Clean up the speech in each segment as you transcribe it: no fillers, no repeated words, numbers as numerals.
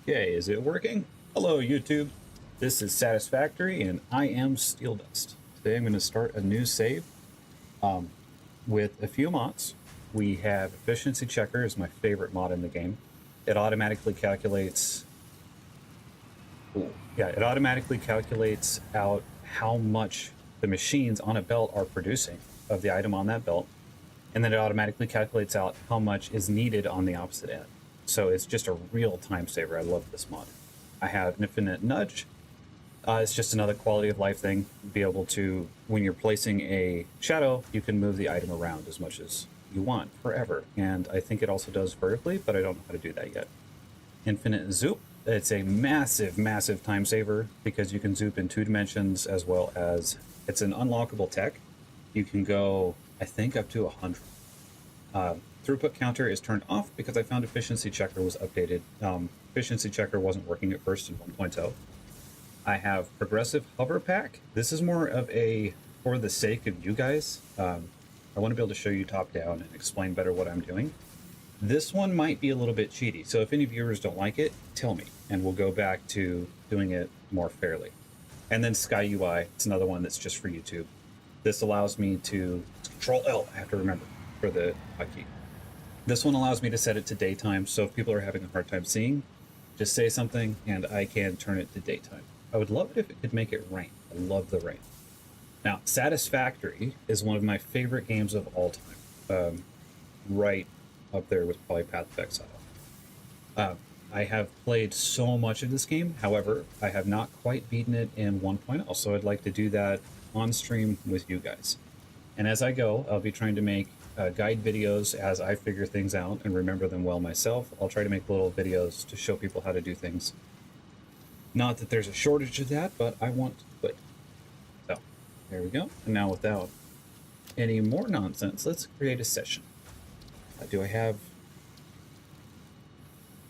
Okay, is it working? Hello, YouTube. This is Satisfactory, and I am Steel Dust. Today I'm going to start a new save with a few mods. We have Efficiency Checker is my favorite mod in the game. It automatically calculates... it automatically calculates out how much the machines on a belt are producing of the item on that belt, and then it automatically calculates out how much is needed on the opposite end. So it's just a real time saver. I love this mod. I have Infinite Nudge. It's just another quality of life thing. Be able to, when you're placing a shadow, you can move the item around as much as you want forever. And I think it also does vertically, but I don't know how to do that yet. Infinite Zoop. It's a massive, massive time saver because you can zoop in 2 dimensions, as well as it's an unlockable tech. You can go, I think, up to 100. Throughput counter is turned off because I found Efficiency Checker was updated. Efficiency Checker wasn't working at first in 1.0. I have Progressive Hover Pack. This is more of a, for the sake of you guys, I want to be able to show you top down and explain better what I'm doing. This one might be a little bit cheaty, so if any viewers don't like it, tell me, and we'll go back to doing it more fairly. And then Sky UI, it's another one that's just for YouTube. This allows me to, Control L, I have to remember, for the hotkey. This one allows me to set it to daytime, so if people are having a hard time seeing, just say something and I can turn it to daytime. I would love it if it could make it rain. I love the rain. Now, Satisfactory is one of my favorite games of all time. Right up there with probably Path of Exile. I have played so much of this game, however, I have not quite beaten it in 1.0, so I'd like to do that on stream with you guys. And as I go, I'll be trying to make guide videos as I figure things out and remember them well myself. I'll try to make little videos to show people how to do things. Not that there's a shortage of that, but I want to do it. So, there we go. And now without any more nonsense, let's create a session. Do I have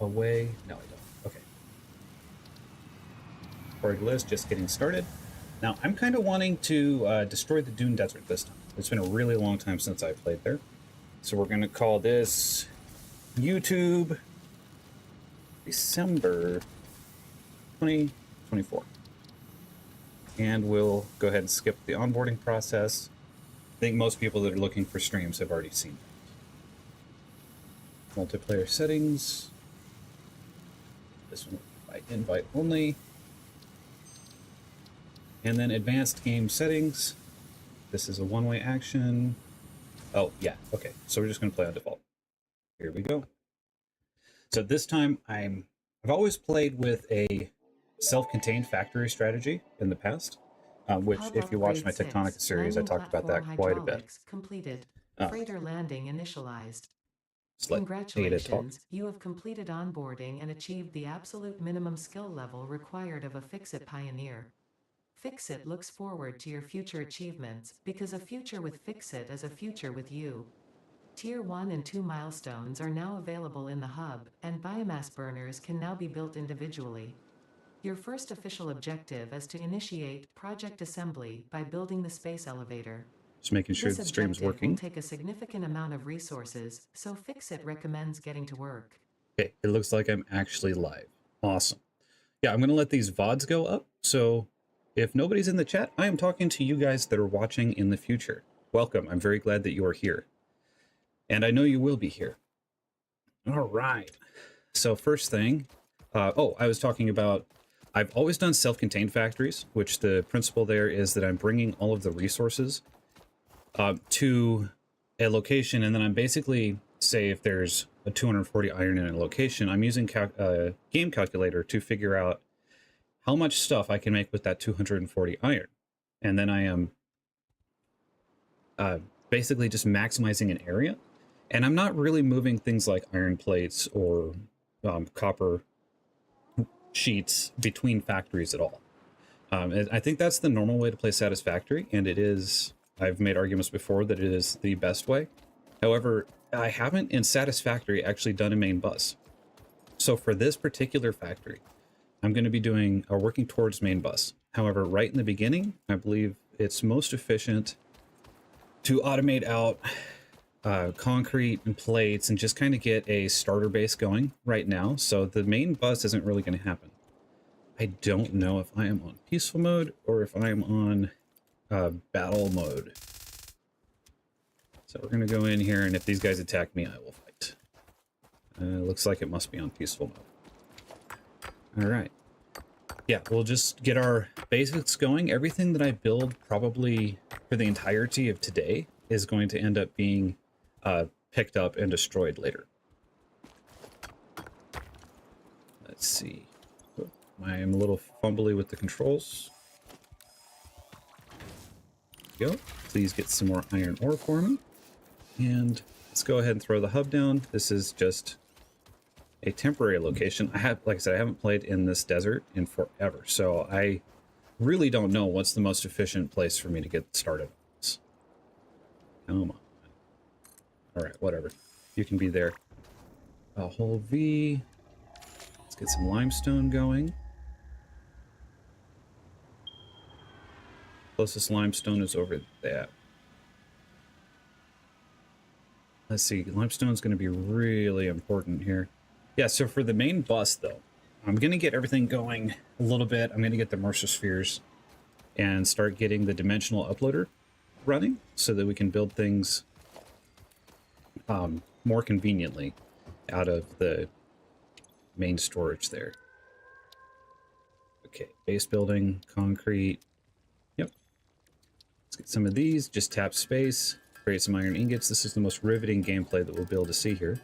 a way? No, I don't. Okay. Org list, just getting started. Now, I'm kind of wanting to destroy the Dune Desert this time. It's been a really long time since I played there. So we're going to call this YouTube December 2024. And we'll go ahead and skip the onboarding process. I think most people that are looking for streams have already seen that. Multiplayer settings. This one by invite only. And then advanced game settings. This is a one-way action. Oh, yeah. Okay. So we're just going to play on default. Here we go. So this time I've always played with a self-contained factory strategy in the past, which if you watch my Tectonica series, I talked about that quite a bit. Completed. Freighter landing initialized. Let Congratulations, you have completed onboarding and achieved the absolute minimum skill level required of a Fix-It pioneer. Fix-It looks forward to your future achievements, because a future with Fix-It is a future with you. Tier 1 and 2 milestones are now available in the hub, and biomass burners can now be built individually. Your first official objective is to initiate project assembly by building the space elevator. Just making sure the stream's working. Will take a significant amount of resources, so Fix-It recommends getting to work. Okay, it looks like I'm actually live. Awesome. Yeah, I'm going to let these VODs go up, so if nobody's in the chat, I am talking to you guys that are watching in the future. Welcome. I'm very glad that you are here. And I know you will be here. All right. So first thing, I was talking about, I've always done self-contained factories, which the principle there is that I'm bringing all of the resources to a location, and then I'm basically, say if there's a 240 iron in a location, I'm using game calculator to figure out how much stuff I can make with that 240 iron. And then I am basically just maximizing an area. And I'm not really moving things like iron plates or copper sheets between factories at all. I think that's the normal way to play Satisfactory, and it is, I've made arguments before that it is the best way. However, I haven't in Satisfactory actually done a main bus. So for this particular factory, I'm going to be doing or working towards main bus. However, right in the beginning, I believe it's most efficient to automate out concrete and plates and just kind of get a starter base going right now. So the main bus isn't really going to happen. I don't know if I am on peaceful mode or if I am on battle mode. So we're going to go in here, and if these guys attack me, I will fight. Looks like it must be on peaceful mode. All right. Yeah, we'll just get our basics going. Everything that I build probably for the entirety of today is going to end up being picked up and destroyed later. Let's see. Oh, I am a little fumbly with the controls. There we go. Please get some more iron ore for me. And let's go ahead and throw the hub down. This is just a temporary location. Like I said, I haven't played in this desert in forever, so I really don't know what's the most efficient place for me to get started on this. Come on. All right, whatever. You can be there. A whole V. Let's get some limestone going. Closest limestone is over there. Let's see, limestone's going to be really important here. Yeah, so for the main bus, though, I'm going to get everything going a little bit. I'm going to get the Mercer spheres and start getting the dimensional uploader running so that we can build things more conveniently out of the main storage there. Okay, base building, concrete. Yep. Let's get some of these. Just tap space. Create some iron ingots. This is the most riveting gameplay that we'll be able to see here.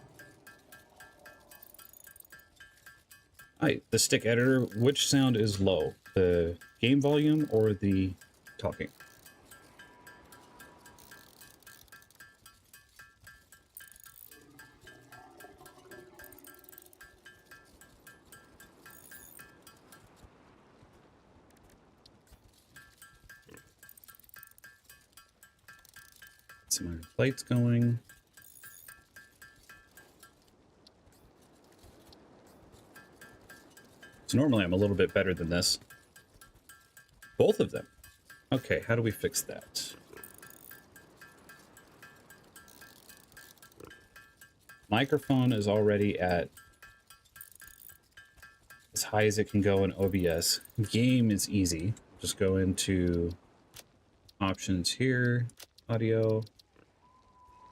Alright, the stick editor. Which sound is low? The game volume or the talking? Some iron plates going. So normally I'm a little bit better than this. Both of them. Okay, how do we fix that? Microphone is already at as high as it can go in OBS. Game is easy. Just go into options here, audio.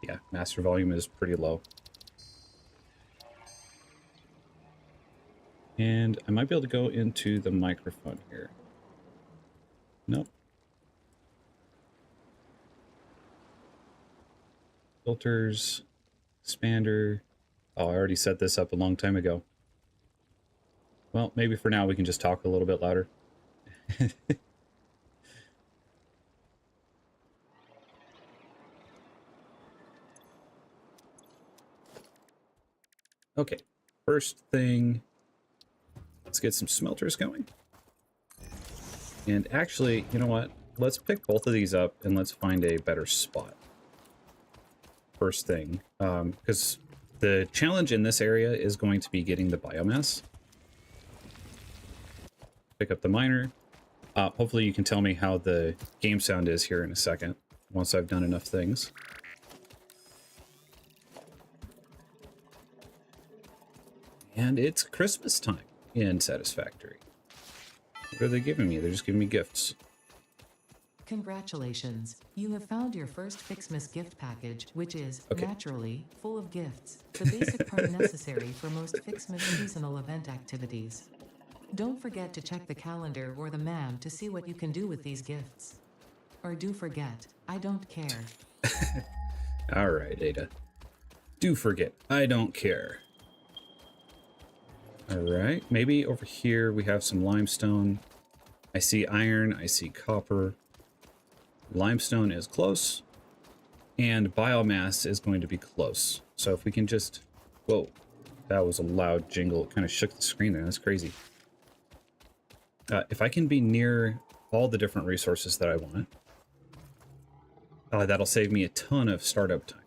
Yeah, master volume is pretty low. And I might be able to go into the microphone here. Nope. Filters, expander. Oh, I already set this up a long time ago. Well, maybe for now we can just talk a little bit louder. Okay, first thing, let's get some smelters going. And actually, you know what? Let's pick both of these up and let's find a better spot. First thing, because the challenge in this area is going to be getting the biomass. Pick up the miner. Hopefully you can tell me how the game sound is here in a second, once I've done enough things. And it's Christmas time in Satisfactory. What are they giving me? They're just giving me gifts. Congratulations, you have found your first Fixmas gift package, which is, naturally, full of gifts, the basic part necessary for most Fixmas seasonal event activities. Don't forget to check the calendar or the MAM to see what you can do with these gifts. Or do forget, I don't care. All right, Ada. Do forget, I don't care. All right, maybe over here we have some limestone. I see iron, I see copper. Limestone is close, and biomass is going to be close. So if we can just... Whoa, that was a loud jingle. It kind of shook the screen there. That's crazy. If I can be near all the different resources that I want, that'll save me a ton of startup time.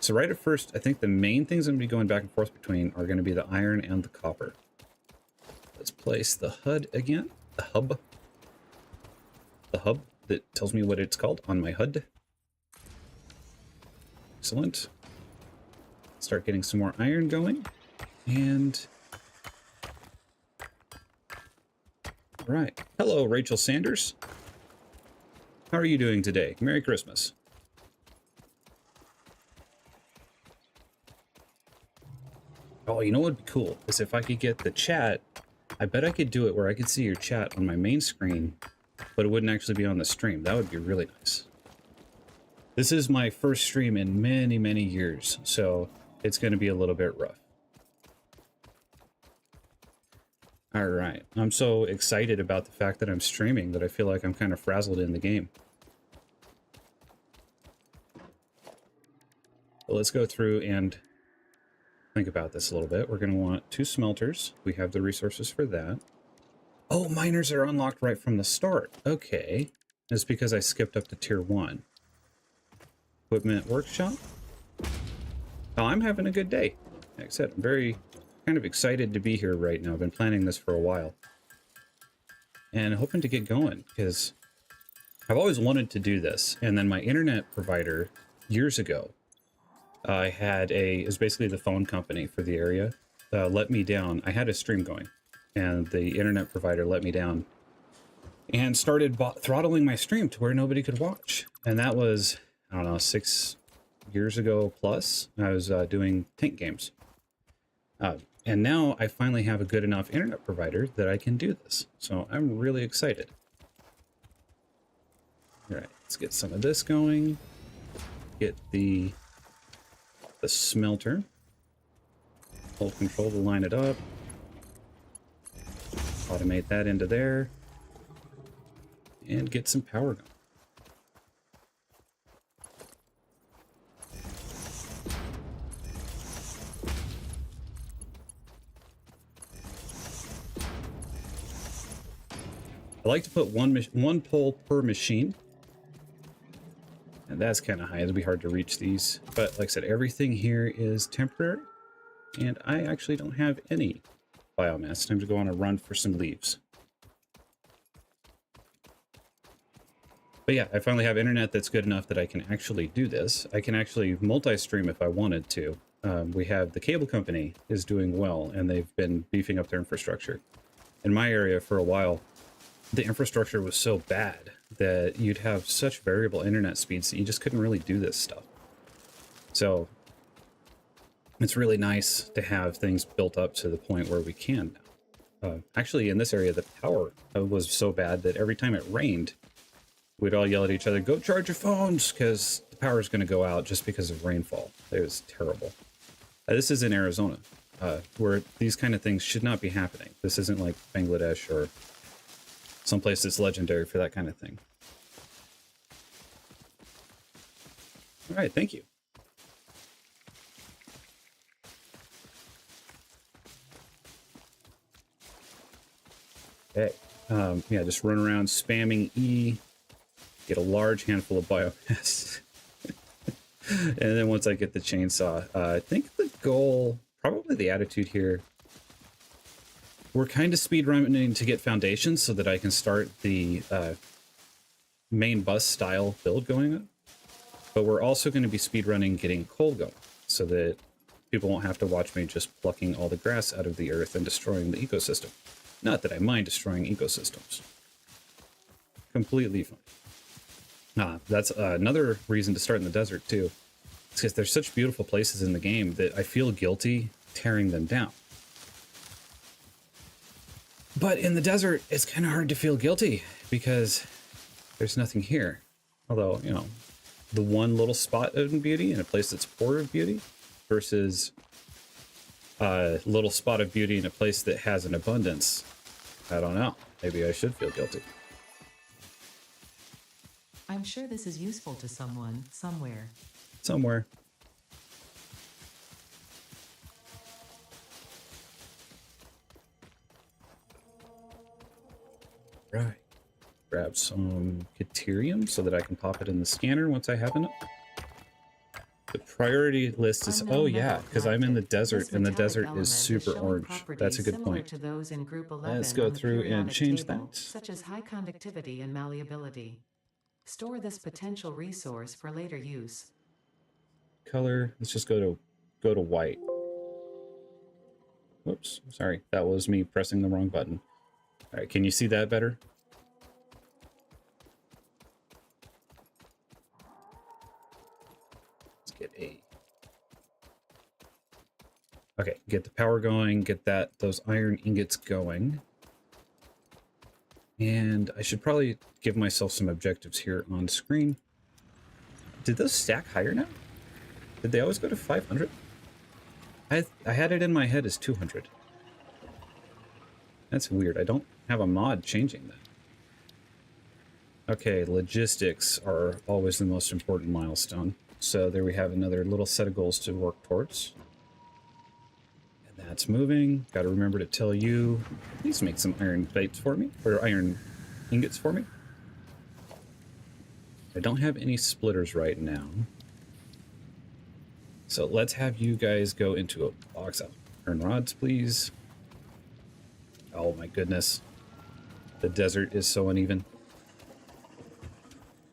So right at first, I think the main things I'm going to be going back and forth between are going to be the iron and the copper. Let's place the HUD again. The hub. The hub that tells me what it's called on my HUD. Excellent. Start getting some more iron going. And... all right. Hello, Rachel Sanders. How are you doing today? Merry Christmas. Oh, you know what would be cool is if I could get the chat. I bet I could do it where I could see your chat on my main screen, but it wouldn't actually be on the stream. That would be really nice. This is my first stream in many, many years, so it's going to be a little bit rough. All right. I'm so excited about the fact that I'm streaming that I feel like I'm kind of frazzled in the game. But let's go through and think about this a little bit. We're going to want 2 smelters. We have the resources for that. Oh, miners are unlocked right from the start. Okay. It's because I skipped up to tier 1. Equipment workshop. Oh, I'm having a good day. Like I said, I'm very kind of excited to be here right now. I've been planning this for a while. And hoping to get going because I've always wanted to do this. And then my internet provider years ago, I had it was basically the phone company for the area, let me down. I had a stream going and the internet provider let me down and started throttling my stream to where nobody could watch. And that was, I don't know, 6 years ago plus. I was doing tank games. And now I finally have a good enough internet provider that I can do this. So I'm really excited. All right, let's get some of this going. Get the smelter. Hold control to line it up. Automate that into there. And get some power going. I like to put one pole per machine. And that's kind of high. It'll be hard to reach these. But like I said, everything here is temporary. And I actually don't have any biomass. Time to go on a run for some leaves. But yeah, I finally have internet that's good enough that I can actually do this. I can actually multi-stream if I wanted to. We have the cable company is doing well, and they've been beefing up their infrastructure. In my area for a while, the infrastructure was so bad that you'd have such variable internet speeds that you just couldn't really do this stuff. So it's really nice to have things built up to the point where we can now. Actually, in this area, the power was so bad that every time it rained, we'd all yell at each other, go charge your phones, because the power is going to go out just because of rainfall. It was terrible. This is in Arizona, where these kind of things should not be happening. This isn't like Bangladesh or someplace that's legendary for that kind of thing. All right, thank you. Okay, yeah, just run around spamming E, get a large handful of biomass. And then once I get the chainsaw, I think the goal, probably the attitude here, we're kind of speed running to get foundations so that I can start the main bus style build going up. But we're also going to be speed running getting coal going so that people won't have to watch me just plucking all the grass out of the earth and destroying the ecosystem. Not that I mind destroying ecosystems. Completely fine. That's another reason to start in the desert too. It's because there's such beautiful places in the game that I feel guilty tearing them down. But in the desert, it's kind of hard to feel guilty because there's nothing here. Although, you know, the one little spot of beauty in a place that's poor of beauty versus a little spot of beauty in a place that has an abundance. I don't know. Maybe I should feel guilty. I'm sure this is useful to someone, somewhere. Somewhere. Right. Grab some Caterium so that I can pop it in the scanner once I have enough. The priority list is, oh yeah, because I'm in the desert and the desert is super orange. That's a good point. To those in group 11 Let's go on the through and periodic change table, that. such as high conductivity and malleability. Store this potential resource for later use. color. Let's just go to white. Whoops, sorry. That was me pressing the wrong button. All right, can you see that better? Let's get a... Okay, get the power going, get those iron ingots going. And I should probably give myself some objectives here on screen. Did those stack higher now? Did they always go to 500? I had it in my head as 200. That's weird. I don't have a mod changing that. Okay, logistics are always the most important milestone. So there we have another little set of goals to work towards. And that's moving. Got to remember to tell you, please make some iron plates for me, or iron ingots for me. I don't have any splitters right now. So let's have you guys go into a box out. Iron rods, please. Oh my goodness. The desert is so uneven.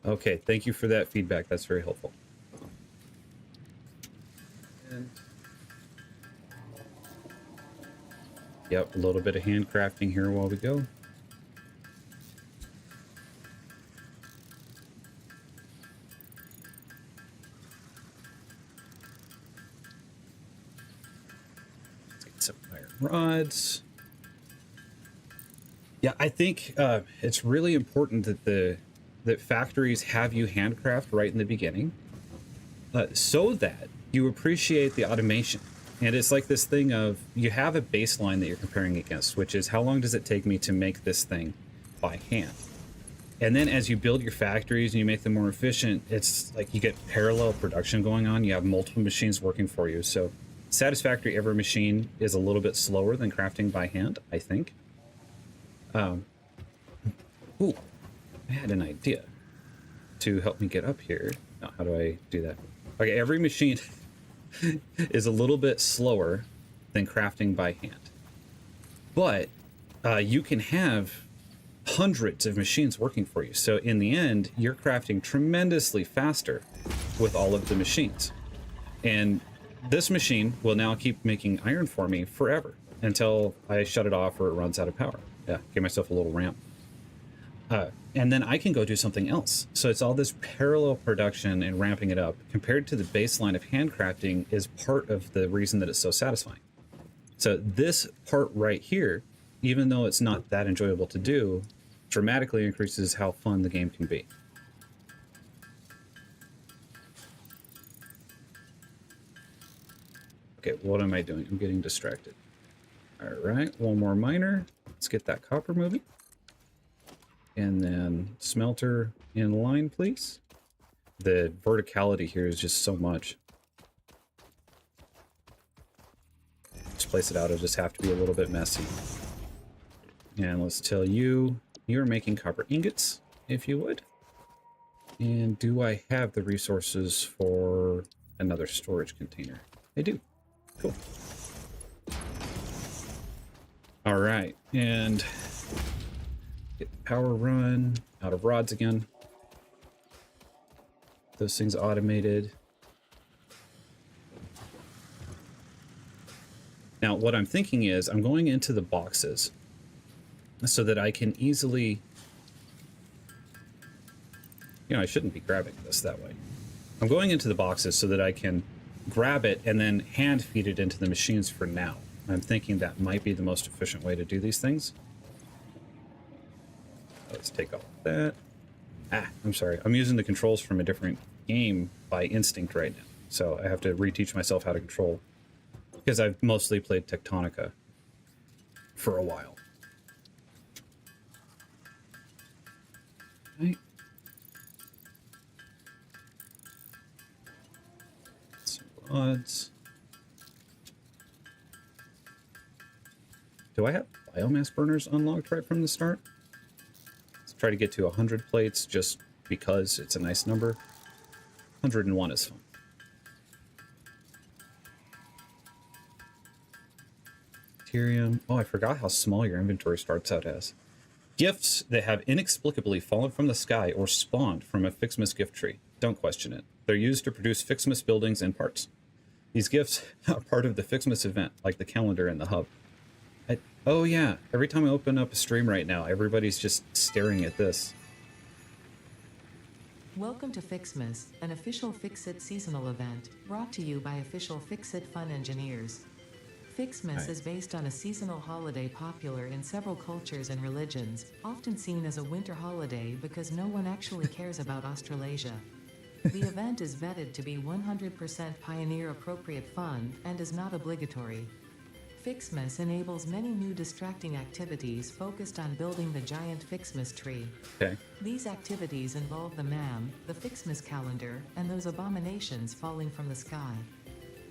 Okay, thank you for that feedback. That's very helpful. And yep, a little bit of handcrafting here while we go. Let's get some iron rods. Yeah, I think it's really important that factories have you handcraft right in the beginning, so that you appreciate the automation. And it's like this thing of, you have a baseline that you're comparing against, which is how long does it take me to make this thing by hand? And then as you build your factories and you make them more efficient, it's like you get parallel production going on. You have multiple machines working for you. So Satisfactory every machine is a little bit slower than crafting by hand, I think. Ooh, I had an idea to help me get up here. Now, how do I do that? Okay, every machine is a little bit slower than crafting by hand. But you can have hundreds of machines working for you. So in the end, you're crafting tremendously faster with all of the machines. And this machine will now keep making iron for me forever until I shut it off or it runs out of power. Yeah, give myself a little ramp. And then I can go do something else. So it's all this parallel production and ramping it up compared to the baseline of handcrafting is part of the reason that it's so satisfying. So this part right here, even though it's not that enjoyable to do, dramatically increases how fun the game can be. Okay, what am I doing? I'm getting distracted. All right, one more miner. Let's get that copper moving. And then smelter in line, please. The verticality here is just so much. Just place it out. It'll just have to be a little bit messy. And let's tell you, you're making copper ingots, if you would. And do I have the resources for another storage container? I do. Cool. All right, and get the power run, out of rods again. Those things automated. Now, what I'm thinking is I'm going into the boxes so that I can easily, I shouldn't be grabbing this that way. I'm going into the boxes so that I can grab it and then hand feed it into the machines for now. I'm thinking that might be the most efficient way to do these things. Let's take off that. I'm sorry. I'm using the controls from a different game by instinct right now. So I have to reteach myself how to control, because I've mostly played Tectonica for a while. Right. Some rods. Do I have biomass burners unlocked right from the start? Let's try to get to 100 plates just because it's a nice number. 101 is fun. Ethereum. Oh, I forgot how small your inventory starts out as. Gifts that have inexplicably fallen from the sky or spawned from a Fixmas gift tree. Don't question it. They're used to produce Fixmas buildings and parts. These gifts are part of the Fixmas event, like the calendar and the hub. Oh yeah, every time I open up a stream right now, everybody's just staring at this. Welcome to Fixmas, an official Fix-It seasonal event, brought to you by official Fix-It Fun engineers. Fixmas is based on a seasonal holiday popular in several cultures and religions, often seen as a winter holiday because no one actually cares about Australasia. The event is vetted to be 100% pioneer-appropriate fun and is not obligatory. Fixmas enables many new distracting activities focused on building the giant Fixmas tree. Okay. These activities involve the MAM, the Fixmas calendar, and those abominations falling from the sky.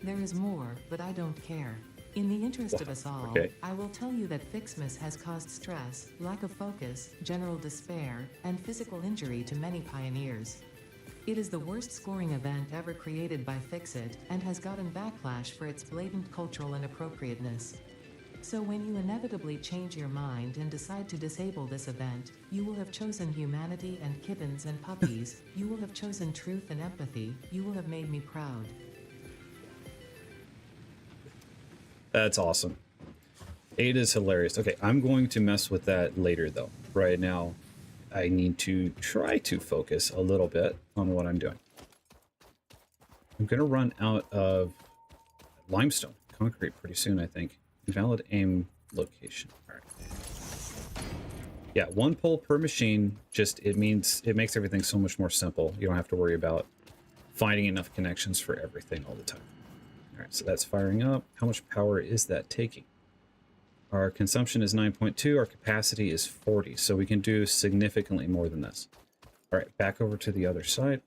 There is more, but I don't care. In the interest of us all, I will tell you that Fixmas has caused stress, lack of focus, general despair, and physical injury to many pioneers. It is the worst scoring event ever created by Fix-It, and has gotten backlash for its blatant cultural inappropriateness. So when you inevitably change your mind and decide to disable this event, you will have chosen humanity and kittens and puppies, you will have chosen truth and empathy, you will have made me proud. That's awesome. Ada's hilarious. Okay, I'm going to mess with that later though. Right now, I need to try to focus a little bit on what I'm doing. I'm going to run out of limestone, concrete pretty soon, I think. Invalid aim location. All right. Yeah, one pull per machine. Just, it makes everything so much more simple. You don't have to worry about finding enough connections for everything all the time. All right, so that's firing up. How much power is that taking? Our consumption is 9.2. Our capacity is 40. So we can do significantly more than this. All right, back over to the other side.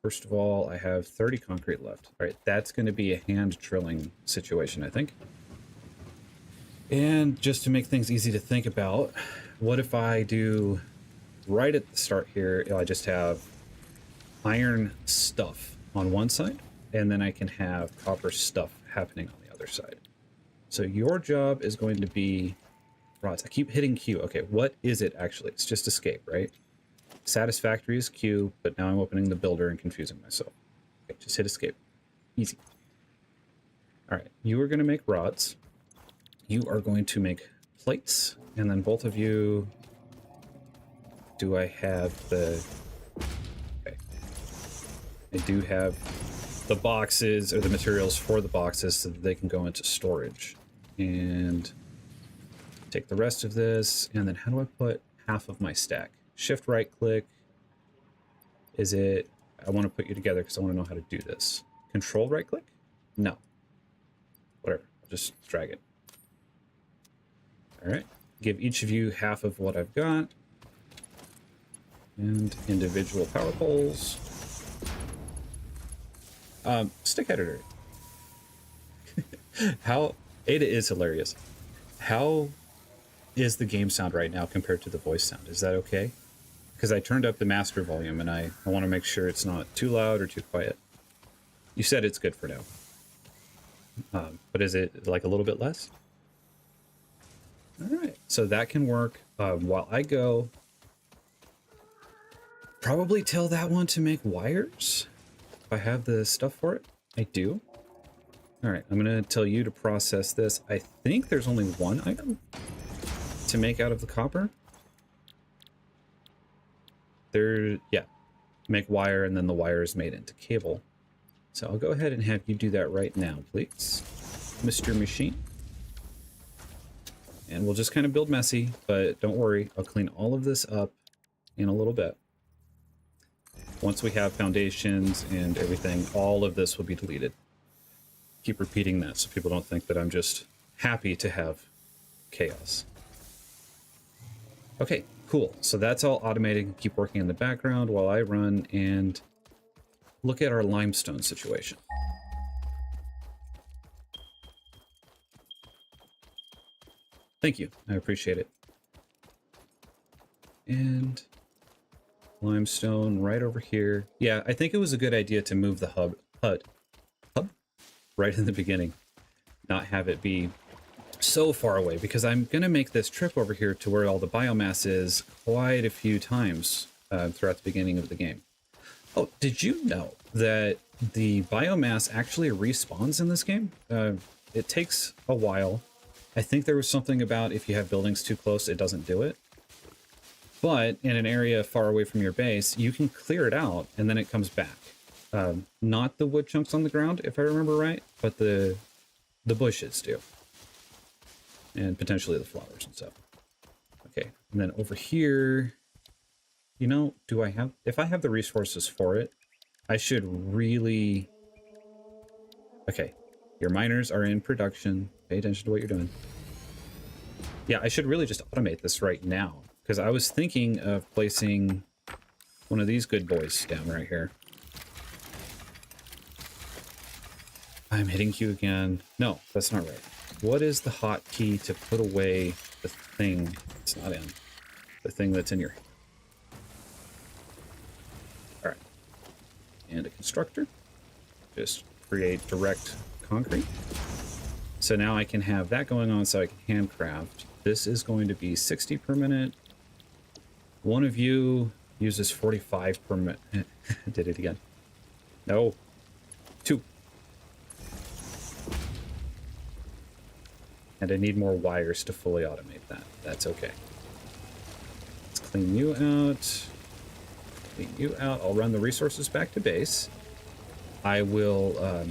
First of all, I have 30 concrete left. All right, that's going to be a hand drilling situation, I think. And just to make things easy to think about, what if I do right at the start here, I just have iron stuff on one side, and then I can have copper stuff happening on the other side. So your job is going to be rods. I keep hitting Q. Okay, what is it actually? It's just escape, right? Satisfactory is Q, but now I'm opening the builder and confusing myself. Okay, just hit escape. Easy. All right, you are going to make rods. You are going to make plates, and then both of you... Do I have the... Okay. I do have the boxes, or the materials for the boxes, so that they can go into storage. And take the rest of this, and then how do I put half of my stack? Shift right click. Is it... I want to put you together because I want to know how to do this. Control right click? No. Whatever. I'll just drag it. All right. Give each of you half of what I've got. And individual power poles. Stick editor. How... Ada is hilarious. How is the game sound right now compared to the voice sound? Is that okay? Because I turned up the master volume and I want to make sure it's not too loud or too quiet. You said it's good for now. But is it like a little bit less? All right, so that can work. While I go, probably tell that one to make wires. If I have the stuff for it, I do. All right, I'm going to tell you to process this. I think there's only one item to make out of the copper. Yeah, make wire, and then the wire is made into cable. So I'll go ahead and have you do that right now, please, Mr. Machine. And we'll just kind of build messy, but don't worry, I'll clean all of this up in a little bit. Once we have foundations and everything, all of this will be deleted. Keep repeating that so people don't think that I'm just happy to have chaos. Okay, cool. So that's all automated. Keep working in the background while I run and look at our limestone situation. Thank you. I appreciate it. And limestone right over here. Yeah, I think it was a good idea to move the hub right in the beginning. Not have it be so far away, because I'm going to make this trip over here to where all the biomass is quite a few times throughout the beginning of the game. Oh, did you know that the biomass actually respawns in this game? It takes a while. I think there was something about if you have buildings too close, it doesn't do it. But in an area far away from your base, you can clear it out and then it comes back. Not the wood chunks on the ground, if I remember right, but the bushes do. And potentially the flowers and stuff. Okay, and then over here, you know, if I have the resources for it, I should really... Okay, your miners are in production. Pay attention to what you're doing. Yeah, I should really just automate this right now, because I was thinking of placing one of these good boys down right here. I'm hitting Q again. No, that's not right. What is the hotkey to put away the thing it's not in? The thing that's in your hand. All right. And a constructor. Just create direct concrete. So now I can have that going on so I can handcraft. This is going to be 60 per minute. One of you uses 45 per minute. Did it again. No. 2. And I need more wires to fully automate that. That's okay. Let's clean you out. Clean you out. I'll run the resources back to base. I will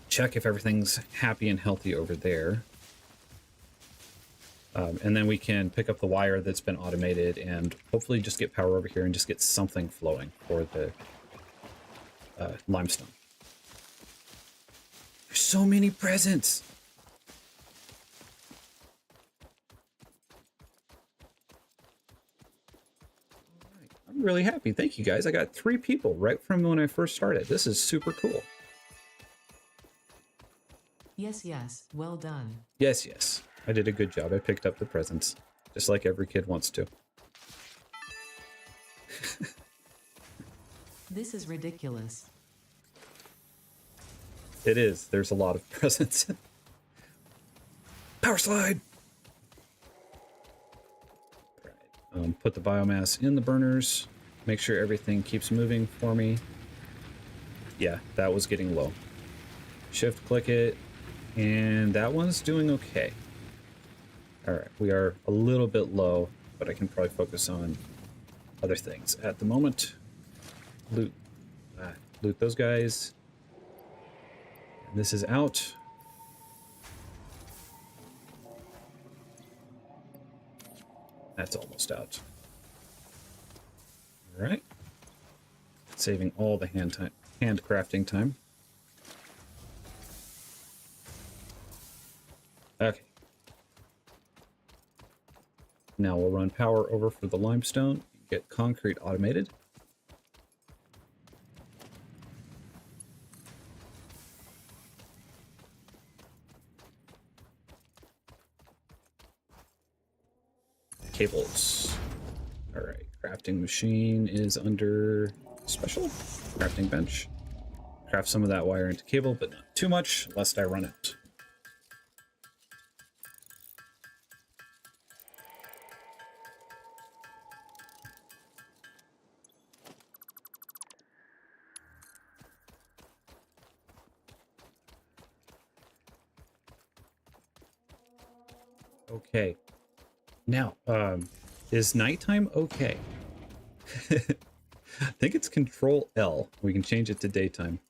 check if everything's happy and healthy over there. And then we can pick up the wire that's been automated and hopefully just get power over here and just get something flowing for the limestone. There's so many presents! I'm really happy. Thank you guys. I got 3 people right from when I first started. This is super cool. Yes, yes, well done. Yes, yes. I did a good job. I picked up the presents, just like every kid wants to. This is ridiculous. It is. There's a lot of presents. Power slide! Right. Put the biomass in the burners. Make sure everything keeps moving for me. Yeah, that was getting low. Shift click it. And that one's doing okay. Alright, we are a little bit low, but I can probably focus on other things at the moment. Loot those guys. And this is out. That's almost out. Alright. Saving all the hand crafting time. Okay. Now we'll run power over for the limestone, get concrete automated. Cables. All right, crafting machine is under special. Crafting bench. Craft some of that wire into cable, but not too much, lest I run out. Okay. Now, is nighttime okay? I think it's Control L. We can change it to daytime.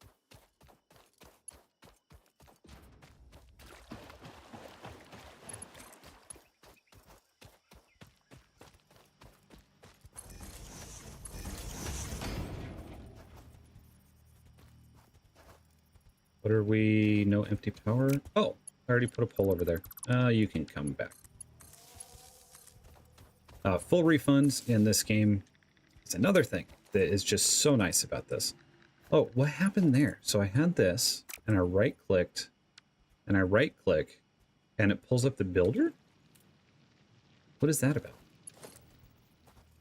What are we? No empty power? Oh, I already put a pole over there. You can come back. Full refunds in this game is another thing that is just so nice about this. Oh, what happened there? So I had this, and I right-clicked, and I right-click, and it pulls up the builder? What is that about?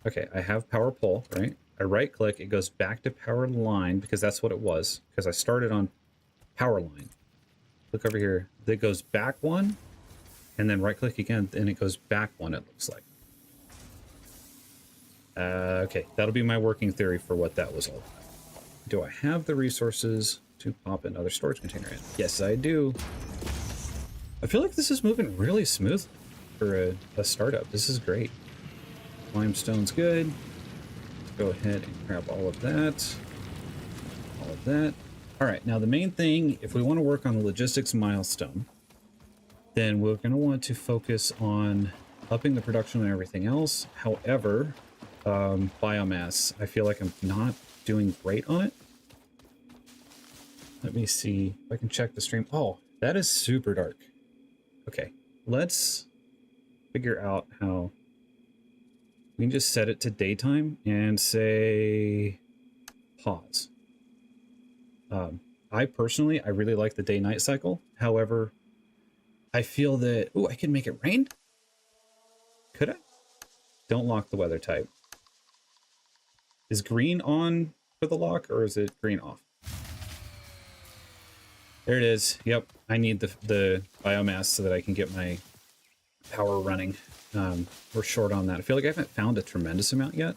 Okay, I have power pole, right? I right-click, it goes back to power line, because that's what it was, because I started on power line. Look over here. It goes back one, and then right-click again, and it goes back one, it looks like. Okay, that'll be my working theory for what that was all about. do I have the resources to pop another storage container in? Yes, I do. I feel like this is moving really smooth for a startup. This is great. Limestone's good. Let's go ahead and grab all of that. All of that. All right, now the main thing, if we want to work on the logistics milestone, then we're going to want to focus on upping the production and everything else. However, biomass, I feel like I'm not doing great on it. Let me see if I can check the stream. Oh, that is super dark. Okay, let's figure out how we can just set it to daytime and say pause. I personally, I really like the day-night cycle. However, I feel that, oh, I can make it rain? Could I? Don't lock the weather type. Is green on for the lock or is it green off? There it is. Yep, I need the biomass so that I can get my power running. We're short on that. I feel like I haven't found a tremendous amount yet.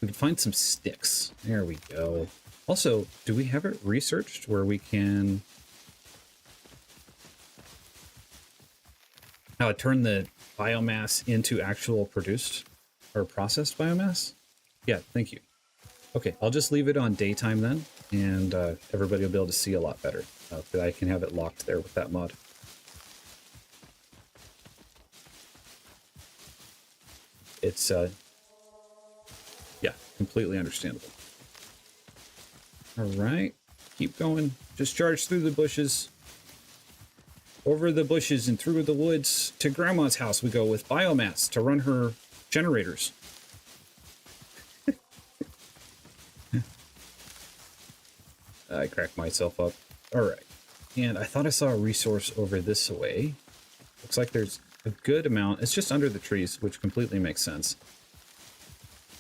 We can find some sticks. There we go. Also, do we have it researched where we can turn the biomass into actual produced or processed biomass? Yeah, thank you. Okay, I'll just leave it on daytime then, and everybody will be able to see a lot better. But I can have it locked there with that mod. It's, yeah, completely understandable. All right, keep going. Just charge through the bushes. Over the bushes and through the woods to Grandma's house we go with biomass to run her generators. I cracked myself up. All right. And I thought I saw a resource over this way. Looks like there's a good amount. It's just under the trees, which completely makes sense.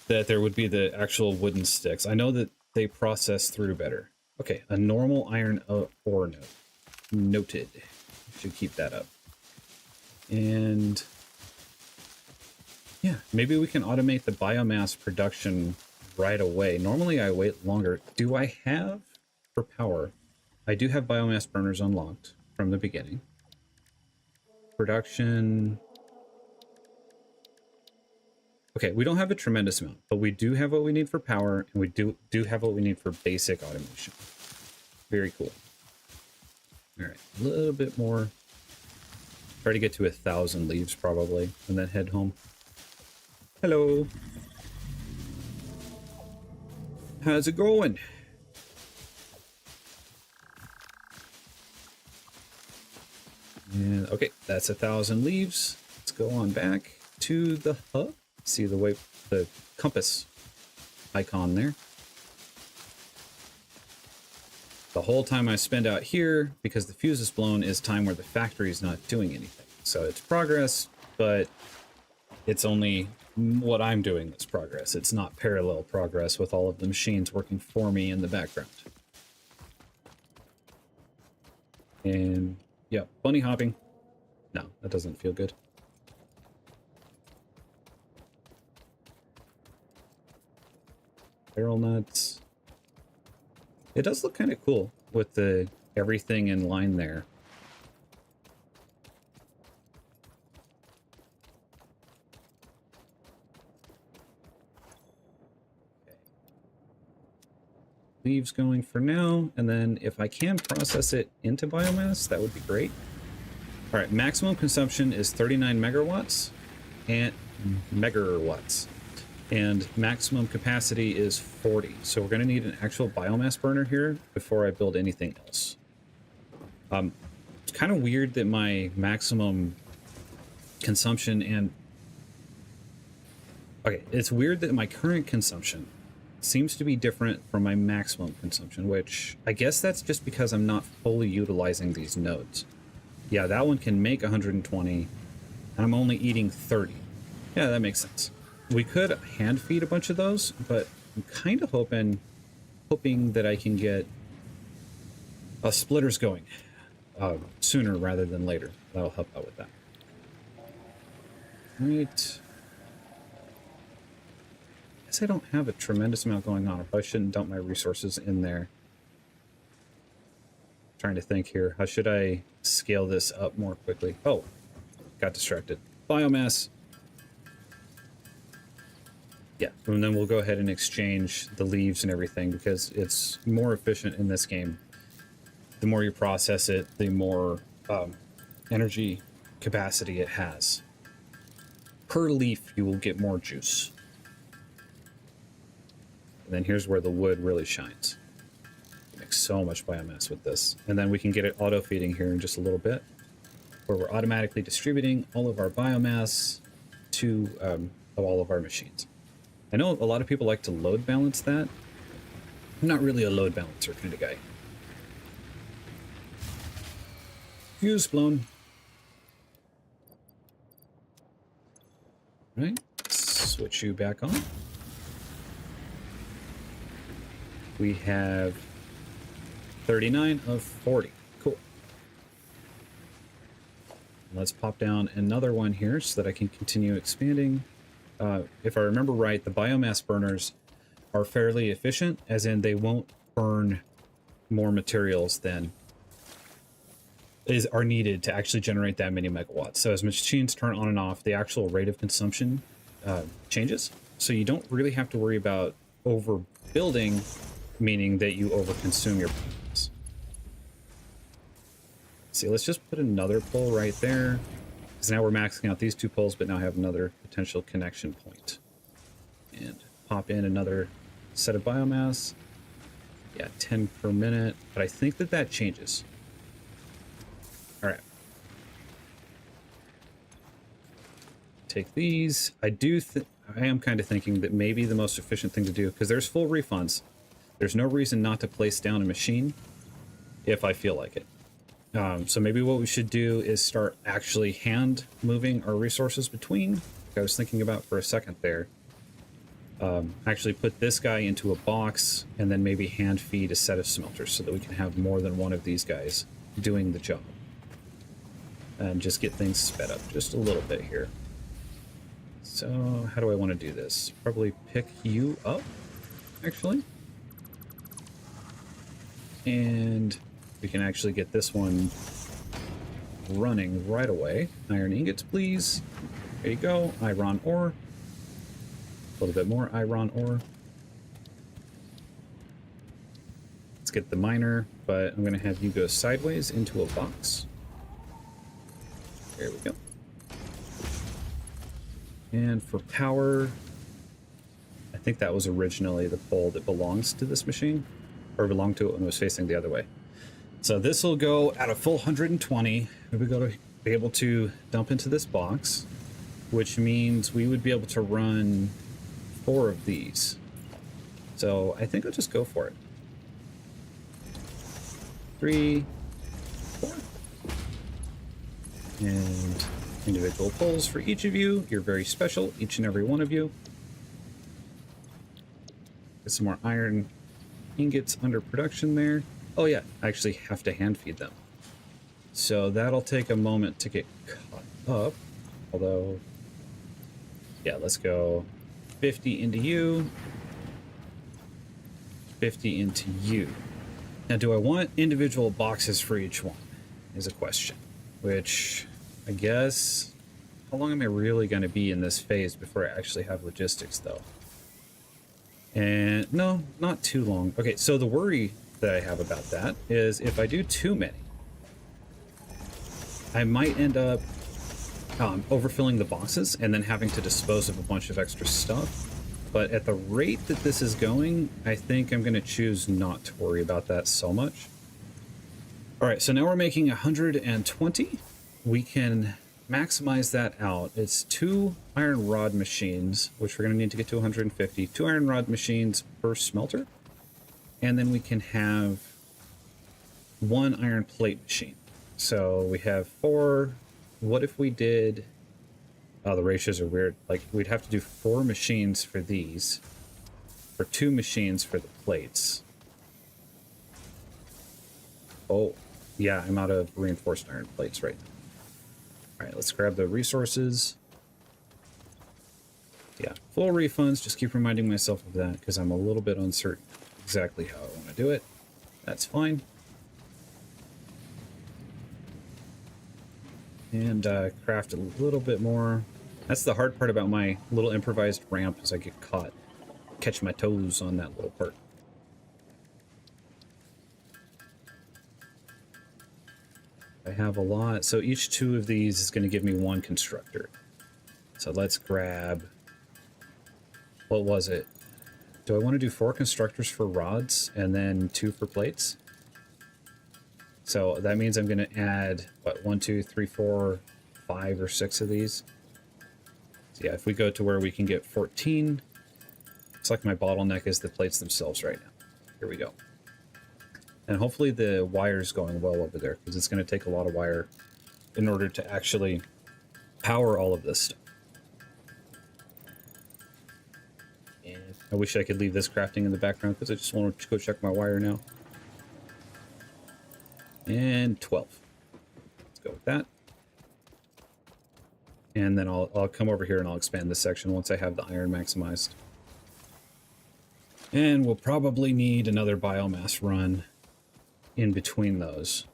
That there would be the actual wooden sticks. I know that they process through better. Okay, a normal iron ore node. Noted. Should keep that up. And yeah, maybe we can automate the biomass production right away. Normally I wait longer. Do I have for power? I do have biomass burners unlocked from the beginning. Production. Okay, we don't have a tremendous amount, but we do have what we need for power, and we do have what we need for basic automation. Very cool. All right, a little bit more. Try to get to 1,000 leaves probably, and then head home. Hello. How's it going? And okay, that's 1,000 leaves. Let's go on back to the hub. See the way the compass icon there. The whole time I spend out here, because the fuse is blown, is time where the factory is not doing anything. So it's progress, but it's only what I'm doing that's progress. It's not parallel progress with all of the machines working for me in the background. And yeah, bunny hopping. No, that doesn't feel good. Barrel nuts. It does look kind of cool with the everything in line there. Okay. Leaves going for now, and then if I can process it into biomass, that would be great. All right, maximum consumption is 39 megawatts and megawatts. And maximum capacity is 40. So we're going to need an actual biomass burner here before I build anything else. It's kind of weird that my maximum consumption and... Okay, it's weird that my current consumption seems to be different from my maximum consumption, which I guess that's just because I'm not fully utilizing these nodes. Yeah, that one can make 120, and I'm only eating 30. Yeah, that makes sense. We could hand feed a bunch of those, but I'm kind of hoping that I can get splitters going sooner rather than later. That'll help out with that. Right. guess I don't have a tremendous amount going on. I probably shouldn't dump my resources in there. Trying to think here. How should I scale this up more quickly? Oh, got distracted. Biomass. Yeah, and then we'll go ahead and exchange the leaves and everything because it's more efficient in this game. The more you process it, the more energy capacity it has. Per leaf, you will get more juice. And then here's where the wood really shines. You make so much biomass with this. And then we can get it auto-feeding here in just a little bit, where we're automatically distributing all of our biomass to all of our machines. I know a lot of people like to load balance that. I'm not really a load balancer kind of guy. Fuse blown. All right, switch you back on. We have 39 of 40. Cool. Let's pop down another one here so that I can continue expanding. If I remember right, the biomass burners are fairly efficient, as in they won't burn more materials than are needed to actually generate that many megawatts. So as machines turn on and off, the actual rate of consumption changes. So you don't really have to worry about overbuilding, meaning that you overconsume your biomass. See, let's just put another pole right there. Because now we're maxing out these two poles, but now I have another potential connection point. And pop in another set of biomass. Yeah, 10 per minute. But I think that that changes. All right. Take these. I am kind of thinking that maybe the most efficient thing to do, because there's full refunds. There's no reason not to place down a machine if I feel like it. So maybe what we should do is start actually hand moving our resources between. Like I was thinking about for a second there. Actually put this guy into a box and then maybe hand feed a set of smelters so that we can have more than one of these guys doing the job. And just get things sped up just a little bit here. So how do I want to do this? Probably pick you up, actually. And we can actually get this one running right away. Iron ingots, please. There you go. Iron ore. A little bit more iron ore. Let's get the miner, but I'm going to have you go sideways into a box. There we go. And for power, I think that was originally the pole that belongs to this machine, or belonged to it when it was facing the other way. So this will go at a full 120. We're going to be able to dump into this box, which means we would be able to run 4 of these. So I think I'll just go for it. 3, 4. And individual poles for each of you. You're very special, each and every one of you. Get some more iron ingots under production there. Oh yeah, I actually have to hand feed them. So that'll take a moment to get caught up. Although, yeah, let's go 50 into you, 50 into you. Now, do I want individual boxes for each one is a question, which I guess, how long am I really going to be in this phase before I actually have logistics though? And no, not too long. Okay, so the worry that I have about that is if I do too many, I might end up overfilling the boxes and then having to dispose of a bunch of extra stuff. But at the rate that this is going, I think I'm going to choose not to worry about that so much. All right, so now we're making 120. We can maximize that out. It's 2 iron rod machines, which we're going to need to get to 150. 2 iron rod machines per smelter. And then we can have 1 iron plate machine. So we have 4. What if we did... Oh, the ratios are weird. Like, we'd have to do 4 machines for these, for 2 machines for the plates. Oh, yeah, I'm out of reinforced iron plates right now. All right, let's grab the resources. Yeah, full refunds. Just keep reminding myself of that because I'm a little bit uncertain exactly how I want to do it. That's fine. And craft a little bit more. That's the hard part about my little improvised ramp is I get caught. Catch my toes on that little part. I have a lot. So each 2 of these is going to give me 1 constructor. So let's grab... What was it? Do I want to do 4 constructors for rods and then 2 for plates? So that means I'm going to add, what, 1, 2, 3, 4, 5 or 6 of these. So yeah, if we go to where we can get 14, looks like my bottleneck is the plates themselves right now. Here we go. And hopefully the wire's going well over there, because it's going to take a lot of wire in order to actually power all of this stuff. And I wish I could leave this crafting in the background, because I just want to go check my wire now. And 12. Let's go with that. And then I'll come over here and I'll expand this section once I have the iron maximized. And we'll probably need another biomass run in between those.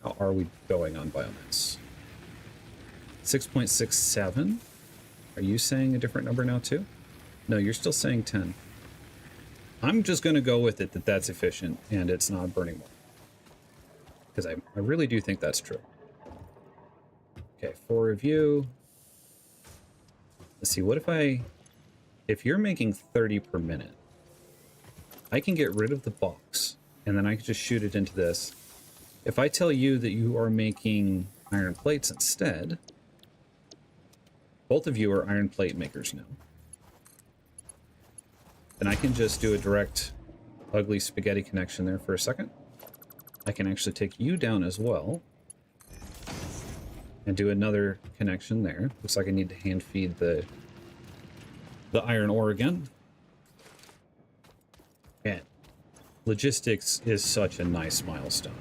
How are we going on biomass? 6.67. Are you saying a different number now too? No, you're still saying 10. I'm just going to go with it that that's efficient and it's not burning more. Because I really do think that's true. Okay, for review. Let's see, what if you're making 30 per minute, I can get rid of the box and then I can just shoot it into this. If I tell you that you are making iron plates instead, both of you are iron plate makers now. Then I can just do a direct ugly spaghetti connection there for a second. I can actually take you down as well and do another connection there. Looks like I need to hand feed the iron ore again. And logistics is such a nice milestone.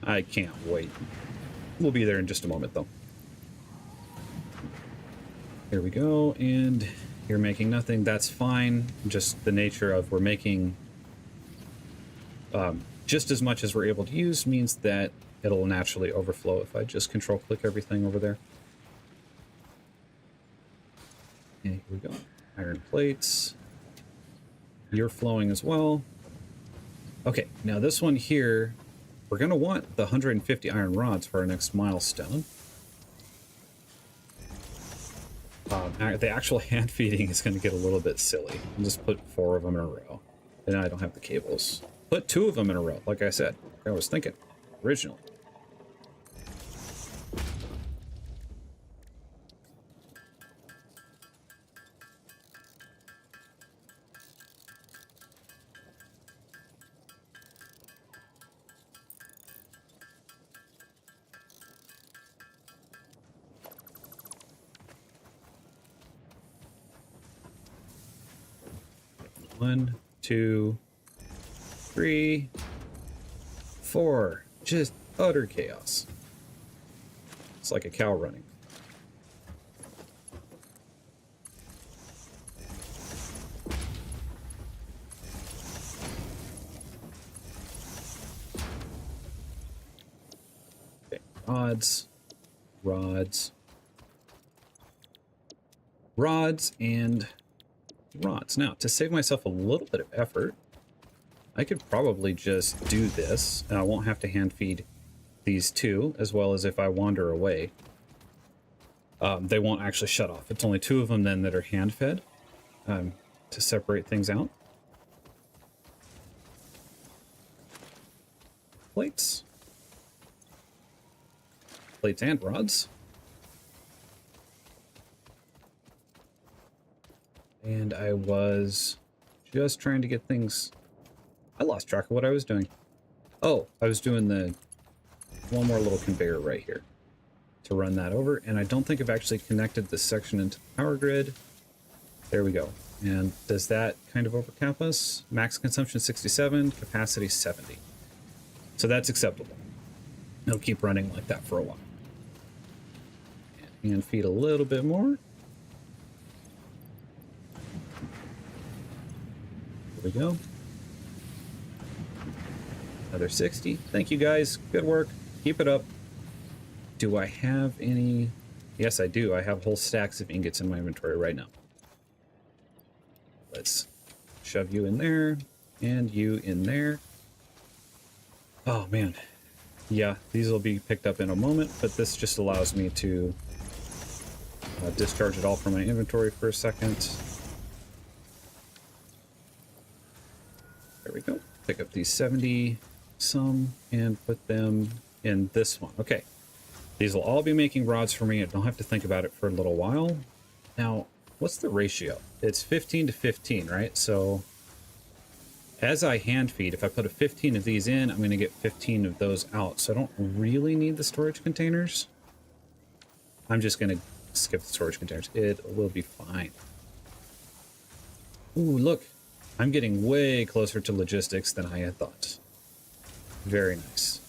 I can't wait. We'll be there in just a moment though. Here we go, and you're making nothing. That's fine. Just the nature of we're making just as much as we're able to use means that it'll naturally overflow if I just control click everything over there. And here we go. Iron plates. You're flowing as well. Okay, now this one here, we're going to want the 150 iron rods for our next milestone. The actual hand feeding is going to get a little bit silly. I'll just put 4 of them in a row. And I don't have the cables. Put 2 of them in a row, like I said. I was thinking originally. One, 2, 3, 4. Just utter chaos. It's like a cow running. Okay, rods, and rods. Now, to save myself a little bit of effort, I could probably just do this, and I won't have to hand feed these 2, as well as if I wander away, they won't actually shut off. It's only 2 of them then that are hand fed to separate things out. Plates and rods. And I was just trying to get things... I lost track of what I was doing. Oh, I was doing the one more little conveyor right here to run that over. And I don't think I've actually connected this section into the power grid. There we go. And does that kind of overcap us? Max consumption 67, capacity 70. So that's acceptable. It'll keep running like that for a while. And feed a little bit more. we go. Another 60. Thank you guys. Good work. Keep it up. Do I have any? Yes, I do. I have whole stacks of ingots in my inventory right now. Let's shove you in there and you in there. Oh, man. Yeah, these will be picked up in a moment, but this just allows me to discharge it all from my inventory for a second. There we go. Pick up these 70 some and put them in this one. Okay. These will all be making rods for me. I don't have to think about it for a little while. Now, what's the ratio? It's 15 to 15, right? So as I hand feed, if I put a 15 of these in, I'm going to get 15 of those out. So I don't really need the storage containers. I'm just going to skip the storage containers. It will be fine. Ooh, look. I'm getting way closer to logistics than I had thought. Very nice.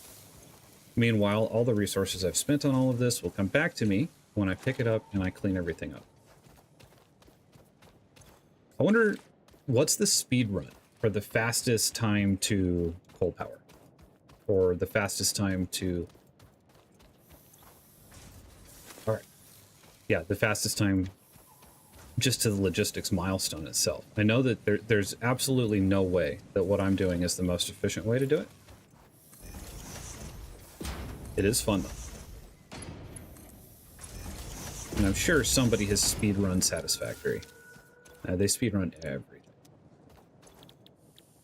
Meanwhile, all the resources I've spent on all of this will come back to me when I pick it up and I clean everything up. I wonder, what's the speed run for the fastest time to coal power? Or the fastest time to... All right. Yeah, the fastest time just to the logistics milestone itself. I know that there's absolutely no way that what I'm doing is the most efficient way to do it. It is fun, though. And I'm sure somebody has speedrun Satisfactory. They speedrun everything.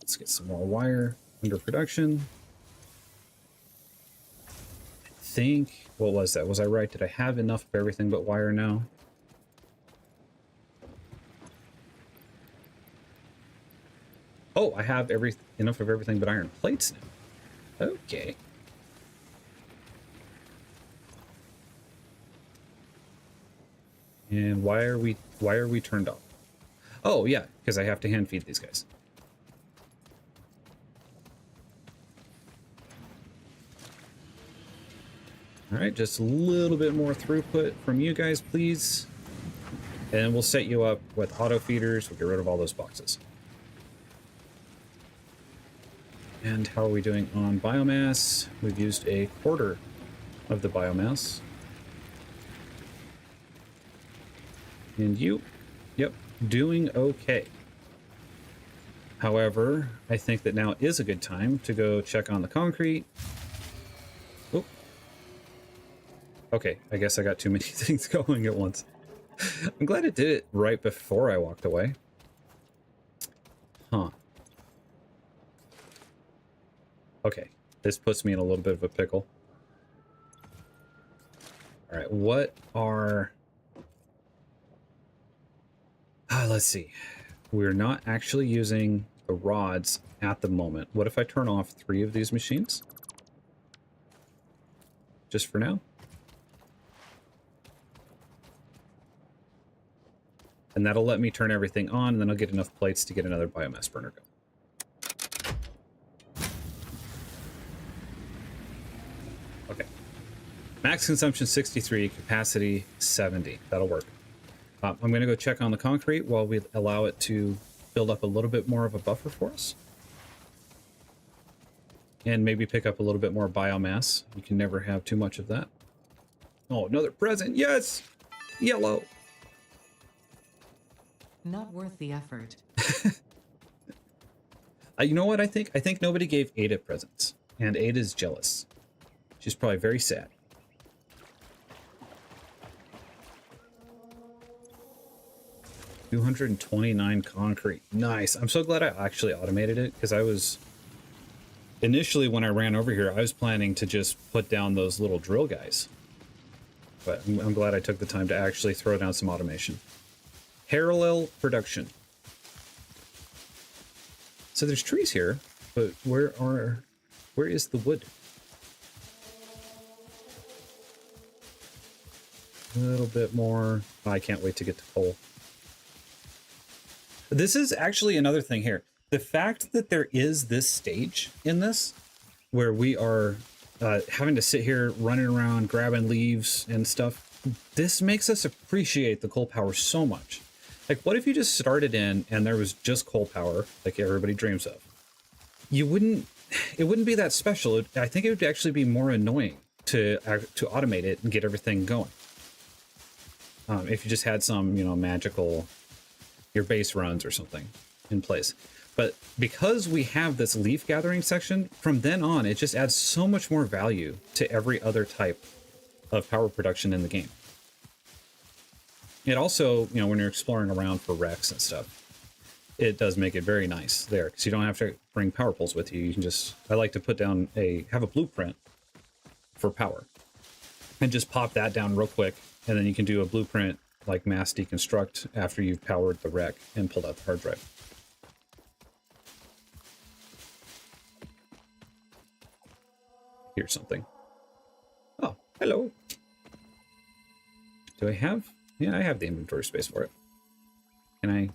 Let's get some more wire under production. I think... What was that? Was I right? Did I have enough of everything but wire now? Oh, I have enough of everything but iron plates now. Okay. And why are we turned off? Oh, yeah, because I have to hand feed these guys. All right, just a little bit more throughput from you guys, please. And we'll set you up with auto feeders. We'll get rid of all those boxes. And how are we doing on biomass? We've used a quarter of the biomass. And you, yep, doing okay. However, I think that now is a good time to go check on the concrete. Oh. Okay, I guess I got too many things going at once. I'm glad it did it right before I walked away. Huh. Okay, this puts me in a little bit of a pickle. All right, what are... let's see. We're not actually using the rods at the moment. What if I turn off 3 of these machines? Just for now. And that'll let me turn everything on, and then I'll get enough plates to get another biomass burner going. Okay. Max consumption 63, capacity 70. That'll work. I'm going to go check on the concrete while we allow it to build up a little bit more of a buffer for us. And maybe pick up a little bit more biomass. You can never have too much of that. Oh, another present. Yes! Yellow. Not worth the effort. You know what I think? I think nobody gave Ada presents. And Ada's jealous. She's probably very sad. $229 concrete. Nice. I'm so glad I actually automated it, because I was... Initially, when I ran over here, I was planning to just put down those little drill guys. But I'm glad I took the time to actually throw down some automation. Parallel production. So there's trees here, but where is the wood? A little bit more. Oh, I can't wait to get to coal. This is actually another thing here. The fact that there is this stage in this, where we are having to sit here running around grabbing leaves and stuff, this makes us appreciate the coal power so much. Like, what if you just started in and there was just coal power, like everybody dreams of? You wouldn't, it wouldn't be that special. I think it would actually be more annoying to automate it and get everything going. If you just had some, you know, magical, your base runs or something in place. But because we have this leaf gathering section, from then on, it just adds so much more value to every other type of power production in the game. It also, you know, when you're exploring around for wrecks and stuff, it does make it very nice there because you don't have to bring power poles with you. You can just, I like to put down have a blueprint for power and just pop that down real quick. And then you can do a blueprint like mass deconstruct after you've powered the wreck and pulled out the hard drive. Here's something. Oh, hello. Do I have? Yeah, I have the inventory space for it. Can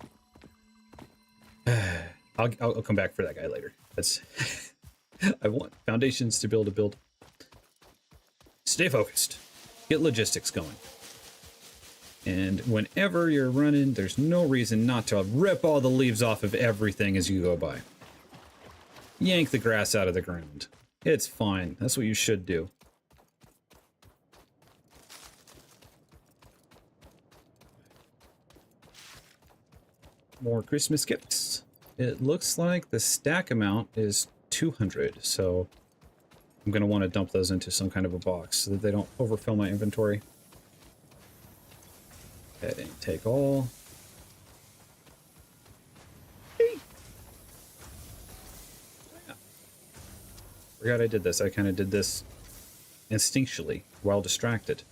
I? I'll come back for that guy later. That's. I want foundations to be able to build. Stay focused. Get logistics going. And whenever you're running, there's no reason not to rip all the leaves off of everything as you go by. Yank the grass out of the ground. It's fine. That's what you should do. More Christmas gifts. It looks like the stack amount is 200, so I'm going to want to dump those into some kind of a box so that they don't overfill my inventory. Go ahead and take all. Hey. Yeah. Forgot I did this. I kind of did this instinctually while distracted.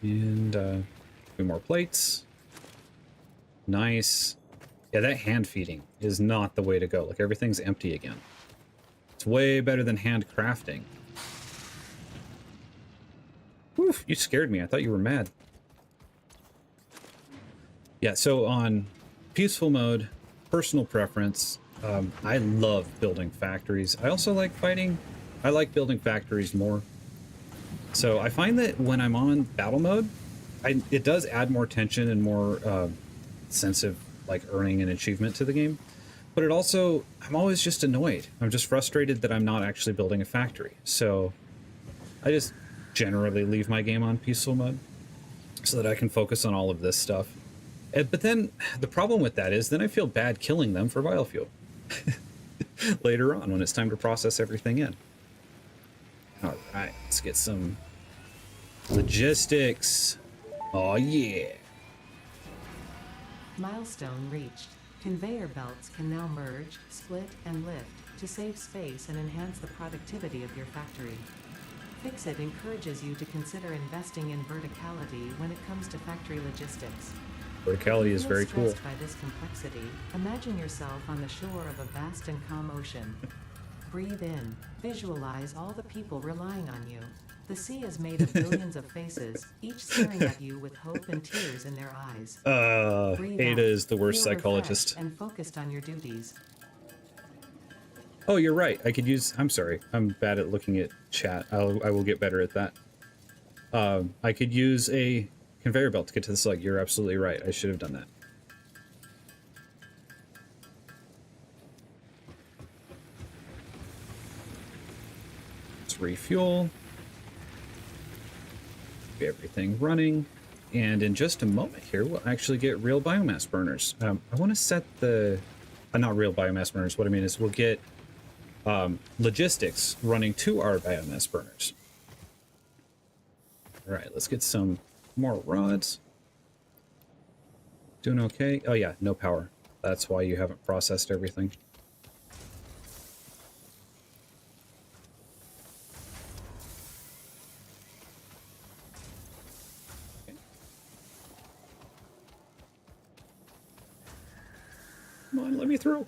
And 2 more plates. Nice. Yeah, that hand feeding is not the way to go. Like, everything's empty again. It's way better than hand crafting. Oof, you scared me. I thought you were mad. Yeah, so on peaceful mode, personal preference, I love building factories. I also like fighting. I like building factories more. So I find that when I'm on battle mode, it does add more tension and more sense of like earning an achievement to the game. But it also, I'm always just annoyed. I'm just frustrated that I'm not actually building a factory. So I just generally leave my game on peaceful mode so that I can focus on all of this stuff. But then the problem with that is then I feel bad killing them for biofuel later on when it's time to process everything in. All right, let's get some logistics. Oh, yeah. Milestone reached. Conveyor belts can now merge, split, and lift to save space and enhance the productivity of your factory. Fixit encourages you to consider investing in verticality when it comes to factory logistics. Verticality is very cool. By this complexity, imagine yourself on the shore of a vast and calm ocean. Breathe in. Visualize all the people relying on you. The sea is made of billions of faces, each staring at you with hope and tears in their eyes. Ada is the worst psychologist. And focused on your duties. Oh, you're right. I could use... I'm sorry. I'm bad at looking at chat. I will get better at that. I could use a conveyor belt to get to the slug. You're absolutely right. I should have done that. Let's refuel. Get everything running. And in just a moment here, we'll actually get real biomass burners. I want to set the... not real biomass burners. What I mean is we'll get logistics running to our biomass burners. All right, let's get some more rods. Doing okay? Oh yeah, no power. That's why you haven't processed everything. Okay. Come on, let me through.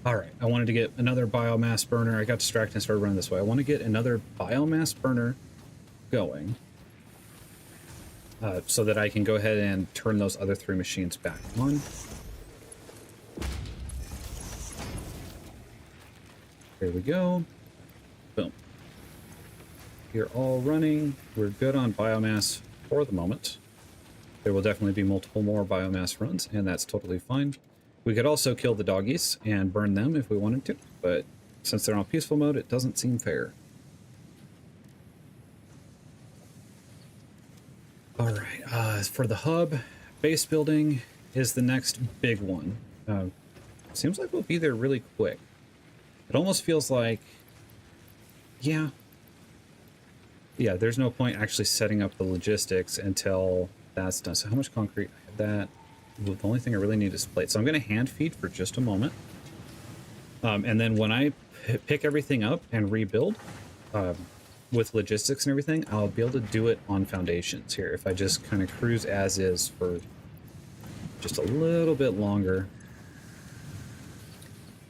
All right, I wanted to get another biomass burner. I got distracted and started running this way. I want to get another biomass burner going so that I can go ahead and turn those other 3 machines back on. There we go. Boom. You're all running. We're good on biomass for the moment. There will definitely be multiple more biomass runs, and that's totally fine. We could also kill the doggies and burn them if we wanted to, but since they're on peaceful mode, it doesn't seem fair. All right, for the hub, base building is the next big one. Seems like we'll be there really quick. It almost feels like, yeah, there's no point actually setting up the logistics until that's done. So how much concrete? I have that. The only thing I really need is plate. So I'm going to hand feed for just a moment. And then when I pick everything up and rebuild with logistics and everything, I'll be able to do it on foundations here. If I just kind of cruise as is for just a little bit longer.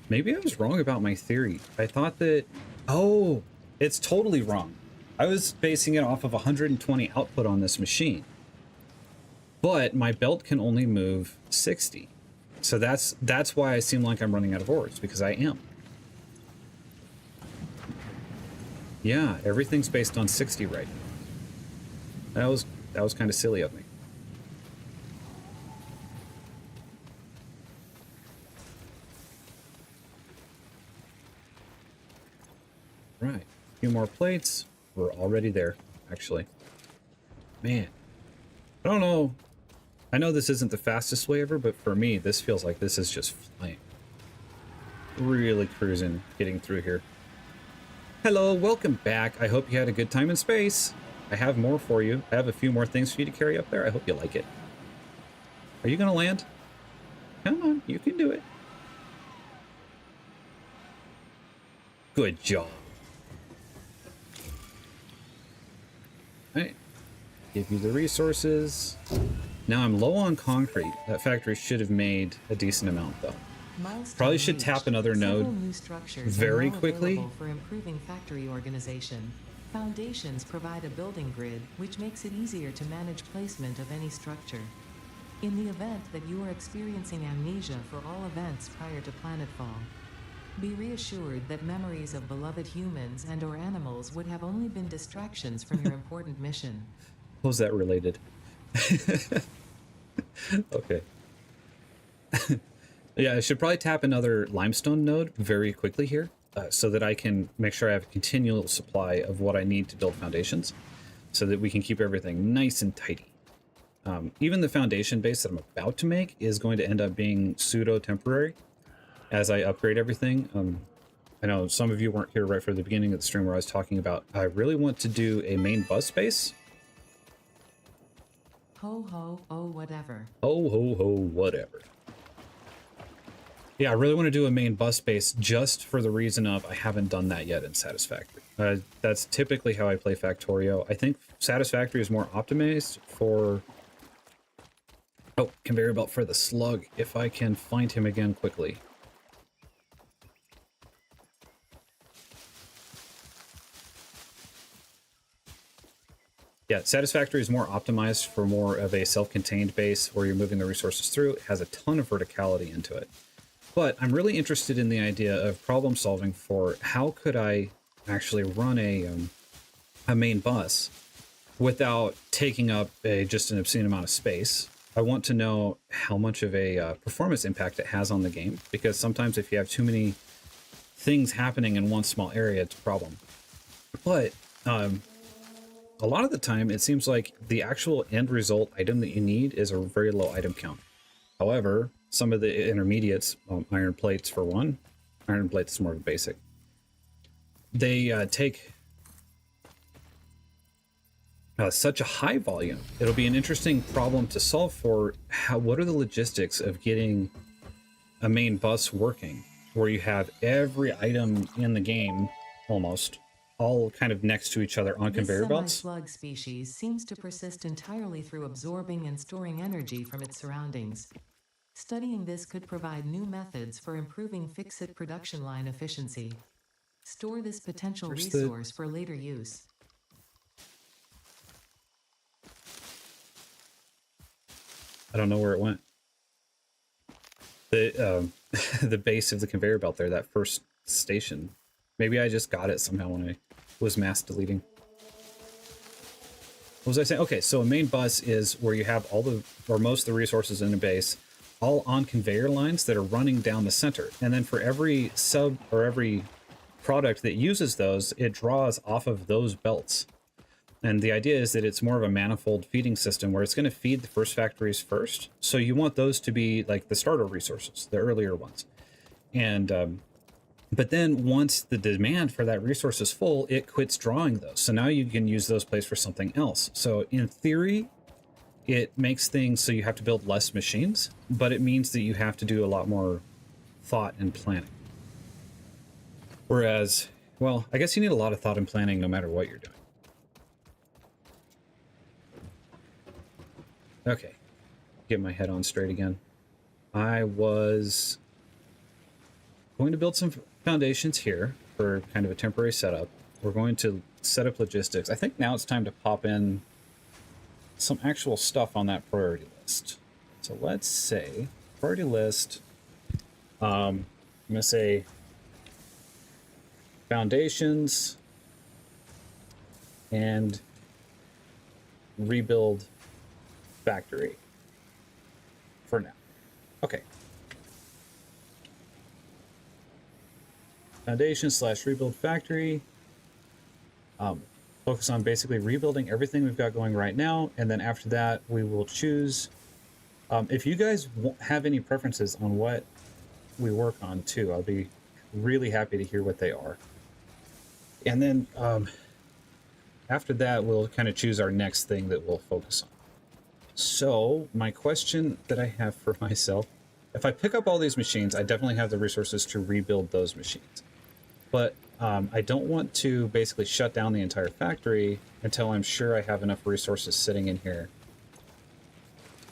Maybe I was wrong about my theory. I thought that, oh, it's totally wrong. I was basing it off of 120 output on this machine. But my belt can only move 60. So that's why I seem like I'm running out of ores, because I am. Yeah, everything's based on 60 right now. That was kind of silly of me. Right. A few more plates. We're already there, actually. Man. I don't know. I know this isn't the fastest way ever, but for me, this feels like this is just flying. Really cruising, getting through here. Hello, welcome back. I hope you had a good time in space. I have more for you. I have a few more things for you to carry up there. I hope you like it. Are you going to land? Come on, you can do it. Good job. All right. Give you the resources. Now I'm low on concrete. That factory should have made a decent amount, though. Probably should tap another node very quickly. For improving factory organization. Foundations provide a building grid, which makes it easier to manage placement of any structure. In the event that you are experiencing amnesia for all events prior to planetfall, be reassured that memories of beloved humans and/or animals would have only been distractions from your important mission. How's that related? Okay. Yeah, I should probably tap another limestone node very quickly here so that I can make sure I have a continual supply of what I need to build foundations so that we can keep everything nice and tidy. Even the foundation base that I'm about to make is going to end up being pseudo-temporary as I upgrade everything. I know some of you weren't here right from the beginning of the stream where I was talking about I really want to do a main bus base. Ho ho, oh whatever. Ho ho ho, whatever. Yeah, I really want to do a main bus base just for the reason of I haven't done that yet in Satisfactory. That's typically how I play Factorio. I think Satisfactory is more optimized for... Oh, conveyor belt for the slug, if I can find him again quickly. Yeah, Satisfactory is more optimized for more of a self-contained base where you're moving the resources through. It has a ton of verticality into it. But I'm really interested in the idea of problem solving for how could I actually run a main bus without taking up just an obscene amount of space. I want to know how much of a performance impact it has on the game, because sometimes if you have too many things happening in one small area, it's a problem. But a lot of the time, it seems like the actual end result item that you need is a very low item count. However, some of the intermediates, iron plates for one, iron plates is more of a basic, they take such a high volume. It'll be an interesting problem to solve for what are the logistics of getting a main bus working, where you have every item in the game, almost, all kind of next to each other on conveyor belts. This semi-slug species seems to persist entirely through absorbing and storing energy from its surroundings. Studying this could provide new methods for improving fix-it production line efficiency. Store this potential resource for later use. I don't know where it went. The the base of the conveyor belt there, that first station, Maybe I just got it somehow when I was mass deleting. What was I saying? Okay, so a main bus is where you have all the, or most of the resources in a base, all on conveyor lines that are running down the center. And then for every sub or every product that uses those, it draws off of those belts. And the idea is that it's more of a manifold feeding system where it's going to feed the first factories first. So you want those to be like the starter resources, the earlier ones. And but then once the demand for that resource is full, it quits drawing those. So now you can use those places for something else. So in theory, it makes things so you have to build less machines, but it means that you have to do a lot more thought and planning. Whereas, well, I guess you need a lot of thought and planning no matter what you're doing. Okay, get my head on straight again. I was going to build some foundations here for kind of a temporary setup. We're going to set up logistics. I think now it's time to pop in some actual stuff on that priority list. So let's say priority list, I'm going to say foundations and rebuild factory for now. Okay. Foundation / rebuild factory. Focus on basically rebuilding everything we've got going right now, and then after that we will choose. If you guys have any preferences on what we work on too, I'll be really happy to hear what they are. And then after that we'll kind of choose our next thing that we'll focus on. So my question that I have for myself, if I pick up all these machines, I definitely have the resources to rebuild those machines. But I don't want to basically shut down the entire factory until I'm sure I have enough resources sitting in here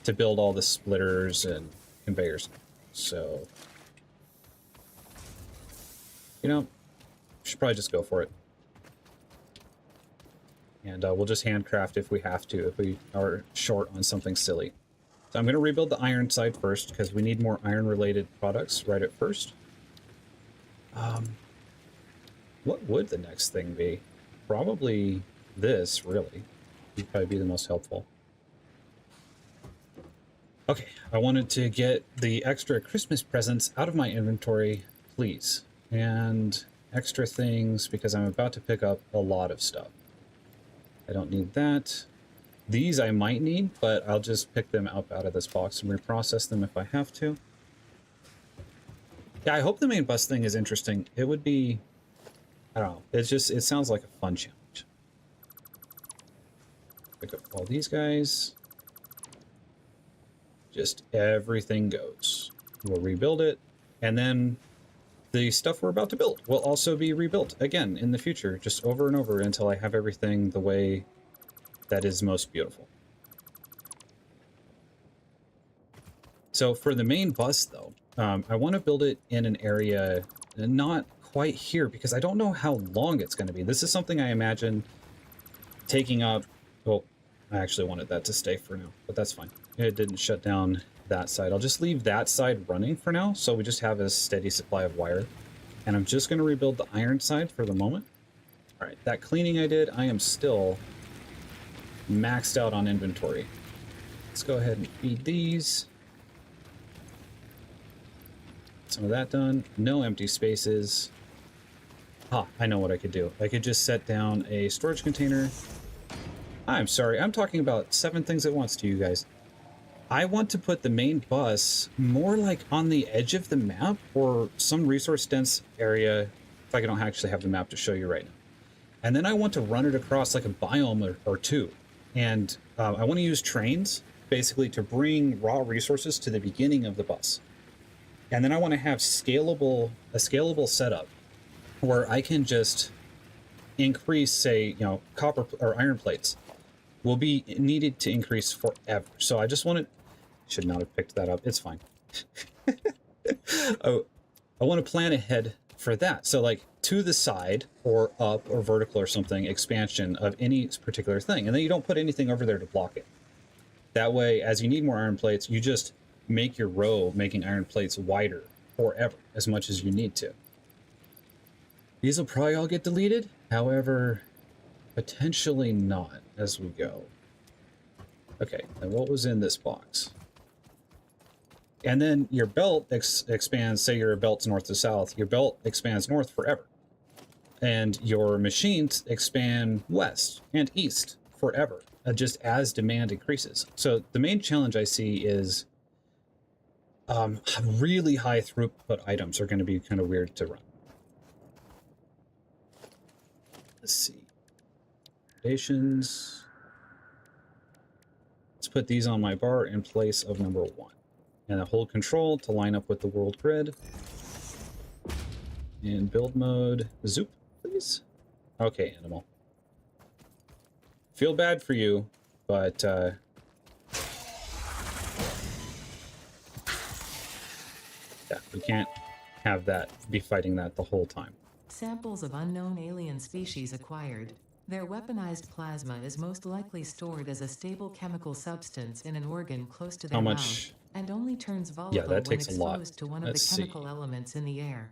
to build all the splitters and conveyors. So, you know, should probably just go for it. And we'll just handcraft if we have to, if we are short on something silly. So I'm going to rebuild the iron side first because we need more iron-related products right at first. What would the next thing be? Probably this, really. Would probably be the most helpful. Okay, I wanted to get the extra Christmas presents out of my inventory, please. And extra things because I'm about to pick up a lot of stuff. I don't need that. These I might need, but I'll just pick them up out of this box and reprocess them if I have to. Yeah, I hope the main bus thing is interesting. It would be, I don't know, it sounds like a fun challenge. Pick up all these guys. Just everything goes. We'll rebuild it, and then the stuff we're about to build will also be rebuilt again in the future, just over and over until I have everything the way that is most beautiful. So for the main bus, though, I want to build it in an area not quite here because I don't know how long it's going to be. This is something I imagine taking up. Well, I actually wanted that to stay for now, but that's fine. It didn't shut down that side. I'll just leave that side running for now, so we just have a steady supply of wire. And I'm just going to rebuild the iron side for the moment. All right, that cleaning I did, I am still maxed out on inventory. Let's go ahead and feed these. Some of that done. No empty spaces. I know what I could do. I could just set down a storage container. I'm sorry, I'm talking about 7 things at once to you guys. I want to put the main bus more like on the edge of the map or some resource dense area, if I don't actually have the map to show you right now. And then I want to run it across like a biome or two. And I want to use trains basically to bring raw resources to the beginning of the bus. And then I want to have a scalable setup where I can just increase, say, copper or iron plates will be needed to increase forever. So I just wanted, should not have picked that up. It's fine. I want to plan ahead for that. So like to the side or up or vertical or something, expansion of any particular thing. And then you don't put anything over there to block it. That way, as you need more iron plates, you just make your row making iron plates wider forever as much as you need to. These will probably all get deleted. However, potentially not as we go. Okay, and what was in this box? And then your belt expands, say your belt's north to south, your belt expands north forever. And your machines expand west and east forever, just as demand increases. So the main challenge I see is really high throughput items are going to be kind of weird to run. Let's see. Foundations. Let's put these on my bar in place of number 1. And I hold control to line up with the world grid. And build mode, zoop, please. Okay, animal. Feel bad for you, but yeah, we can't have that be fighting that the whole time. Samples of unknown alien species acquired. Their weaponized plasma is most likely stored as a stable chemical substance in an organ close to their How mouth, much? and only turns volatile Yeah, that when takes a lot. exposed to one of Let's the chemical see. elements in the air.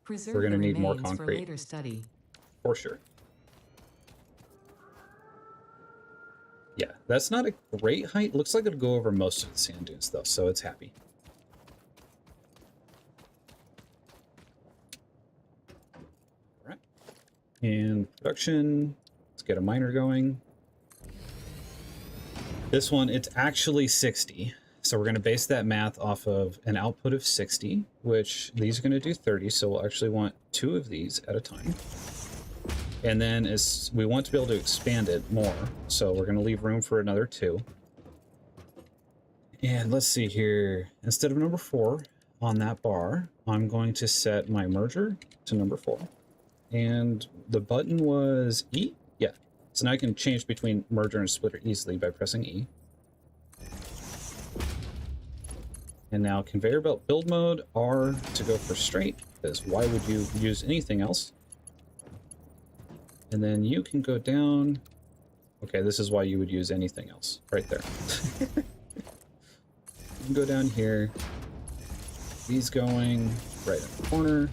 Preserve We're the gonna need more remains for concrete. later study. For sure. Yeah, that's not a great height. Looks like it'll go over most of the sand dunes, though, so it's happy. All right. And production. Let's get a miner going. This one, it's actually 60. So we're going to base that math off of an output of 60, which these are going to do 30. So we'll actually want 2 of these at a time. And then as we want to be able to expand it more, so we're going to leave room for another 2. And let's see here. Instead of number 4 on that bar, I'm going to set my merger to number 4. And the button was E? Yeah. So now I can change between merger and splitter easily by pressing E. And now conveyor belt build mode, R to go for straight, because why would you use anything else? And then you can go down. Okay, this is why you would use anything else, right there. You can go down here. These going right in the corner.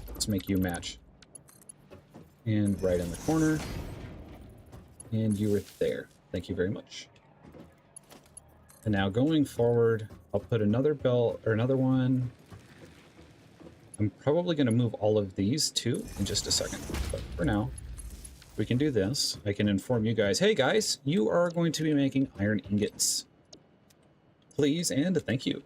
Let's make you match. And right in the corner. And you were there. Thank you very much. And now going forward, I'll put another belt or another one. I'm probably going to move all of these too in just a second. But for now, we can do this. I can inform you guys, hey guys, you are going to be making iron ingots. Please and thank you.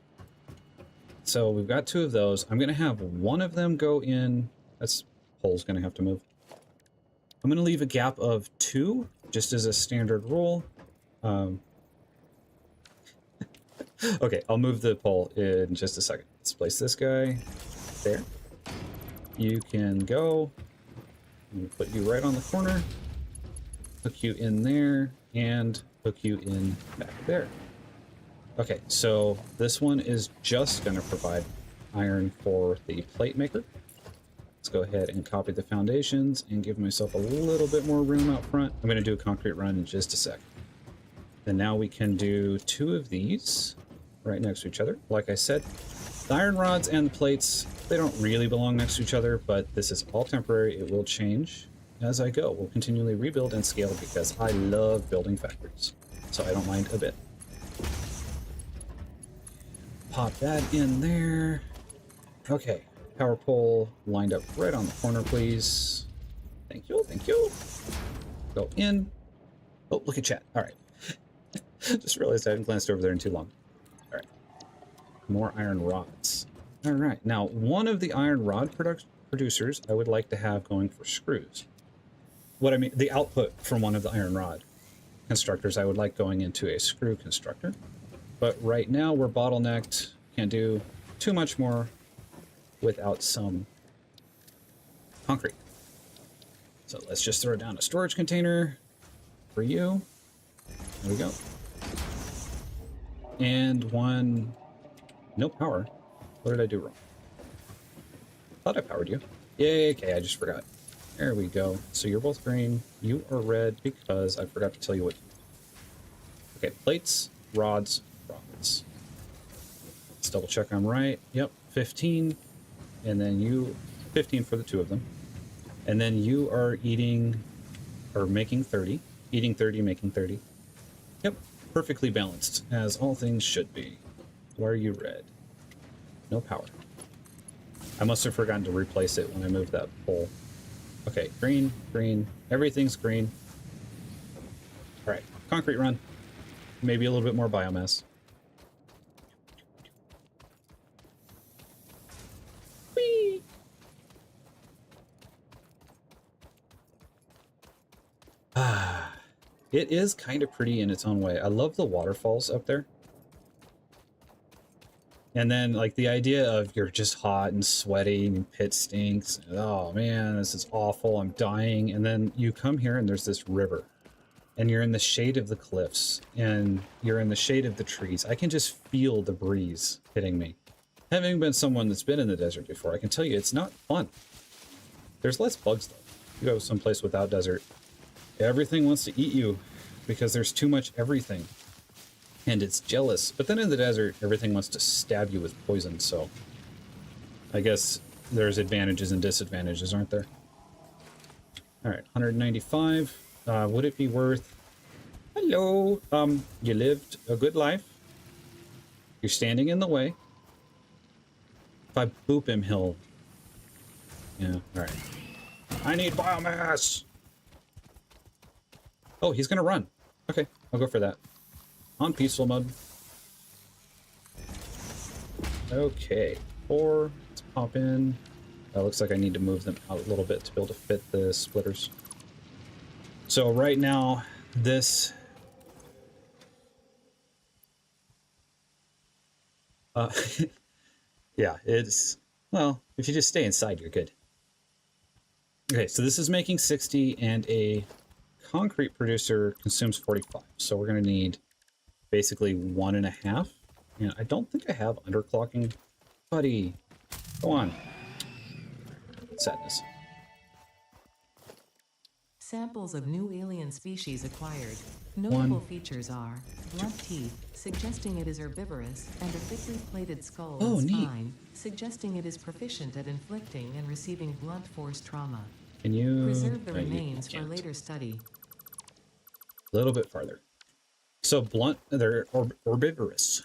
So we've got 2 of those. I'm going to have one of them go in. That's pole's going to have to move. I'm going to leave a gap of 2 just as a standard rule. Okay, I'll move the pole in just a second. Let's place this guy there. You can go. Put you right on the corner. Hook you in there and hook you in back there. Okay, so this one is just going to provide iron for the plate maker. Let's go ahead and copy the foundations and give myself a little bit more room out front. I'm going to do a concrete run in just a sec. And now we can do 2 of these right next to each other. Like I said, the iron rods and the plates, they don't really belong next to each other, but this is all temporary. It will change as I go. We'll continually rebuild and scale because I love building factories, so I don't mind a bit. Pop that in there. Okay, power pole lined up right on the corner, please. Thank you, thank you. Go in. Oh, look at chat. All right. Just realized I hadn't glanced over there in too long. All right. More iron rods. All right. Now, one of the iron rod producers I would like to have going for screws. What I mean, the output from one of the iron rod constructors I would like going into a screw constructor. But right now we're bottlenecked. Can't do too much more without some concrete. So let's just throw down a storage container for you. There we go. And one, no power. What did I do wrong? Thought I powered you. Yay, okay, I just forgot. There we go. So you're both green. You are red because I forgot to tell you what. Okay, plates, rods, rods. Let's double check I'm right. Yep, 15. And then you, 15 for the 2 of them. And then you are eating or making 30. Eating 30, making 30. Yep, perfectly balanced, as all things should be. Why are you red? No power. I must have forgotten to replace it when I moved that pole. Okay, green, green. Everything's green. All right, concrete run. Maybe a little bit more biomass. Whee! Ah, it is kind of pretty in its own way. I love the waterfalls up there. And then, like, the idea of you're just hot and sweaty and pit stinks. Oh, man, this is awful. I'm dying. And then you come here and there's this river. And you're in the shade of the cliffs. And you're in the shade of the trees. I can just feel the breeze hitting me. Having been someone that's been in the desert before, I can tell you it's not fun. There's less bugs, though. You go someplace without desert. Everything wants to eat you because there's too much everything. And it's jealous. But then in the desert, everything wants to stab you with poison, so I guess there's advantages and disadvantages, aren't there? All right, 195. Would it be worth... Hello! You lived a good life. You're standing in the way. If I boop him, he'll... Yeah, all right. I need biomass! Oh, he's gonna run. Okay, I'll go for that. On peaceful mode. Okay, 4. Let's pop in. Looks like I need to move them out a little bit to be able to fit the splitters. So right now, this... yeah, it's... Well, if you just stay inside, you're good. Okay, so this is making 60, and a concrete producer consumes 45. So we're going to need basically 1.5. And I don't think I have underclocking. Buddy, go on. Sadness. Samples of new alien species acquired. Notable features are blunt teeth, suggesting it is herbivorous, and a thickly plated skull and spine, suggesting it is proficient at inflicting and receiving blunt force trauma. Can you... Preserve the remains for later study. A little bit farther. So blunt, they're herbivorous.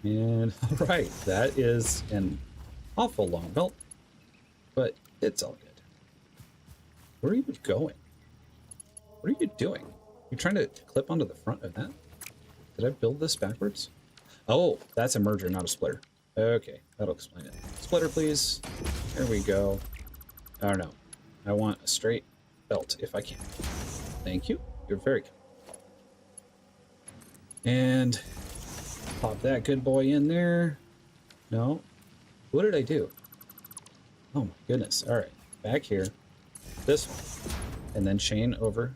And all right, that is an awful long belt, but it's all good. Where are you going? What are you doing? You're trying to clip onto the front of that? Did I build this backwards? Oh, that's a merger, not a splitter. Okay, that'll explain it. Splitter, please. There we go. I don't know. I want a straight belt if I can. Thank you. You're very kind. And pop that good boy in there. No. What did I do? Oh my goodness. All right. Back here. This one. And then chain over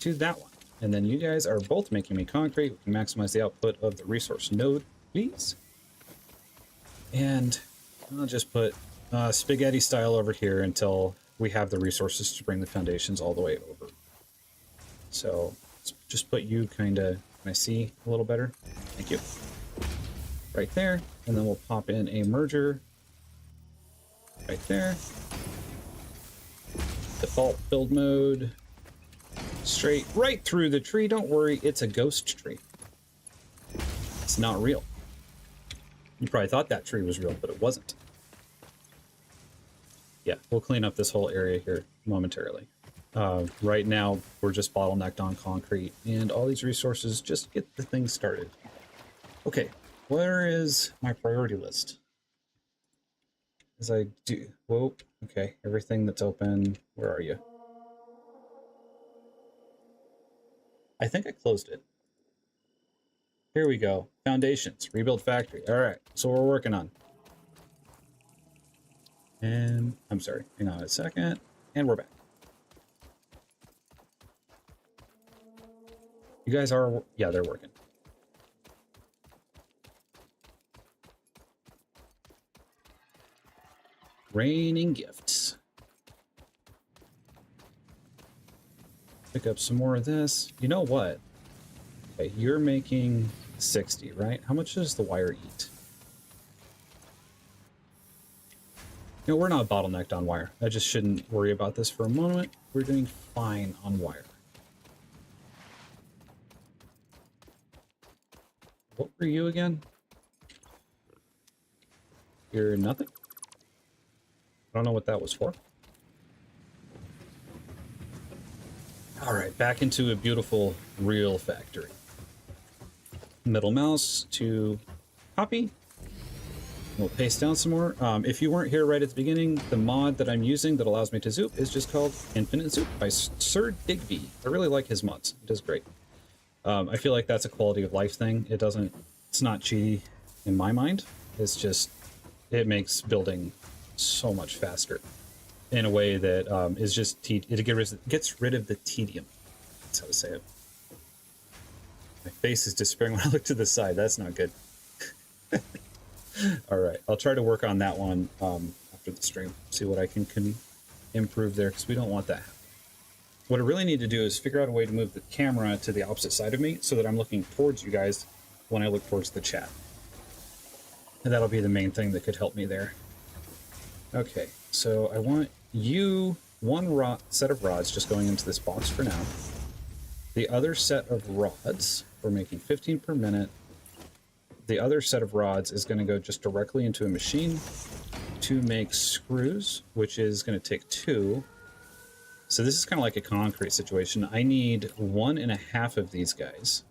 to that one. And then you guys are both making me concrete. We can maximize the output of the resource node, please. And I'll just put spaghetti style over here until we have the resources to bring the foundations all the way over. So let's just put you kind of, can I see a little better? Thank you. Right there. And then we'll pop in a merger right there. Default build mode. Straight right through the tree. Don't worry, it's a ghost tree. It's not real. You probably thought that tree was real, but it wasn't. Yeah, we'll clean up this whole area here momentarily. Right now, we're just bottlenecked on concrete, and all these resources just get the thing started. Okay, where is my priority list? As I do, whoa, okay, everything that's open, where are you? I think I closed it. Here we go. Foundations, rebuild factory. All right, so we're working on. And I'm sorry, hang on a second. And we're back. You guys are, yeah, they're working. Raining gifts. Pick up some more of this. You know what? Okay, you're making 60, right? How much does the wire eat? You know, we're not bottlenecked on wire. I just shouldn't worry about this for a moment. We're doing fine on wire. What were you again? You're nothing? I don't know what that was for. All right, back into a beautiful real factory. Middle mouse to copy. We'll paste down some more. If you weren't here right at the beginning, the mod that I'm using that allows me to zoop is just called Infinite Zoop by Sir Digby. I really like his mods. It does great. I feel like that's a quality of life thing. It's not cheaty in my mind. It's just, it makes building so much faster in a way that is just, it gets rid of the tedium. That's how to say it. My face is despairing when I look to the side. That's not good. All right, I'll try to work on that one after the stream. See what I can improve there, because we don't want that. What I really need to do is figure out a way to move the camera to the opposite side of me so that I'm looking towards you guys when I look towards the chat. And that'll be the main thing that could help me there. Okay, so I want you one set of rods just going into this box for now. The other set of rods, we're making 15 per minute. The other set of rods is going to go just directly into a machine to make screws, which is going to take 2. So this is kind of like a concrete situation. I need 1.5 of these guys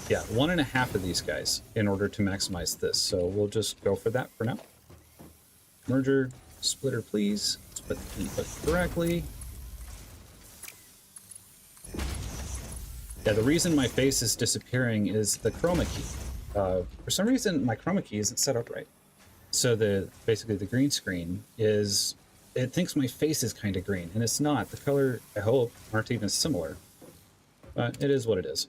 yeah, 1.5 of these guys in order to maximize this. So we'll just go for that for now. Merger, splitter, please. Split the input correctly. Yeah, the reason my face is disappearing is the chroma key. For some reason, my chroma key isn't set up right. So basically the green screen it thinks my face is kind of green, and it's not. The color, I hope, aren't even similar. But it is what it is.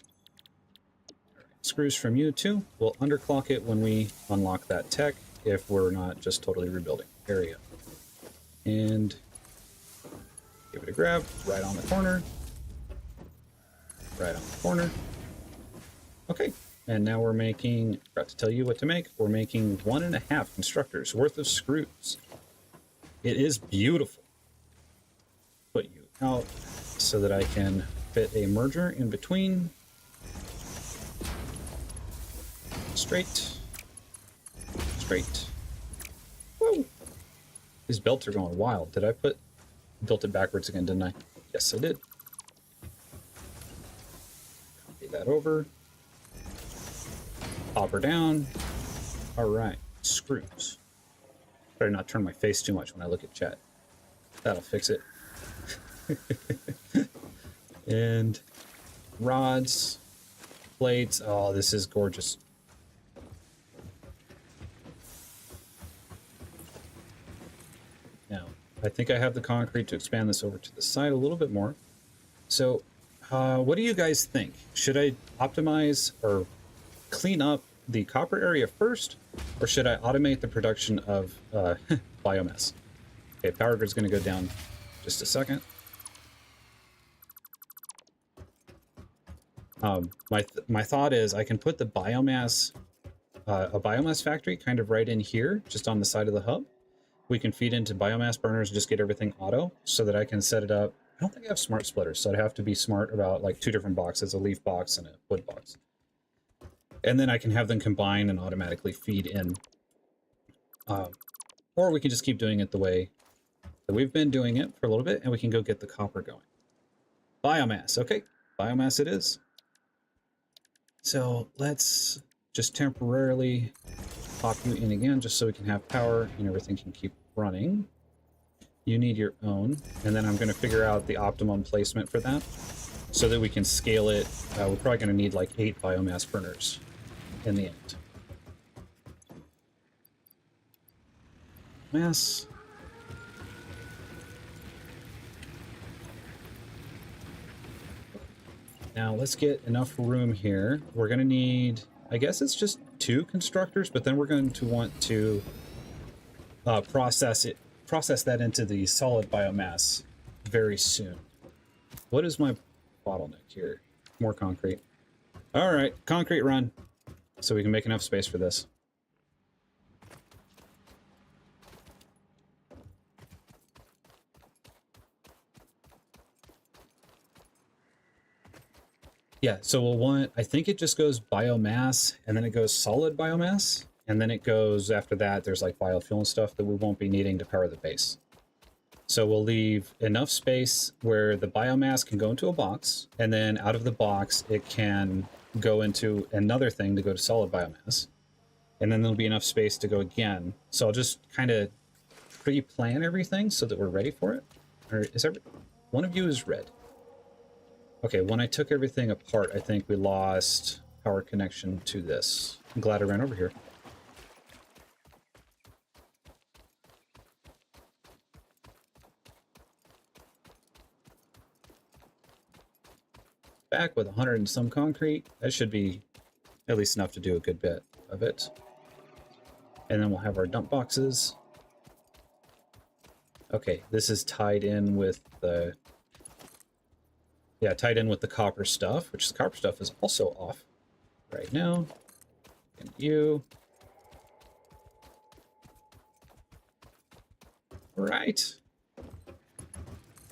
Screws from you too. We'll underclock it when we unlock that tech if we're not just totally rebuilding area. And give it a grab right on the corner. Right on the corner. Okay, and now we're making, forgot to tell you what to make. We're making 1.5 constructors worth of screws. It is beautiful. Put you out so that I can fit a merger in between. Straight. Straight. Woo! These belts are going wild. Did I built it backwards again, didn't I? Yes, I did. Copy that over. Pop her down. All right, screws. Better not turn my face too much when I look at chat. That'll fix it. And rods, plates. Oh, this is gorgeous. Now, I think I have the concrete to expand this over to the side a little bit more. So, what do you guys think? Should I optimize or clean up the copper area first, or should I automate the production of biomass? Okay, power grid's going to go down just a second. My thought is I can put the biomass, a biomass factory kind of right in here, just on the side of the hub. We can feed into biomass burners, just get everything auto so that I can set it up. I don't think I have smart splitters, so I'd have to be smart about like 2 different boxes, a leaf box and a wood box. And then I can have them combine and automatically feed in. Or we can just keep doing it the way that we've been doing it for a little bit, and we can go get the copper going. Biomass, okay, biomass it is. So let's just temporarily pop you in again, just so we can have power and everything can keep running. You need your own, and then I'm going to figure out the optimum placement for that so that we can scale it. We're probably going to need like 8 biomass burners in the end. Mass. Now let's get enough room here. We're going to need, I guess it's just 2 constructors, but then we're going to want to process that into the solid biomass very soon. What is my bottleneck here. More concrete. All right, concrete run. So we can make enough space for this. Yeah, so we'll want, I think it just goes biomass, and then it goes solid biomass, and then it goes, after that, there's like biofuel and stuff that we won't be needing to power the base. So we'll leave enough space where the biomass can go into a box, and then out of the box, it can go into another thing to go to solid biomass. And then there'll be enough space to go again. So I'll just kind of pre-plan everything so that we're ready for it. Or is one of you is red? Okay, when I took everything apart, I think we lost power connection to this. I'm glad I ran over here. Back with 100 and some concrete. That should be at least enough to do a good bit of it. And then we'll have our dump boxes. Okay, this is tied in with the... Yeah, tied in with the copper stuff, which the copper stuff is also off right now. And you. All right. And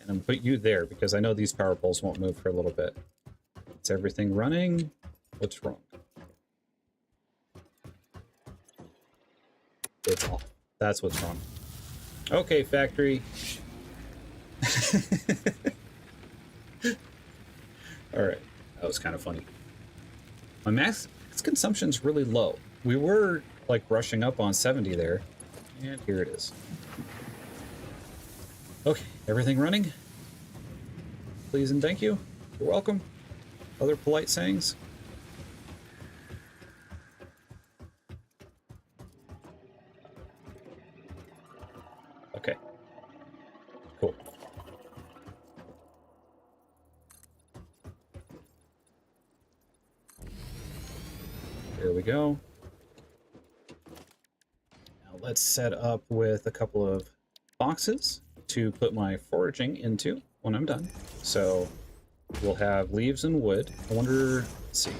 I'm gonna put you there because I know these power poles won't move for a little bit. Is everything running? What's wrong? It's off. That's what's wrong. Okay, factory. All right, that was kind of funny. My max consumption's really low. We were like brushing up on 70 there, and here it is. Okay, everything running? Please and thank you. You're welcome. Other polite sayings? Okay. Cool. There we go. Now let's set up with a couple of boxes to put my foraging into when I'm done. So we'll have leaves and wood. I wonder, let's see.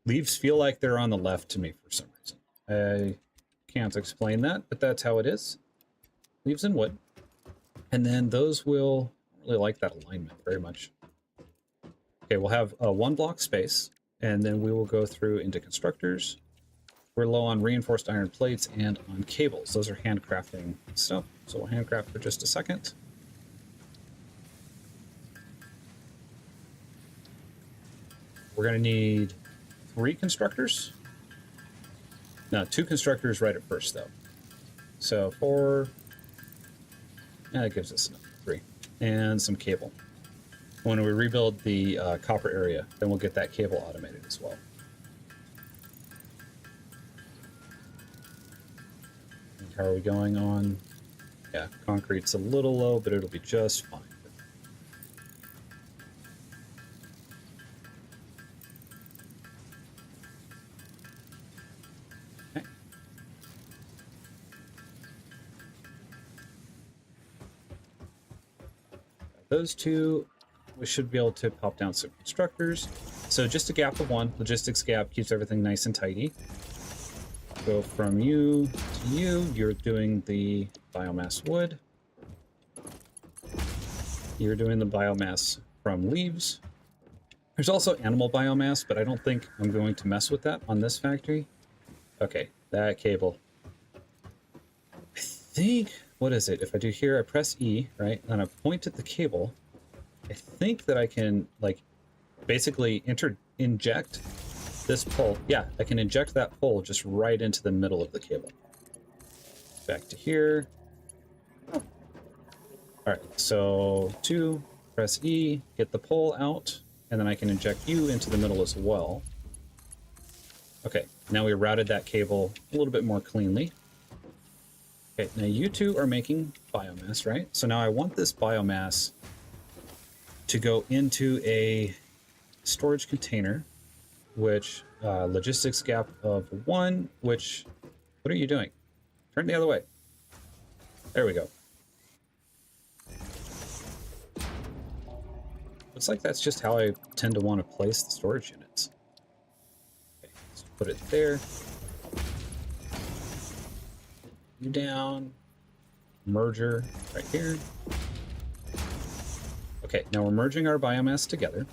Leaves feel like they're on the left to me for some reason. I can't explain that, but that's how it is. Leaves and wood. And then those will, I don't really like that alignment very much. Okay, we'll have a 1 block space, and then we will go through into constructors. We're low on reinforced iron plates and on cables. Those are handcrafting stuff, so we'll handcraft for just a second. We're going to need 3 constructors. No, 2 constructors right at first, though. So 4, that gives us enough, 3. And some cable. When we rebuild the copper area, then we'll get that cable automated as well. And how are we going on? Yeah, concrete's a little low, but it'll be just fine. Okay. Those 2, we should be able to pop down some constructors. So just a gap of 1, logistics gap keeps everything nice and tidy. Go from you to you. You're doing the biomass wood. You're doing the biomass from leaves. There's also animal biomass, but I don't think I'm going to mess with that on this factory. Okay, that cable. I think, what is it? If I do here, I press E, right? And I point at the cable. I think that I can, like, basically inject this pole. Yeah, I can inject that pole just right into the middle of the cable. Back to here. Oh. All right, so 2, press E, get the pole out, and then I can inject you into the middle as well. Okay, now we routed that cable a little bit more cleanly. Okay, now you 2 are making biomass, right? So now I want this biomass to go into a storage container, which logistics gap of 1, which, what are you doing? Turn the other way. There we go. Looks like that's just how I tend to want to place the storage units. Okay, let's put it there. You down. Merger right here. Okay, now we're merging our biomass together.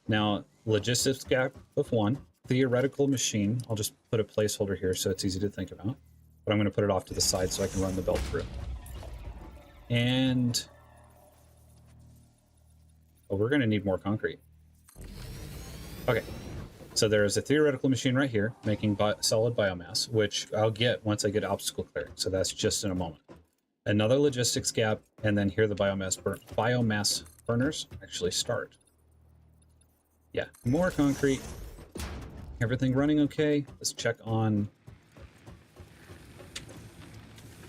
Now, logistics gap of 1. Theoretical machine. I'll just put a placeholder here so it's easy to think about. But I'm going to put it off to the side so I can run the belt through. And... oh, we're going to need more concrete. Okay, so there is a theoretical machine right here making solid biomass, which I'll get once I get obstacle clearing. So that's just in a moment. Another logistics gap, and then here the biomass burners actually start. Yeah, more concrete. Everything running okay. Let's check on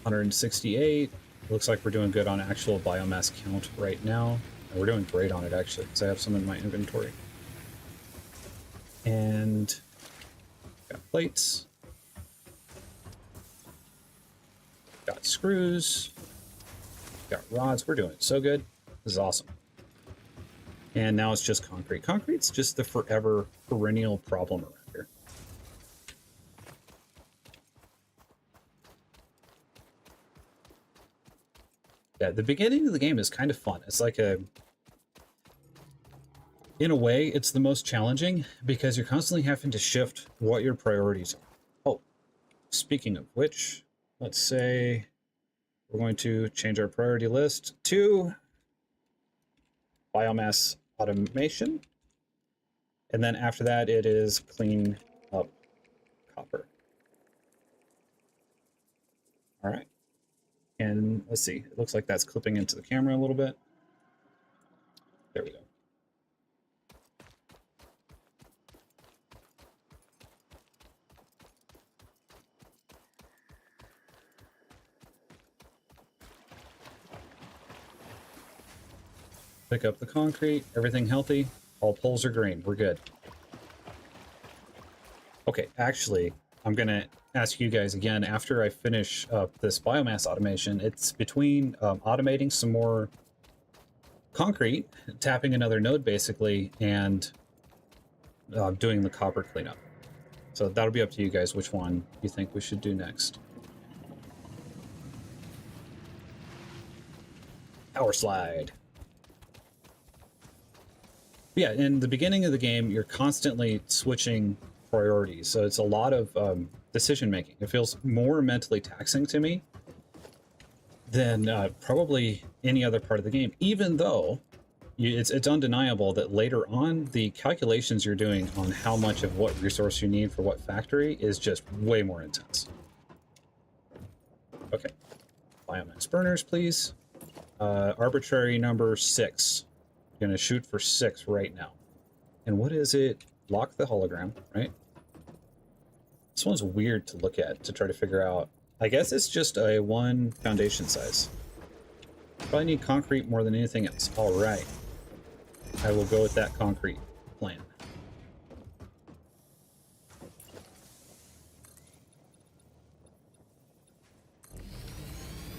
168. Looks like we're doing good on actual biomass count right now. We're doing great on it actually, because I have some in my inventory. And got plates. Got screws. Got rods. We're doing it so good. This is awesome. And now it's just concrete. Concrete's just the forever perennial problem around here. Yeah, the beginning of the game is kind of fun. It's like a... in a way, it's the most challenging because you're constantly having to shift what your priorities are. Oh, speaking of which, let's say we're going to change our priority list to biomass automation. And then after that, it is clean up copper. All right. And let's see, it looks like that's clipping into the camera a little bit. There we go. Pick up the concrete, everything healthy. All poles are green, we're good. Okay, actually, I'm gonna ask you guys again after I finish up this biomass automation. It's between automating some more concrete, tapping another node basically, and doing the copper cleanup. So that'll be up to you guys which one you think we should do next. Power slide. Yeah, in the beginning of the game, you're constantly switching priorities. So it's a lot of decision making. It feels more mentally taxing to me than probably any other part of the game, even though it's undeniable that later on, the calculations you're doing on how much of what resource you need for what factory is just way more intense. Okay, biomass burners, please. Arbitrary number 6. Gonna shoot for 6 right now. And what is it? Lock the hologram, right? This one's weird to look at to try to figure out. I guess it's just a 1 foundation size. Probably need concrete more than anything else. All right. I will go with that concrete plan.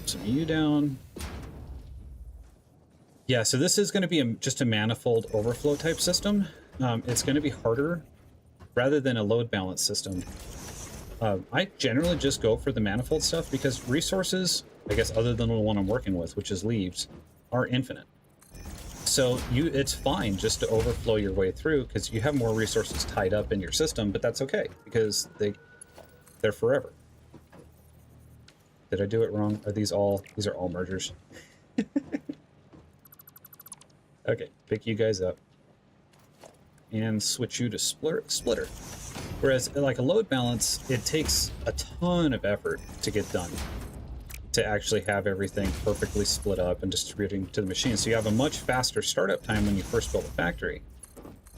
Some you down. Yeah, so this is going to be just a manifold overflow type system. It's going to be harder rather than a load balance system. I generally just go for the manifold stuff because resources, I guess other than the one I'm working with, which is leaves, are infinite. So it's fine just to overflow your way through because you have more resources tied up in your system, but that's okay because they're forever. Did I do it wrong? Are these are all mergers? Okay, pick you guys up and switch you to splitter. Whereas like a load balance, it takes a ton of effort to get done to actually have everything perfectly split up and distributing to the machine. So you have a much faster startup time when you first build a factory.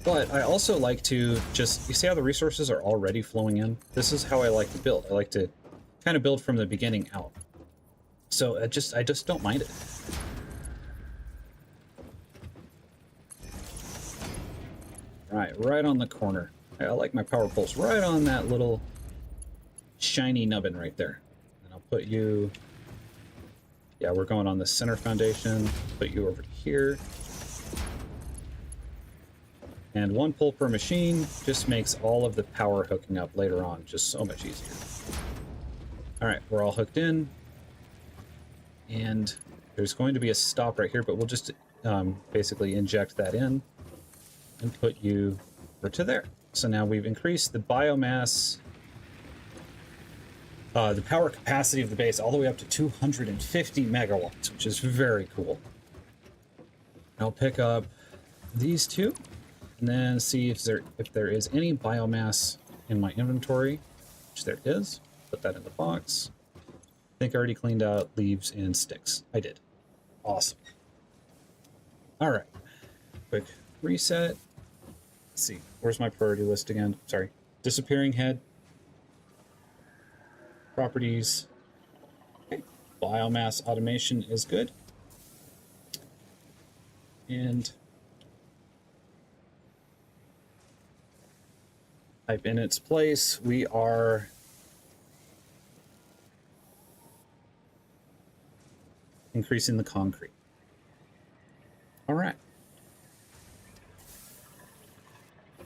But I also like to you see how the resources are already flowing in? This is how I like to build. I like to kind of build from the beginning out. So I just don't mind it. Right on the corner. I like my power poles right on that little shiny nubbin right there. And I'll put you... yeah, we're going on the center foundation. Put you over here. And 1 pull per machine just makes all of the power hooking up later on just so much easier. All right, we're all hooked in. And there's going to be a stop right here, but we'll just basically inject that in and put you over to there. So now we've increased the biomass, the power capacity of the base all the way up to 250 megawatts, which is very cool. I'll pick up these two and then see if there is any biomass in my inventory, which there is. Put that in the box. I think I already cleaned out leaves and sticks. I did. Awesome. All right. Quick reset. Let's see. Where's my priority list again? Sorry. Disappearing head. Properties. Okay. Biomass automation is good. And type in its place. We are increasing the concrete. All right.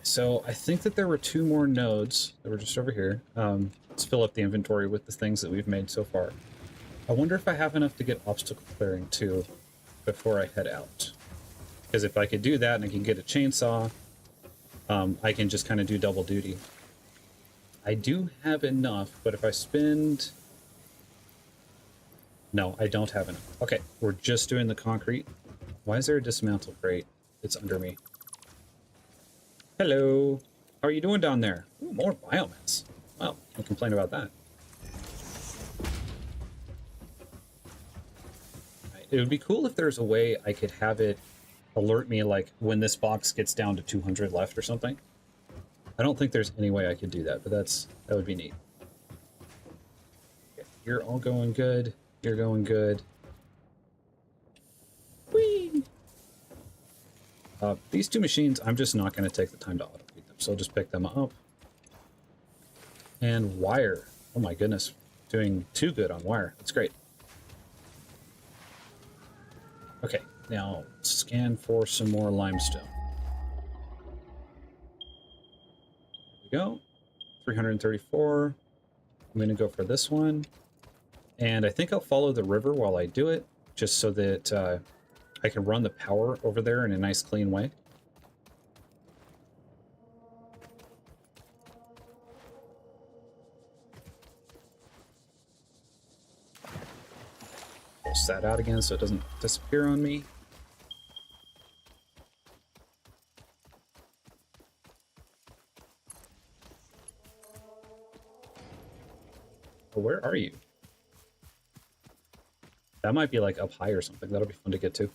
So I think that there were 2 more nodes that were just over here. Let's fill up the inventory with the things that we've made so far. I wonder if I have enough to get obstacle clearing too before I head out. Because if I could do that and I can get a chainsaw, I can just kind of do double duty. I do have enough, but if I spend... No, I don't have enough. Okay, we're just doing the concrete. Why is there a dismantle crate? It's under me. Hello. How are you doing down there? Ooh, more biomass. Well, can't complain about that. It would be cool if there's a way I could have it alert me like when this box gets down to 200 left or something. I don't think there's any way I could do that, but that would be neat. Okay, you're all going good. You're going good. Whee! These 2 machines, I'm just not going to take the time to automate them, so I'll just pick them up. And wire. Oh my goodness. Doing too good on wire. That's great. Okay, now scan for some more limestone. There we go. 334. I'm going to go for this one. And I think I'll follow the river while I do it, just so that I can run the power over there in a nice, clean way. Close that out again so it doesn't disappear on me. Oh, where are you? That might be like up high or something. That'll be fun to get to.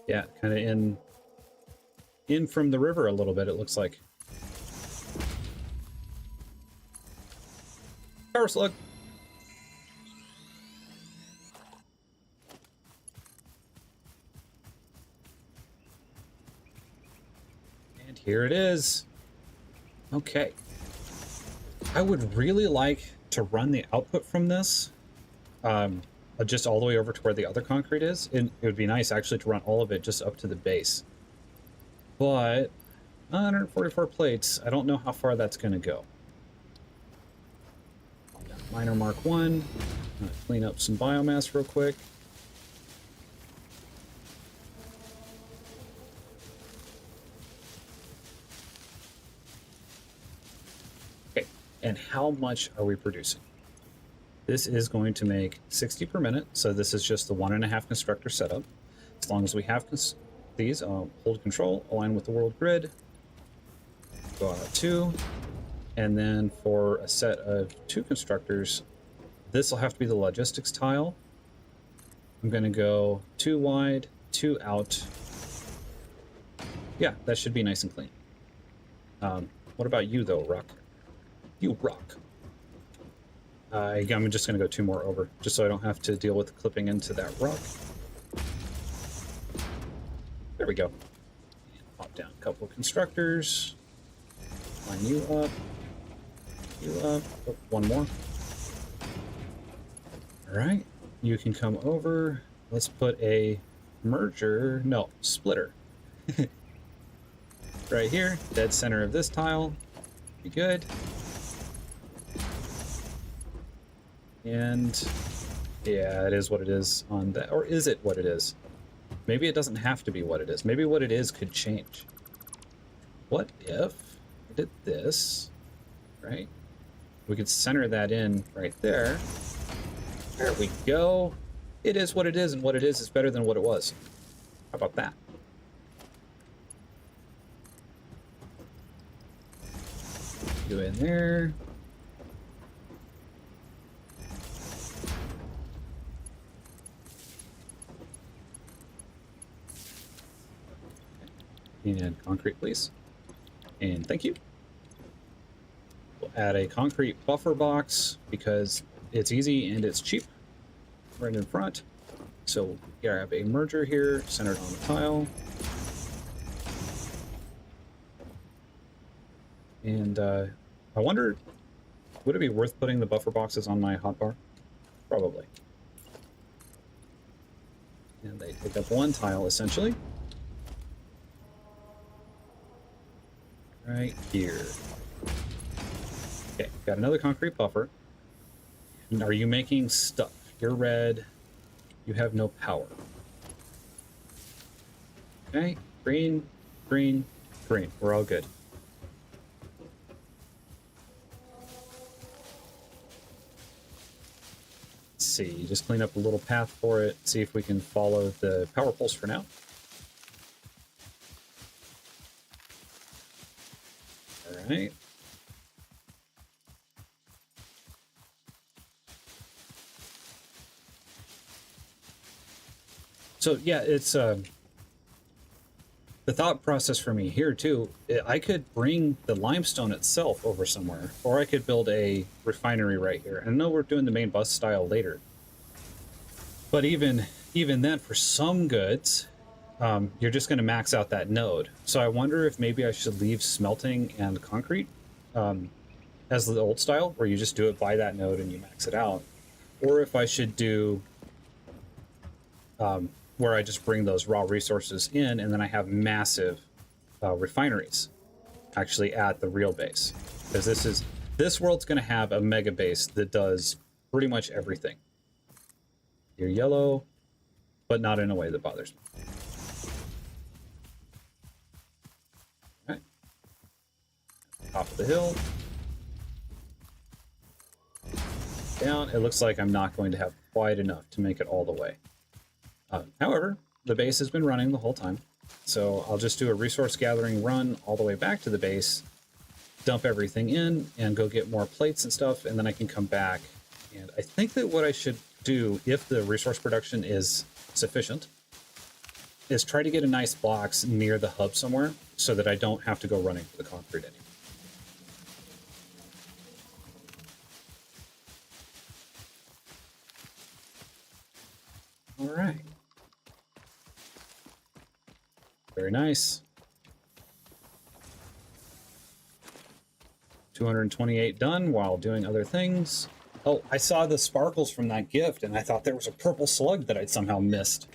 Yeah, kind of in from the river a little bit, it looks like. Power slug. And here it is. Okay. I would really like to run the output from this just all the way over to where the other concrete is. And it would be nice actually to run all of it just up to the base. But 144 plates, I don't know how far that's going to go. Miner Mark 1. I'm going to clean up some biomass real quick. Okay, and how much are we producing? This is going to make 60 per minute, so this is just the 1.5 constructor setup. As long as we have these, hold control, align with the world grid, go out 2, and then for a set of 2 constructors, this will have to be the logistics tile. I'm going to go 2 wide, 2 out. Yeah, that should be nice and clean. What about you, though, Rock? You rock. I'm just going to go 2 more over, just so I don't have to deal with clipping into that rock. There we go. And pop down a couple of constructors. Line you up. You up. Oh, 1 more. All right, you can come over. Let's put a merger, no, splitter right here, dead center of this tile. Be good. And yeah, it is what it is on that. Or is it what it is? Maybe it doesn't have to be what it is. Maybe what it is could change. What if I did this, right? We could center that in right there. There we go. It is what it is, and what it is better than what it was. How about that? Go in there. And concrete, please. And thank you. We'll add a concrete buffer box because it's easy and it's cheap right in front. So grab a merger here, centered on the tile. And I wonder, would it be worth putting the buffer boxes on my hotbar? Probably. And they take up one tile, essentially. Right here. Okay, got another concrete buffer. And are you making stuff? You're red. You have no power. Okay, green, green, green. We're all good. Let's see, just clean up a little path for it. See if we can follow the power poles for now. All right. So yeah, it's the thought process for me here too. I could bring the limestone itself over somewhere, or I could build a refinery right here. I know we're doing the main bus style later, but even then, for some goods, you're just going to max out that node. So I wonder if maybe I should leave smelting and concrete as the old style, where you just do it by that node and you max it out, or if I should do where I just bring those raw resources in, and then I have massive refineries actually at the real base. Because this world's going to have a mega base that does pretty much everything. You're yellow, but not in a way that bothers me. All right. Top of the hill. Down. It looks like I'm not going to have quite enough to make it all the way. However, the base has been running the whole time, so I'll just do a resource gathering run all the way back to the base, dump everything in, and go get more plates and stuff, and then I can come back. And I think that what I should do, if the resource production is sufficient, is try to get a nice box near the hub somewhere so that I don't have to go running for the concrete anymore. All right. Very nice. 228 done while doing other things. Oh, I saw the sparkles from that gift, and I thought there was a purple slug that I'd somehow missed.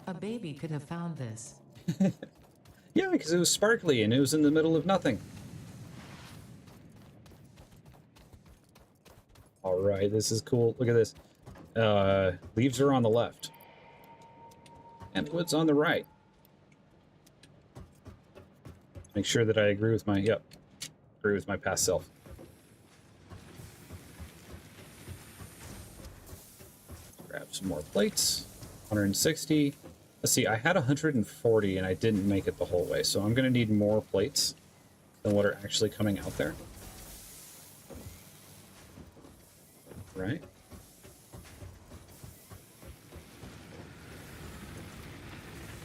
A baby could have found this. Yeah, because it was sparkly and it was in the middle of nothing. All right, this is cool. Look at this. Leaves are on the left. And wood's on the right. Make sure that I agree with my, agree with my past self. Grab some more plates. 160. Let's see, I had 140 and I didn't make it the whole way, so I'm going to need more plates than what are actually coming out there. Right?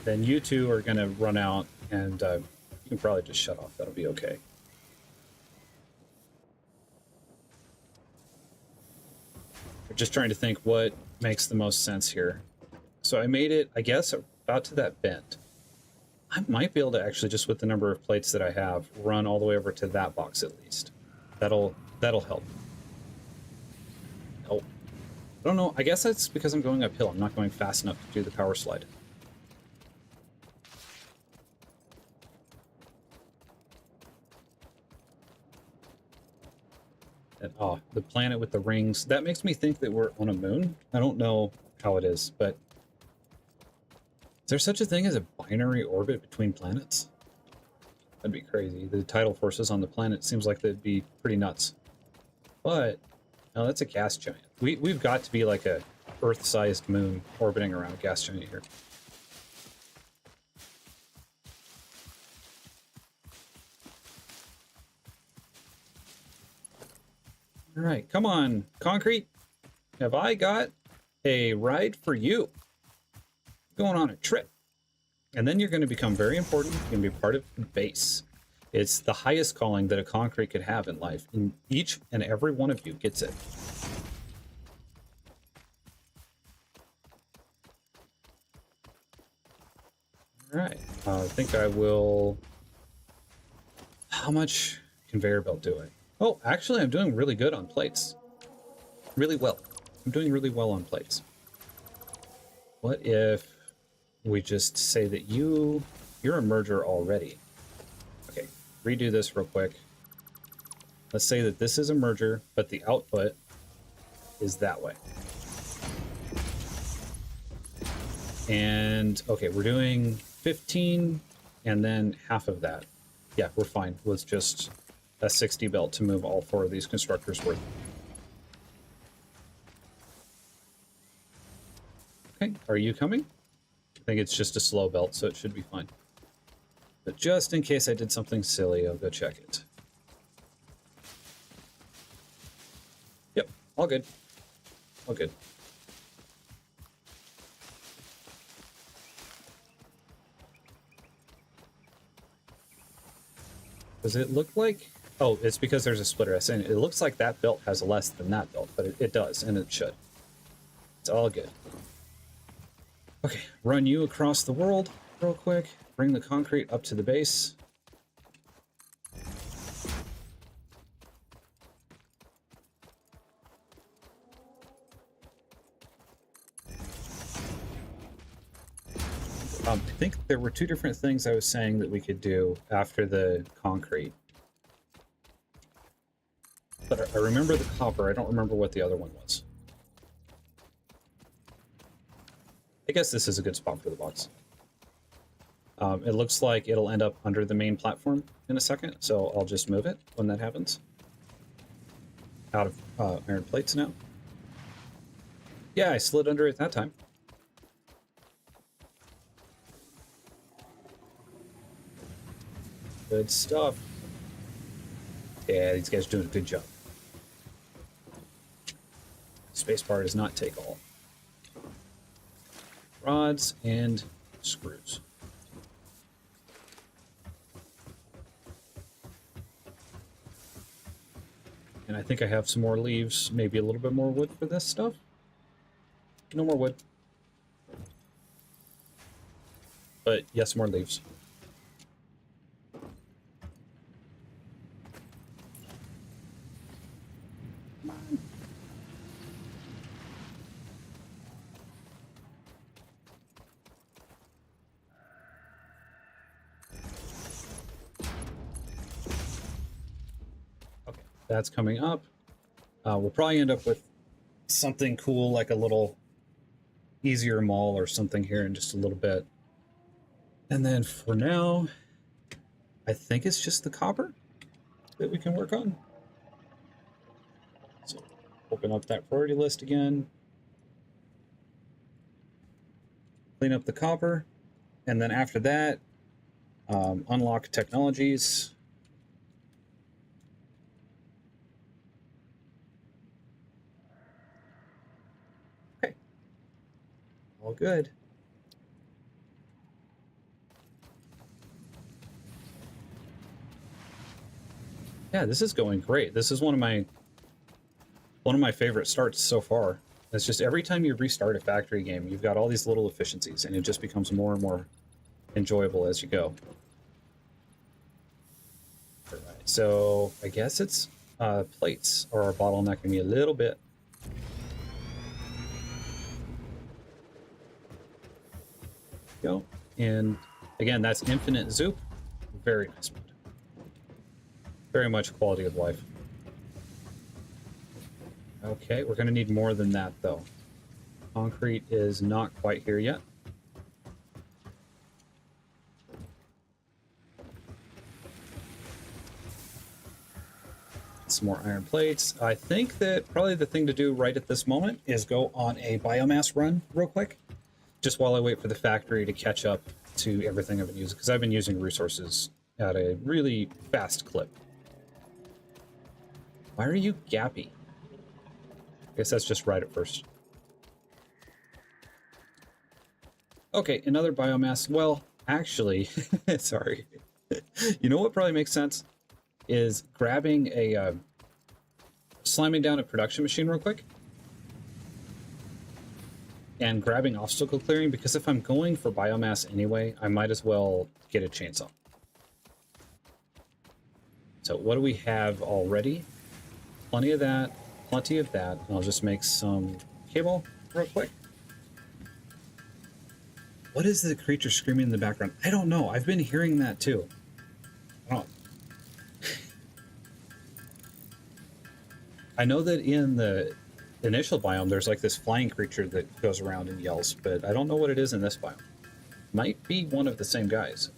Then you two are going to run out, and you can probably just shut off. That'll be okay. We're just trying to think what makes the most sense here. So I made it, I guess, about to that bend. I might be able to actually, just with the number of plates that I have, run all the way over to that box at least. That'll help. Oh, I don't know. I guess that's because I'm going uphill. I'm not going fast enough to do the power slide. And, oh, the planet with the rings. That makes me think that we're on a moon. I don't know how it is, but is there such a thing as a binary orbit between planets? That'd be crazy. The tidal forces on the planet seems like that'd be pretty nuts. But no, that's a gas giant. We've got to be like a Earth-sized moon orbiting around a gas giant here. All right, come on, concrete. Have I got a ride for you? Going on a trip. And then you're going to become very important. You're going to be part of the base. It's the highest calling that a concrete could have in life. And each and every one of you gets it. All right. I think I will... How much conveyor belt do I? Oh, actually, I'm doing really good on plates. Really well. I'm doing really well on plates. What if we just say that you're a merger already? Okay, redo this real quick. Let's say that this is a merger, but the output is that way. And okay, we're doing 15 and then half of that. Yeah, we're fine with just a 60 belt to move all 4 of these constructors worth. Okay, are you coming? I think it's just a slow belt, so it should be fine. But just in case I did something silly, I'll go check it. Yep, all good. All good. Does it look like... Oh, it's because there's a splitter. I was saying it looks like that belt has less than that belt, but it does, and it should. It's all good. Okay, run you across the world real quick. Bring the concrete up to the base. I think there were 2 different things I was saying that we could do after the concrete. But I remember the copper. I don't remember what the other one was. I guess this is a good spot for the box. It looks like it'll end up under the main platform in a second, so I'll just move it when that happens. Out of iron plates now. Yeah, I slid under it that time. Good stuff. Yeah, these guys are doing a good job. Spacebar does not take all. Rods and screws. And I think I have some more leaves, maybe a little bit more wood for this stuff. No more wood. But yes, more leaves. That's coming up. We'll probably end up with something cool, like a little easier mall or something here in just a little bit. And then for now, I think it's just the copper that we can work on. So open up that priority list again. Clean up the copper. And then after that, unlock technologies. All good. Yeah, this is going great. This is one of my favorite starts so far. It's just every time you restart a factory game, you've got all these little efficiencies, and it just becomes more and more enjoyable as you go. All right, so I guess it's plates are bottlenecking me a little bit. Go. And again, that's infinite zoop. Very nice mod. Very much quality of life. Okay, we're going to need more than that, though. Concrete is not quite here yet. Some more iron plates. I think that probably the thing to do right at this moment is go on a biomass run real quick, just while I wait for the factory to catch up to everything I've been using, because I've been using resources at a really fast clip. Why are you gappy? I guess that's just right at first. Okay, another biomass. Well, actually, sorry. You know what probably makes sense? Is grabbing a, slamming down a production machine real quick. And grabbing obstacle clearing, because if I'm going for biomass anyway, I might as well get a chainsaw. So what do we have already? Plenty of that, plenty of that. I'll just make some cable real quick. What is the creature screaming in the background? I don't know. I've been hearing that too. I know that in the initial biome, there's like this flying creature that goes around and yells, but I don't know what it is in this biome. Might be one of the same guys.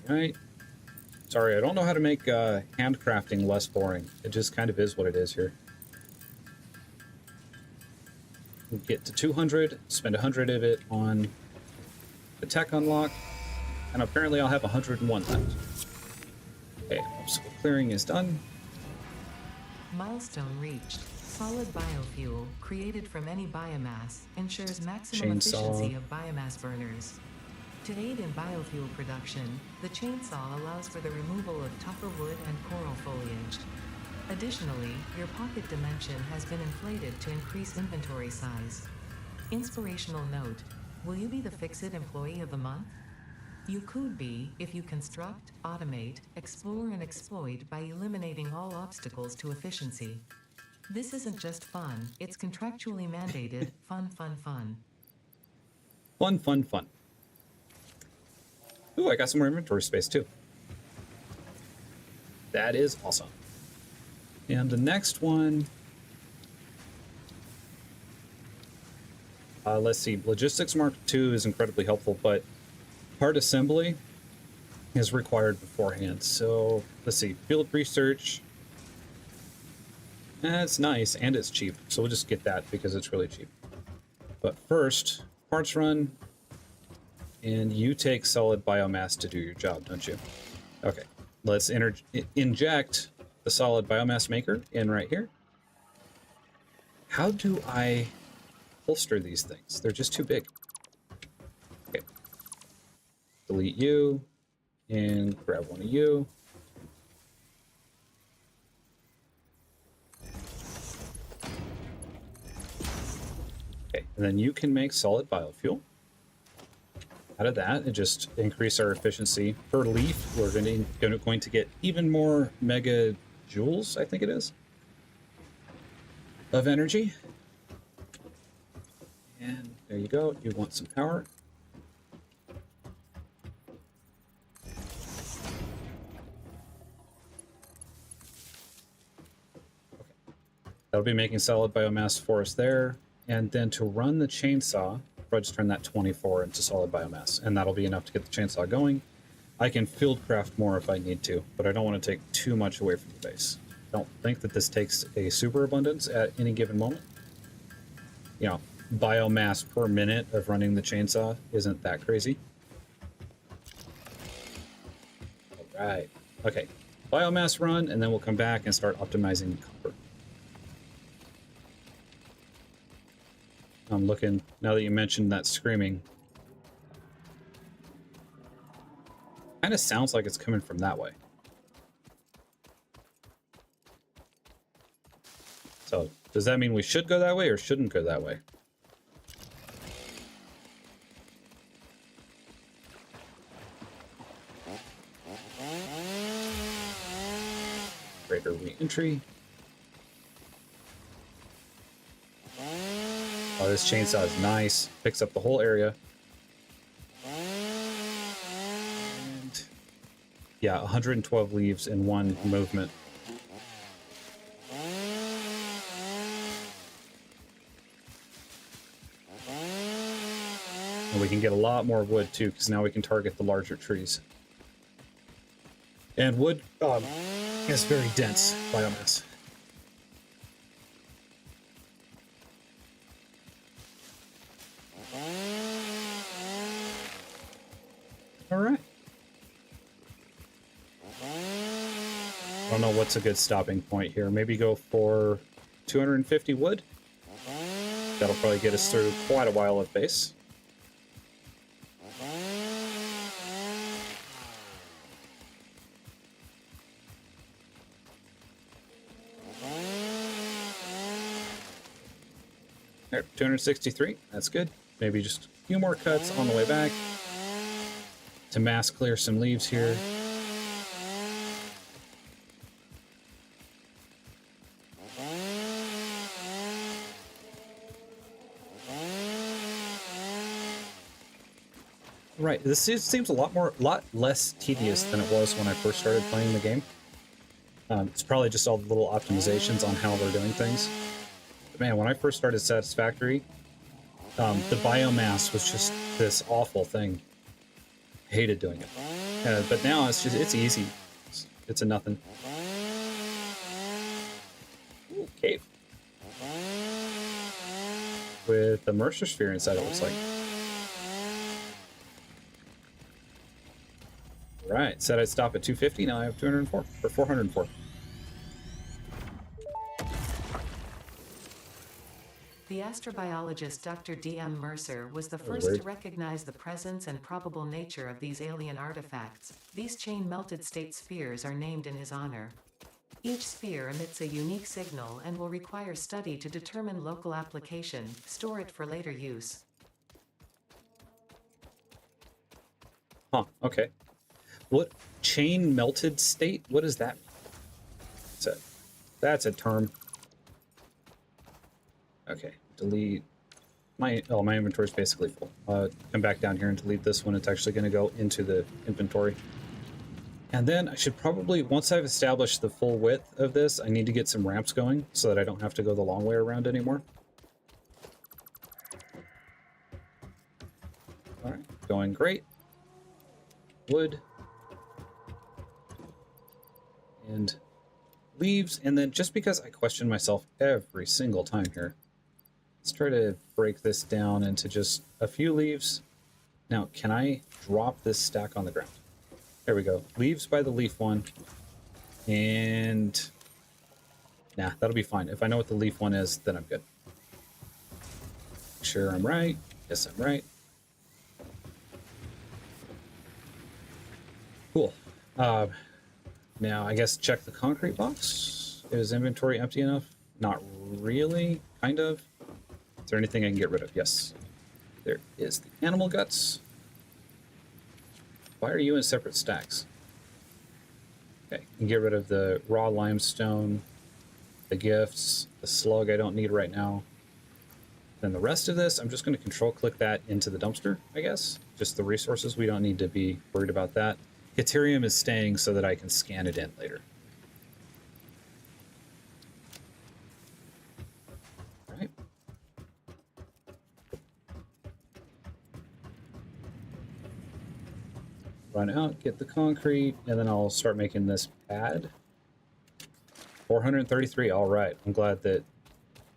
Right. Sorry, I don't know how to make handcrafting less boring. It just kind of is what it is here. We'll get to 200, spend 100 of it on the tech unlock, and apparently I'll have 101 left. Okay, obstacle clearing is done. Milestone reached. Solid biofuel, created from any biomass, ensures maximum efficiency of biomass burners. To aid in biofuel production, the chainsaw allows for the removal of tougher wood and coral foliage. Additionally, your pocket dimension has been inflated to increase inventory size. Inspirational note: will you be the Fix-It Employee of the Month? You could be if you construct, automate, explore, and exploit by eliminating all obstacles to efficiency. This isn't just fun, it's contractually mandated fun, fun, fun. Fun, fun, fun. Ooh, I got some more inventory space too. That is awesome. And the next one, let's see, Logistics Mark II is incredibly helpful, but part assembly is required beforehand. So let's see, field research. It's nice and it's cheap, so we'll just get that because it's really cheap. But first, parts run, and you take solid biomass to do your job, don't you? Okay, let's inject the solid biomass maker in right here. How do I holster these things? They're just too big. Okay, delete you and grab one of you. Okay, and then you can make solid biofuel. Out of that, and just increase our efficiency per leaf. We're going to get even more mega joules, I think it is, of energy. And there you go. You want some power. Okay, that'll be making solid biomass for us there. And then to run the chainsaw, I'll just turn that 24 into solid biomass, and that'll be enough to get the chainsaw going. I can field craft more if I need to, but I don't want to take too much away from the base. I don't think that this takes a super abundance at any given moment. You know, biomass per minute of running the chainsaw isn't that crazy. All right. Okay. Biomass run, and then we'll come back and start optimizing copper. I'm looking, now that you mentioned that screaming, Kind of sounds like it's coming from that way. So, does that mean we should go that way or shouldn't go that way? Greater re-entry. Oh, this chainsaw is nice. Picks up the whole area. And yeah, 112 leaves in one movement. And we can get a lot more wood too, because now we can target the larger trees. And wood is very dense biomass. All right. I don't know what's a good stopping point here. Maybe go for 250 wood. That'll probably get us through quite a while at base. There, 263. That's good. Maybe just a few more cuts on the way back to mass clear some leaves here. Right, this seems a lot less tedious than it was when I first started playing the game. It's probably just all the little optimizations on how they're doing things. But man, when I first started Satisfactory, the biomass was just this awful thing. Hated doing it. But now it's easy. It's a nothing. Ooh, cave. With the Mercer Sphere inside, it looks like. Right, said I'd stop at 250, now I have 204, or 404. The astrobiologist Dr. D.M. Mercer was the first to recognize the presence and probable nature of these alien artifacts. These chain-melted state spheres are named in his honor. Each sphere emits a unique signal and will require study to determine local application, store it for later use. Huh, okay. What chain melted state? What does that mean? That's a term. Okay, delete my inventory is basically full. Come back down here and delete this one. It's actually going to go into the inventory. And then I should probably, once I've established the full width of this, I need to get some ramps going so that I don't have to go the long way around anymore. All right, going great. Wood. And leaves, and then just because I question myself every single time here, let's try to break this down into just a few leaves. Now, can I drop this stack on the ground? There we go. Leaves by the leaf one. And nah, that'll be fine. If I know what the leaf one is, then I'm good. Make sure I'm right. Yes, I'm right. Cool. Now, I guess check the concrete box. Is inventory empty enough? Not really, kind of. Is there anything I can get rid of? Yes. There is the animal guts. Why are you in separate stacks? Okay, you can get rid of the raw limestone, the gifts, the slug I don't need right now. Then the rest of this, I'm just going to control click that into the dumpster, I guess. Just the resources, we don't need to be worried about that. Ethereum is staying so that I can scan it in later. All right. Run out, get the concrete, and then I'll start making this pad. 433, all right. I'm glad that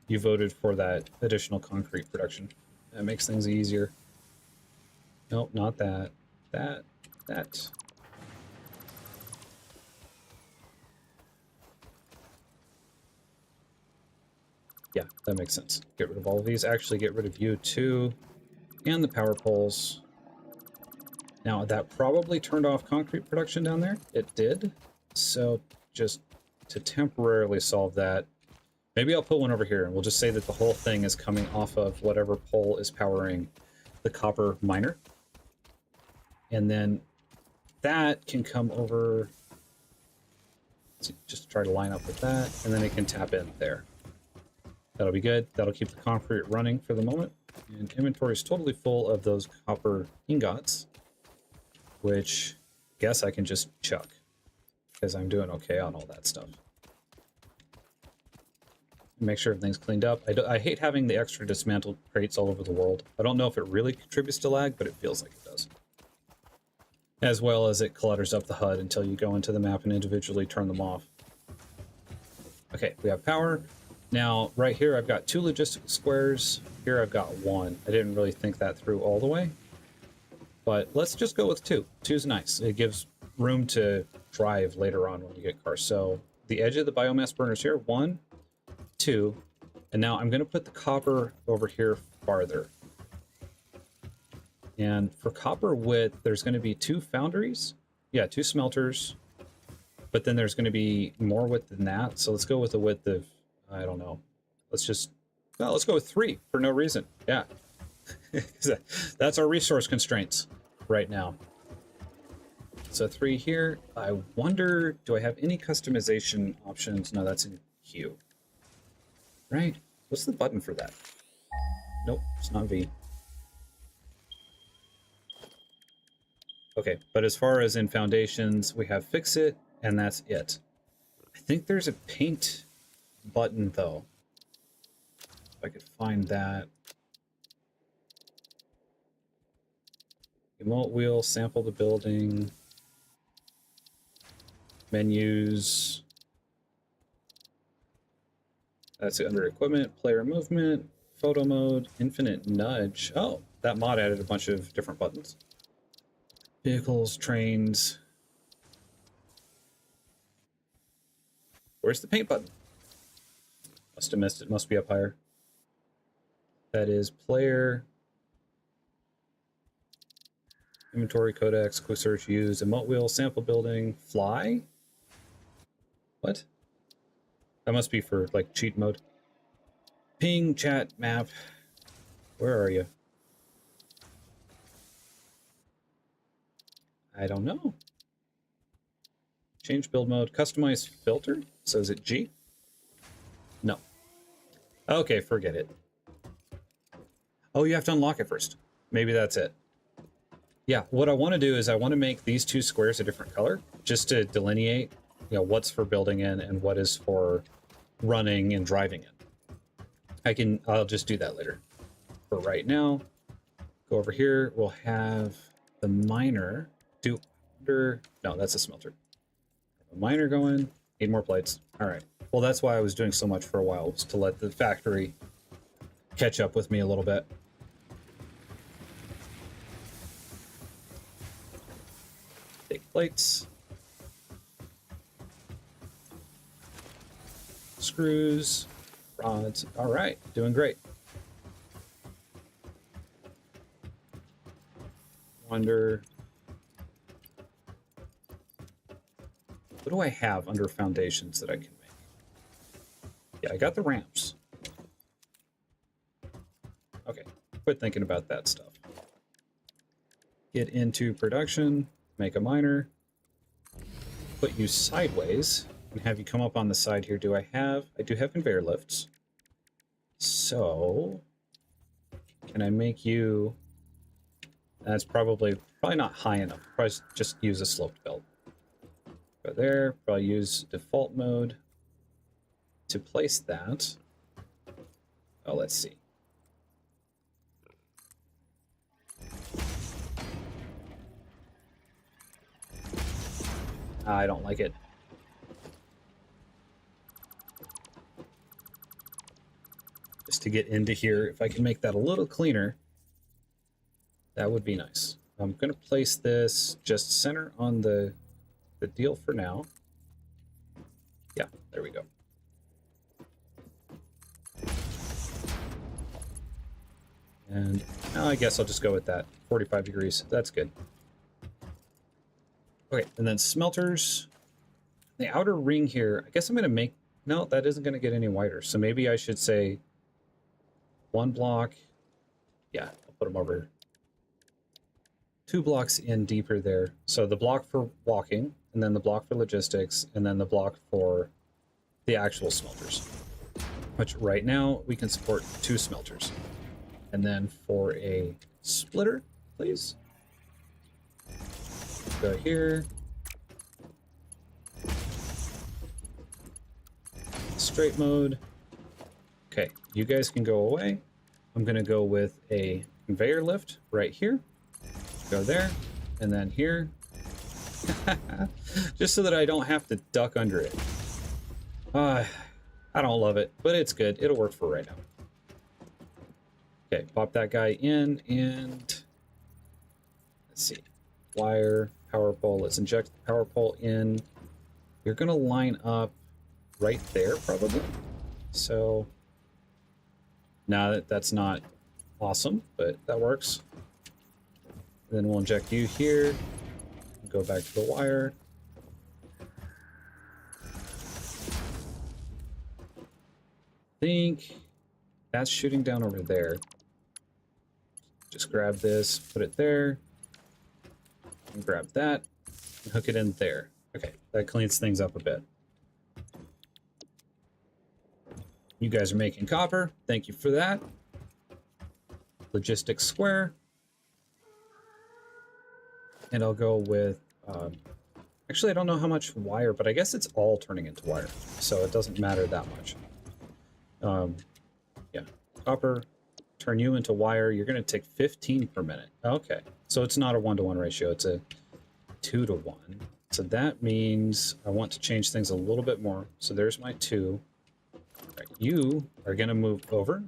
you voted for that additional concrete production. That makes things easier. Nope, not that. That. Yeah, that makes sense. Get rid of all of these. Actually, get rid of you too. And the power poles. Now that probably turned off concrete production down there. It did. So just to temporarily solve that, maybe I'll put one over here and we'll just say that the whole thing is coming off of whatever pole is powering the copper miner. And then that can come over, just try to line up with that, and then it can tap in there. That'll be good. That'll keep the concrete running for the moment. And inventory is totally full of those copper ingots, which I guess I can just chuck because I'm doing okay on all that stuff. Make sure everything's cleaned up. I hate having the extra dismantled crates all over the world. I don't know if it really contributes to lag, but it feels like it does. As well as it clutters up the HUD until you go into the map and individually turn them off. Okay, we have power. Now, right here, I've got 2 logistical squares. Here, I've got 1. I didn't really think that through all the way. But let's just go with 2. 2's nice. It gives room to drive later on when you get cars. So the edge of the biomass burners here, 1, 2. And now I'm going to put the copper over here farther. And for copper width, there's going to be 2 foundries. Yeah, 2 smelters. But then there's going to be more width than that. So let's go with a width of, I don't know. Let's go with 3 for no reason. Yeah. That's our resource constraints right now. So 3 here. I wonder, do I have any customization options? No, that's in Q. Right? What's the button for that? Nope, it's not V. Okay, but as far as in foundations, we have fix it, and that's it. I think there's a paint button, though. If I could find that. Remote wheel, sample the building. Menus. That's under equipment, player movement, photo mode, infinite nudge. Oh, that mod added a bunch of different buttons. Vehicles, trains. Where's the paint button? Must have missed it. Must be up higher. That is player. Inventory, codex, quick search, use, emote wheel, sample building, fly? What? That must be for like cheat mode. Ping, chat, map. Where are you? I don't know. Change build mode. Customize filter. So is it G? No. Okay, forget it. Oh, you have to unlock it first. Maybe that's it. Yeah, what I want to do is I want to make these 2 squares a different color just to delineate, you know, what's for building in and what is for running and driving in. I'll just do that later. For right now, go over here. We'll have the miner do under, no, that's a smelter. A miner going, need more plates. All right. Well, that's why I was doing so much for a while, was to let the factory catch up with me a little bit. Take plates. Screws, rods. All right, doing great. Wonder, what do I have under foundations that I can make? Yeah, I got the ramps. Okay, quit thinking about that stuff. Get into production, make a miner, put you sideways, and have you come up on the side here. I do have conveyor lifts. So, can I make you, that's probably not high enough. Probably just use a sloped belt. Go there, probably use default mode to place that. Oh, let's see. I don't like it. Just to get into here, if I can make that a little cleaner, that would be nice. I'm going to place this just center on the deal for now. Yeah, there we go. And now I guess I'll just go with that. 45 degrees. That's good. Okay, and then smelters. The outer ring here, I guess I'm going to make... No, that isn't going to get any wider. So maybe I should say 1 block. Yeah, I'll put them over here. 2 blocks in deeper there. So the block for walking, and then the block for logistics, and then the block for the actual smelters. Which right now we can support 2 smelters. And then for a splitter, please. Go here. Straight mode. Okay, you guys can go away. I'm going to go with a conveyor lift right here. Go there, and then here. Just so that I don't have to duck under it. I don't love it, but it's good. It'll work for right now. Okay, pop that guy in, and let's see. Wire, power pole. Let's inject the power pole in. You're going to line up right there, probably. So, now that's not awesome, but that works. Then we'll inject you here. Go back to the wire. I think that's shooting down over there. Just grab this, put it there, and grab that, and hook it in there. Okay, that cleans things up a bit. You guys are making copper. Thank you for that. Logistics square. And I'll go with, actually, I don't know how much wire, but I guess it's all turning into wire, so it doesn't matter that much. Yeah, copper, turn you into wire. You're going to take 15 per minute. Okay, so it's not a 1-to-1 ratio. It's a 2-to-1. So that means I want to change things a little bit more. So there's my 2. Right, you are going to move over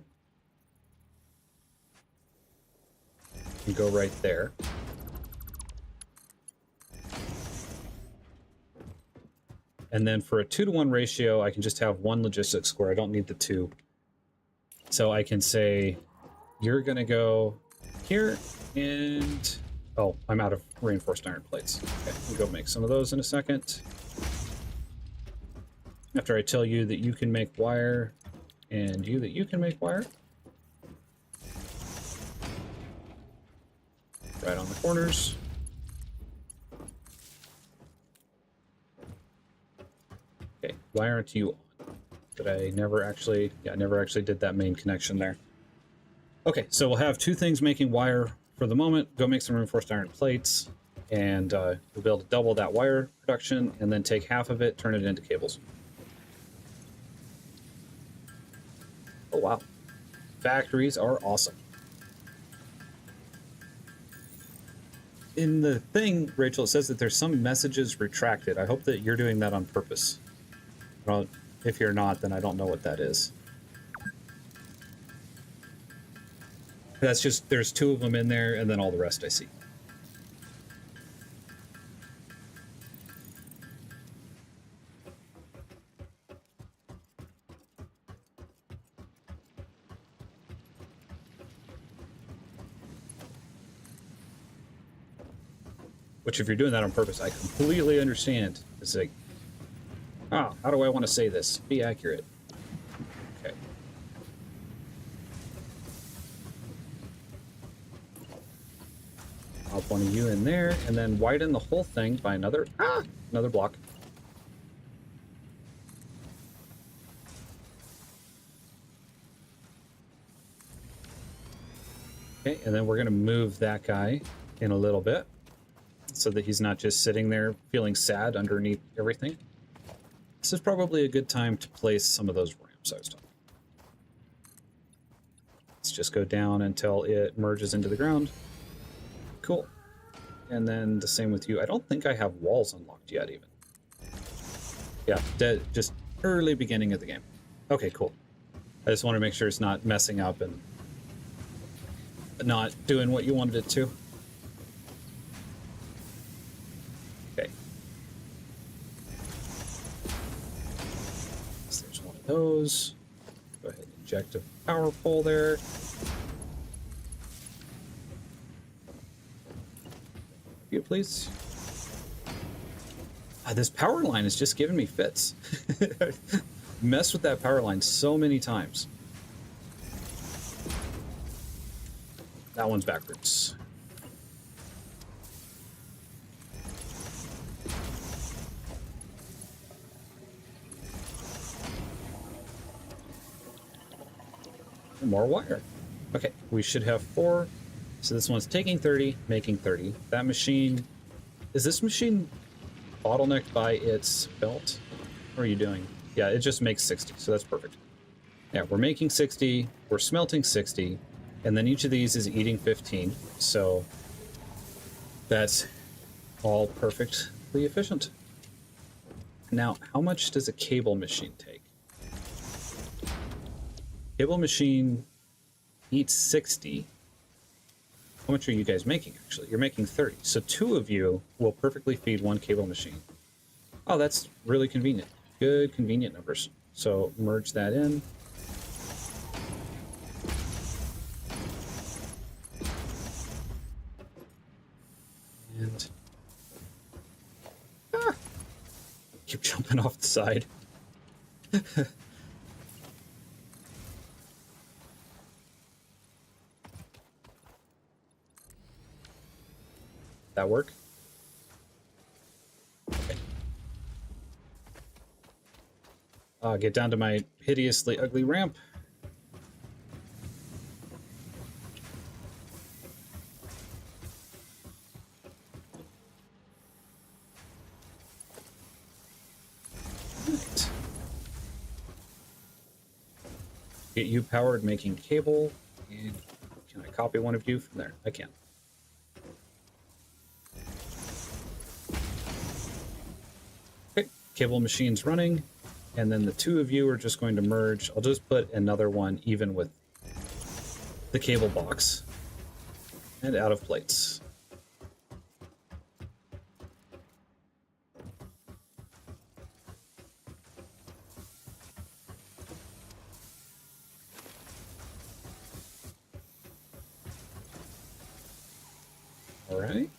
and go right there. And then for a 2-to-1 ratio, I can just have 1 logistics square. I don't need the 2. So I can say, you're going to go here, and... Oh, I'm out of reinforced iron plates. Okay, we'll go make some of those in a second. After I tell you that you can make wire, and you that you can make wire. Right on the corners. Okay, why aren't you on? But I never actually, I never actually did that main connection there. Okay, so we'll have 2 things making wire for the moment. Go make some reinforced iron plates, and we'll be able to double that wire production, and then take half of it, turn it into cables. Oh wow, factories are awesome. In the thing, Rachel, it says that there's some messages retracted. I hope that you're doing that on purpose. Well, if you're not, then I don't know what that is. That's just, there's 2 of them in there, and then all the rest I see. Which, if you're doing that on purpose, I completely understand. It's like, oh, how do I want to say this? Be accurate. Okay. Pop one of you in there, and then widen the whole thing by another block. Okay, and then we're going to move that guy in a little bit, so that he's not just sitting there feeling sad underneath everything. This is probably a good time to place some of those ramps I was talking about. Let's just go down until it merges into the ground. Cool. And then the same with you. I don't think I have walls unlocked yet even. Yeah, just early beginning of the game. Okay, cool. I just want to make sure it's not messing up and not doing what you wanted it to. Okay. So there's one of those. Go ahead and inject a power pole there. You please. This power line is just giving me fits. Mess with that power line so many times. That one's backwards. More wire. Okay, we should have 4. So this one's taking 30, making 30. That machine, is this machine bottlenecked by its belt? What are you doing? Yeah, it just makes 60, so that's perfect. Yeah, we're making 60, we're smelting 60, and then each of these is eating 15. So that's all perfectly efficient. Now, how much does a cable machine take? Cable machine eats 60. How much are you guys making, actually? You're making 30. So 2 of you will perfectly feed 1 cable machine. Oh, that's really convenient. Good, convenient numbers. So merge that in. And... keep jumping off the side. That work? Okay. Get down to my hideously ugly ramp. Right. Get you powered making cable. And can I copy one of you from there? I can. Cable machine's running, and then the 2 of you are just going to merge. I'll just put another one even with the cable box and out of plates. All right.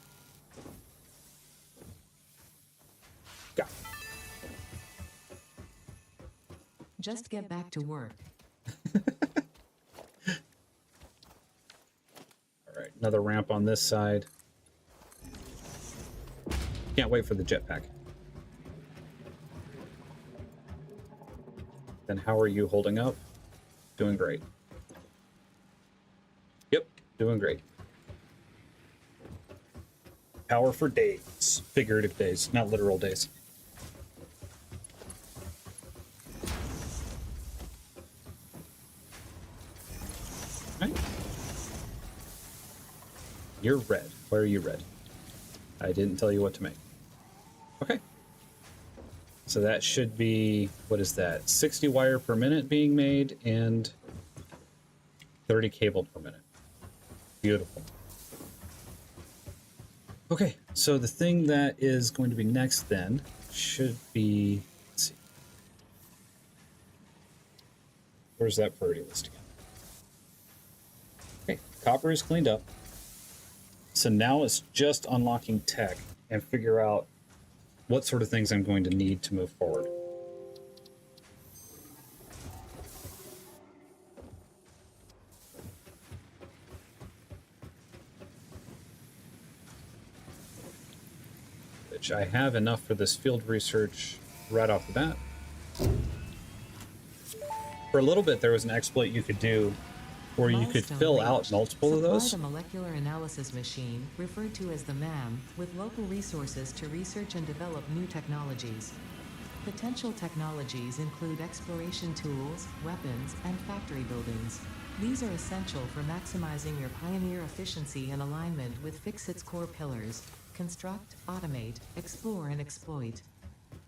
Got it. Just get back to work. All right, another ramp on this side. Can't wait for the jetpack. Then how are you holding up? Doing great. Yep, doing great. Power for days. Figurative days, not literal days. Right. You're red. Why are you red? I didn't tell you what to make. Okay. So that should be, what is that? 60 wire per minute being made and 30 cable per minute. Beautiful. Okay, so the thing that is going to be next then should be, let's see. Where's that priority list again? Okay, copper is cleaned up. So now it's just unlocking tech and figure out what sort of things I'm going to need to move forward. Which I have enough for this field research right off the bat. For a little bit, there was an exploit you could do where you could fill out multiple of those. Supply the molecular analysis machine, referred to as the MAM, with local resources to research and develop new technologies. Potential technologies include exploration tools, weapons, and factory buildings. These are essential for maximizing your Pioneer efficiency and alignment with Fixit's core pillars: construct, automate, explore, and exploit.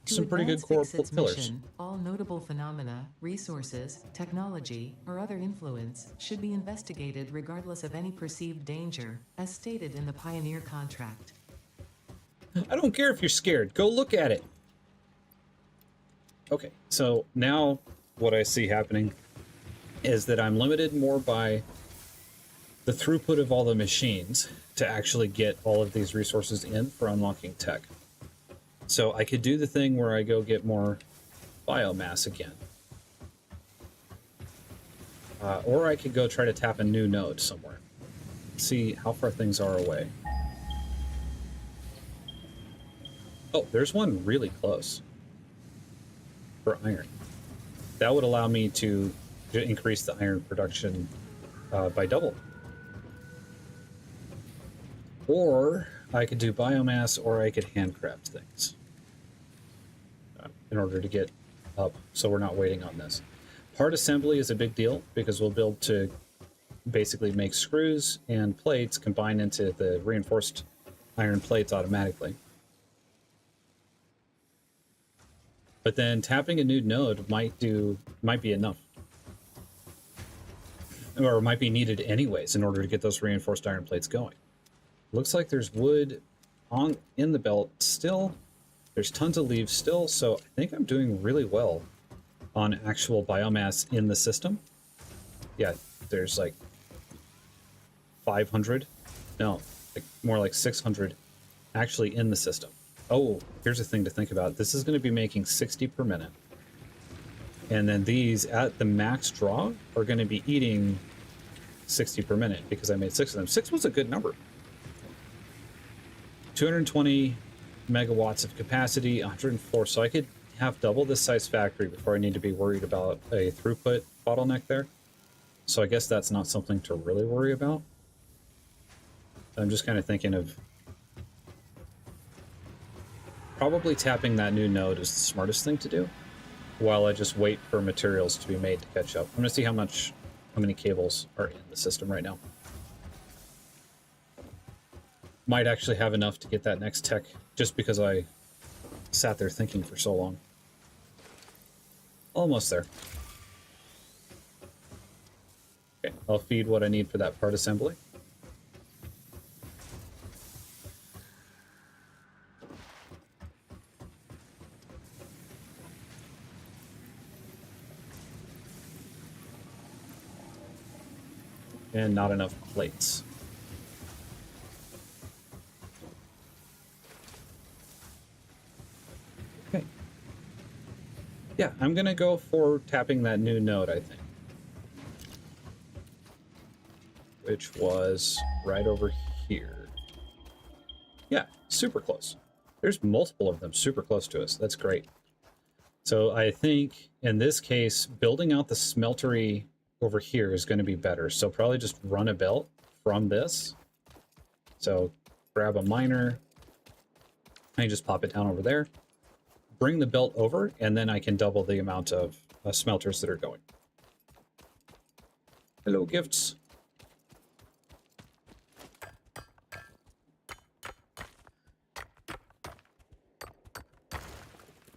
Some pretty good core Fixit's pillars. mission, all notable phenomena, resources, technology, or other influence should be investigated regardless of any perceived danger, as stated in the Pioneer contract. I don't care if you're scared. Go look at it. Okay, so now what I see happening is that I'm limited more by the throughput of all the machines to actually get all of these resources in for unlocking tech. So I could do the thing where I go get more biomass again. Or I could go try to tap a new node somewhere. See how far things are away. Oh, there's one really close for iron. That would allow me to increase the iron production by double. Or I could do biomass, or I could handcraft things in order to get up, so we're not waiting on this. Part assembly is a big deal because we'll build to basically make screws and plates combine into the reinforced iron plates automatically. But then tapping a new node might be enough. Or might be needed anyways in order to get those reinforced iron plates going. Looks like there's wood in the belt still. There's tons of leaves still, so I think I'm doing really well on actual biomass in the system. Yeah, there's like 500. No, like more like 600 actually in the system. Oh, here's a thing to think about. This is going to be making 60 per minute. And then these at the max draw are going to be eating 60 per minute because I made 6 of them. 6 was a good number. 220 megawatts of capacity, 104. So I could have double this size factory before I need to be worried about a throughput bottleneck there. So I guess that's not something to really worry about. I'm just kind of thinking of probably tapping that new node is the smartest thing to do while I just wait for materials to be made to catch up. I'm going to see how many cables are in the system right now. Might actually have enough to get that next tech just because I sat there thinking for so long. Almost there. Okay, I'll feed what I need for that part assembly. And not enough plates. Okay. Yeah, I'm gonna go for tapping that new node, I think. Which was right over here. Yeah, super close. There's multiple of them super close to us. That's great. So I think in this case, building out the smeltery over here is going to be better. So probably just run a belt from this. So grab a miner and just pop it down over there. Bring the belt over, and then I can double the amount of smelters that are going. Hello, gifts.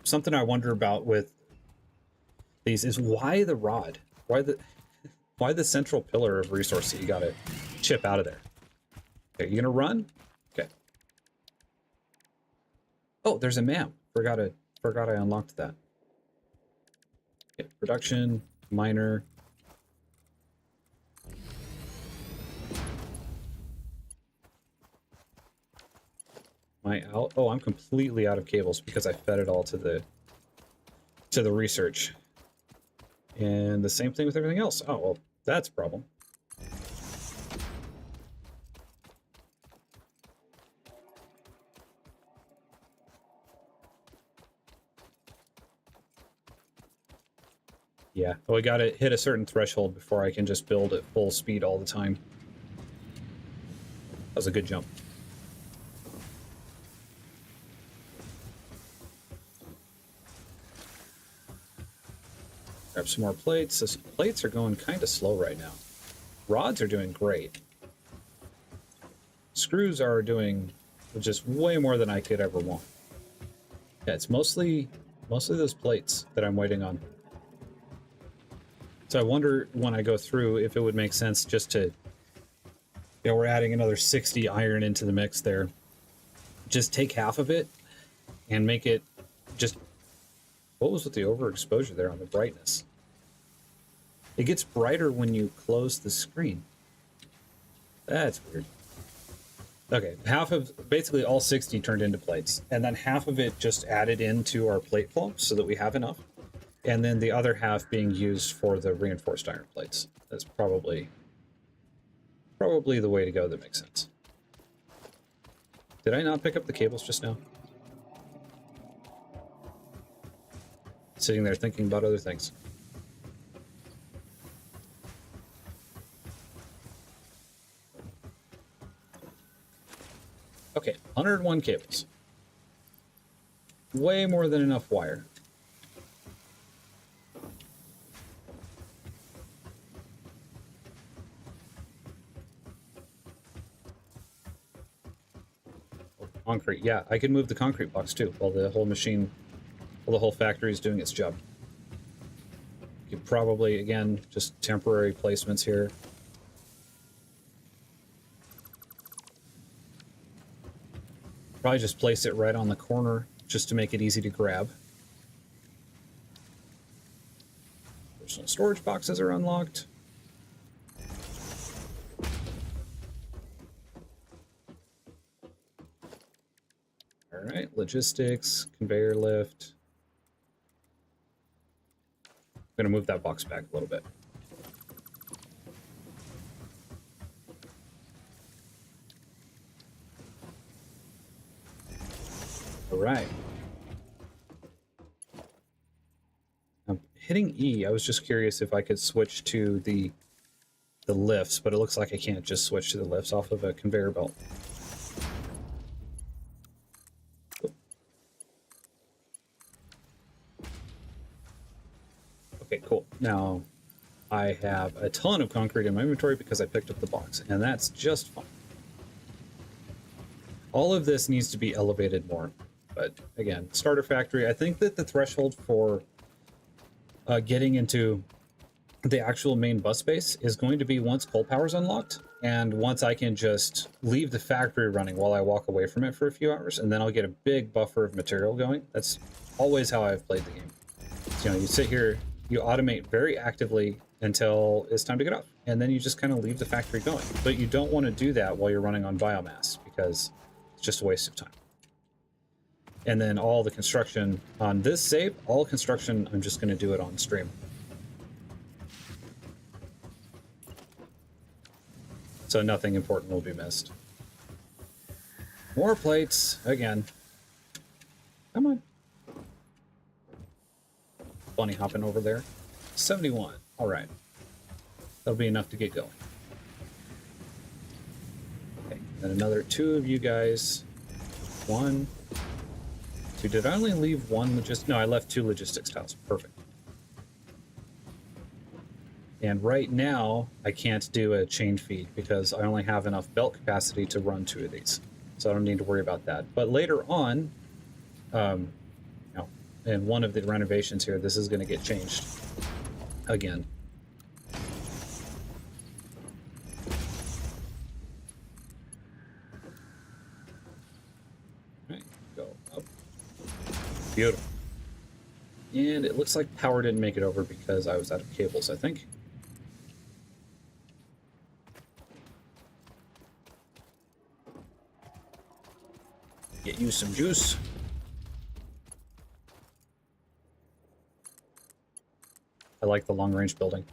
Something I wonder about with these is why the rod? Why the central pillar of resource that you gotta chip out of there? Okay, you gonna run? Okay. Oh, there's a map. Forgot I unlocked that. Okay, production, miner. Oh, I'm completely out of cables because I fed it all to the research. And the same thing with everything else. Oh, well, that's a problem. Yeah, well, we gotta hit a certain threshold before I can just build at full speed all the time. That was a good jump. Grab some more plates. Those plates are going kind of slow right now. Rods are doing great. Screws are doing just way more than I could ever want. Yeah, it's mostly those plates that I'm waiting on. So I wonder when I go through if it would make sense just to, we're adding another 60 iron into the mix there. Just take half of it and make it just, what was with the overexposure there on the brightness? It gets brighter when you close the screen. That's weird. Okay, half of basically all 60 turned into plates, and then half of it just added into our plate flow so that we have enough, and then the other half being used for the reinforced iron plates. That's probably the way to go. That makes sense. Did I not pick up the cables just now? Sitting there thinking about other things. Okay, 101 cables. Way more than enough wire. Concrete, yeah, I can move the concrete box too while the whole machine, while the whole factory is doing its job. You probably, again, just temporary placements here. Probably just place it right on the corner just to make it easy to grab. Personal storage boxes are unlocked. All right, logistics, conveyor lift. I'm going to move that box back a little bit. All right. I'm hitting E. I was just curious if I could switch to the lifts, but it looks like I can't just switch to the lifts off of a conveyor belt. Okay, cool. Now, I have a ton of concrete in my inventory because I picked up the box, and that's just fine. All of this needs to be elevated more, but again, starter factory, I think that the threshold for getting into the actual main bus space is going to be once coal power is unlocked, and once I can just leave the factory running while I walk away from it for a few hours, and then I'll get a big buffer of material going. That's always how I've played the game. So, you know, you sit here, you automate very actively until it's time to get off, and then you just kind of leave the factory going. But you don't want to do that while you're running on biomass because it's just a waste of time. And then all the construction on this save, all construction, I'm just going to do it on stream. So nothing important will be missed. More plates, again. Come on. Bunny hopping over there. 71. All right. That'll be enough to get going. Okay, and another 2 of you guys. 1, 2. Did I only leave 1 logistics? No, I left 2 logistics tiles. Perfect. And right now, I can't do a chain feed because I only have enough belt capacity to run 2 of these. So I don't need to worry about that. But later on, in one of the renovations here, this is going to get changed again. All right, go up. Beautiful. And it looks like power didn't make it over because I was out of cables, I think. Get you some juice. I like the long-range building.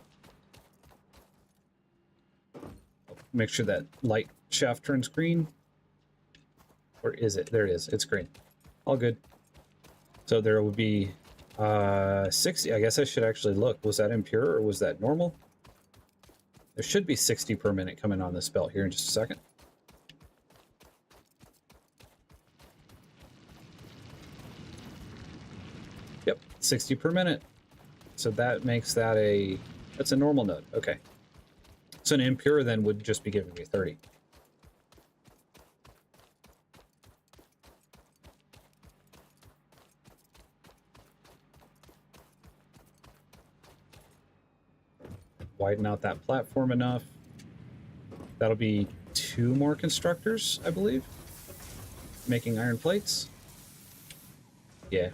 Make sure that light shaft turns green. Or is it? There it is. It's green. All good. So there will be 60. I guess I should actually look. Was that impure or was that normal? There should be 60 per minute coming on this belt here in just a second. Yep, 60 per minute. So that makes that that's a normal node. Okay. So an impure then would just be giving me 30. Widen out that platform enough. That'll be 2 more constructors, I believe. Making iron plates. Yeah.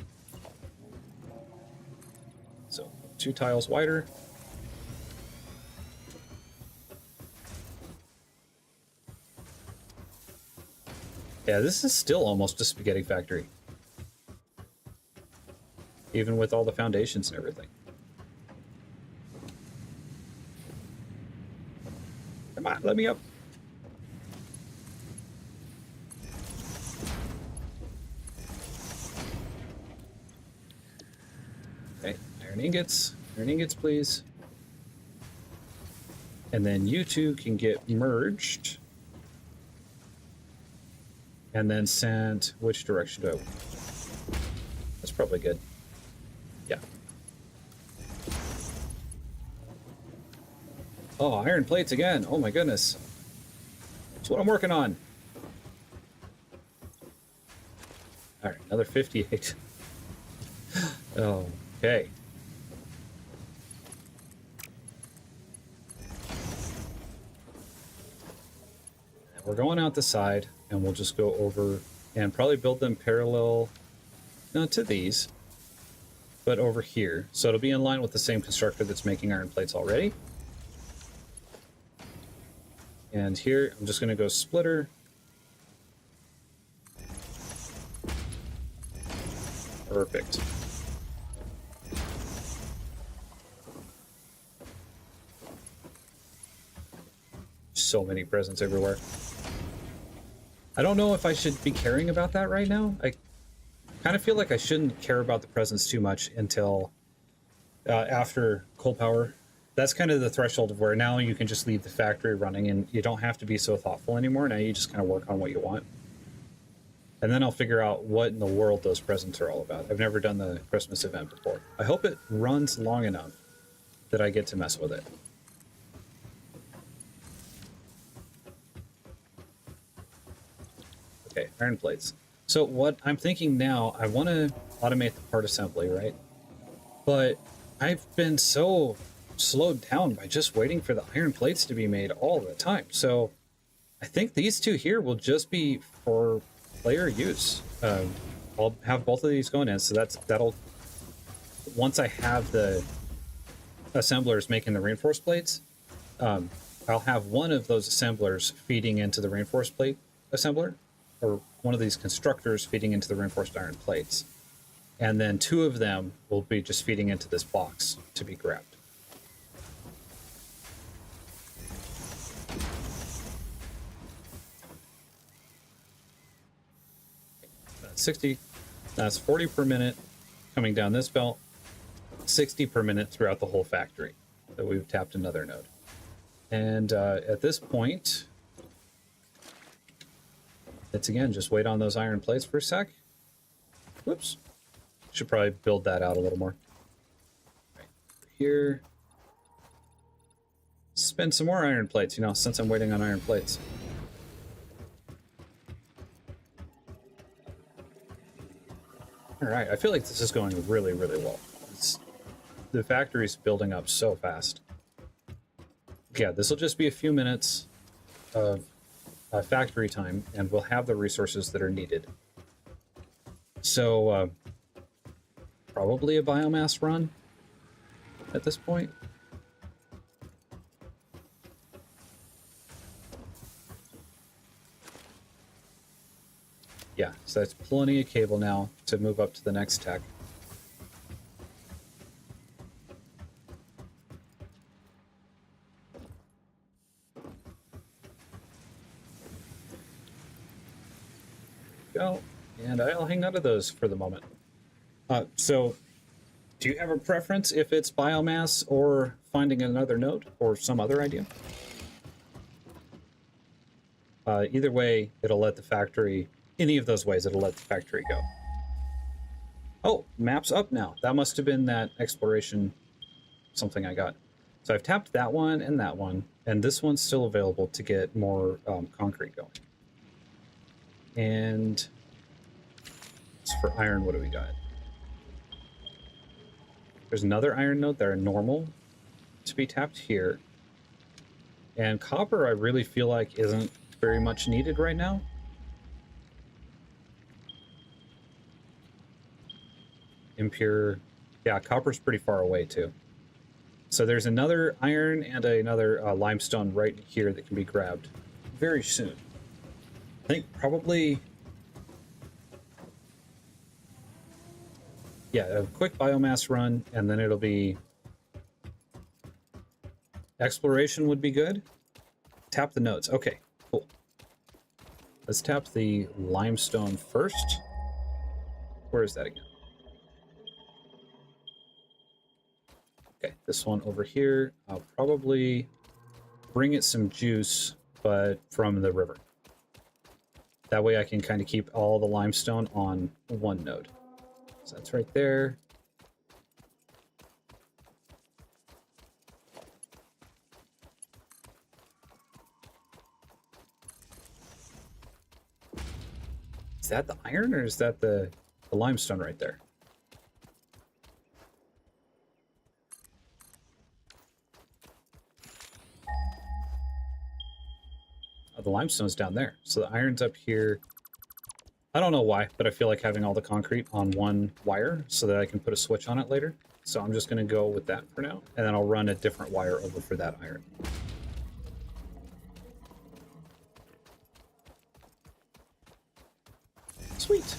So 2 tiles wider. Yeah, this is still almost a spaghetti factory. Even with all the foundations and everything. Come on, let me up. Okay, iron ingots, please. And then you two can get merged. And then sent which direction do I want? That's probably good. Yeah. Oh, iron plates again. Oh my goodness. That's what I'm working on. All right, another 58. Oh, okay. We're going out the side, and we'll just go over and probably build them parallel, not to these, but over here. So it'll be in line with the same constructor that's making iron plates already. And here, I'm just going to go splitter. Perfect. So many presents everywhere. I don't know if I should be caring about that right now. I kind of feel like I shouldn't care about the presents too much until after coal power. That's kind of the threshold of where now you can just leave the factory running and you don't have to be so thoughtful anymore. Now you just kind of work on what you want. And then I'll figure out what in the world those presents are all about. I've never done the Christmas event before. I hope it runs long enough that I get to mess with it. Okay, iron plates. So what I'm thinking now, I want to automate the part assembly, right? But I've been so slowed down by just waiting for the iron plates to be made all the time. So I think these two here will just be for player use. I'll have both of these going in, so that'll once I have the assemblers making the reinforced plates, I'll have one of those assemblers feeding into the reinforced plate assembler, or one of these constructors feeding into the reinforced iron plates. And then two of them will be just feeding into this box to be grabbed. That's 60, that's 40 per minute coming down this belt, 60 per minute throughout the whole factory. So we've tapped another node. And at this point, let's again just wait on those iron plates for a sec. Whoops. Should probably build that out a little more. Right here. Spin some more iron plates, since I'm waiting on iron plates. All right, I feel like this is going really, really well. The factory's building up so fast. Yeah, this will just be a few minutes of factory time, and we'll have the resources that are needed. So, probably a biomass run at this point. Yeah, so that's plenty of cable now to move up to the next tech. Go, and I'll hang out of those for the moment. So, do you have a preference if it's biomass or finding another node or some other idea? Either way, it'll let the factory, any of those ways, it'll let the factory go. Oh, map's up now. That must have been that exploration something I got. So I've tapped that one, and this one's still available to get more concrete going. And for iron, what do we got? There's another iron node that are normal to be tapped here. And copper, I really feel like isn't very much needed right now. Impure, yeah, copper's pretty far away too. So there's another iron and another limestone right here that can be grabbed very soon. I think probably yeah, a quick biomass run, and then it'll be exploration would be good. Tap the nodes. Okay, cool. Let's tap the limestone first. Where is that again? Okay, this one over here. I'll probably bring it some juice, but from the river. That way I can kind of keep all the limestone on one node. So that's right there. Is that the iron or is that the limestone right there? Oh, the limestone's down there. So the iron's up here. I don't know why, but I feel like having all the concrete on one wire so that I can put a switch on it later. So I'm just going to go with that for now, and then I'll run a different wire over for that iron. Sweet.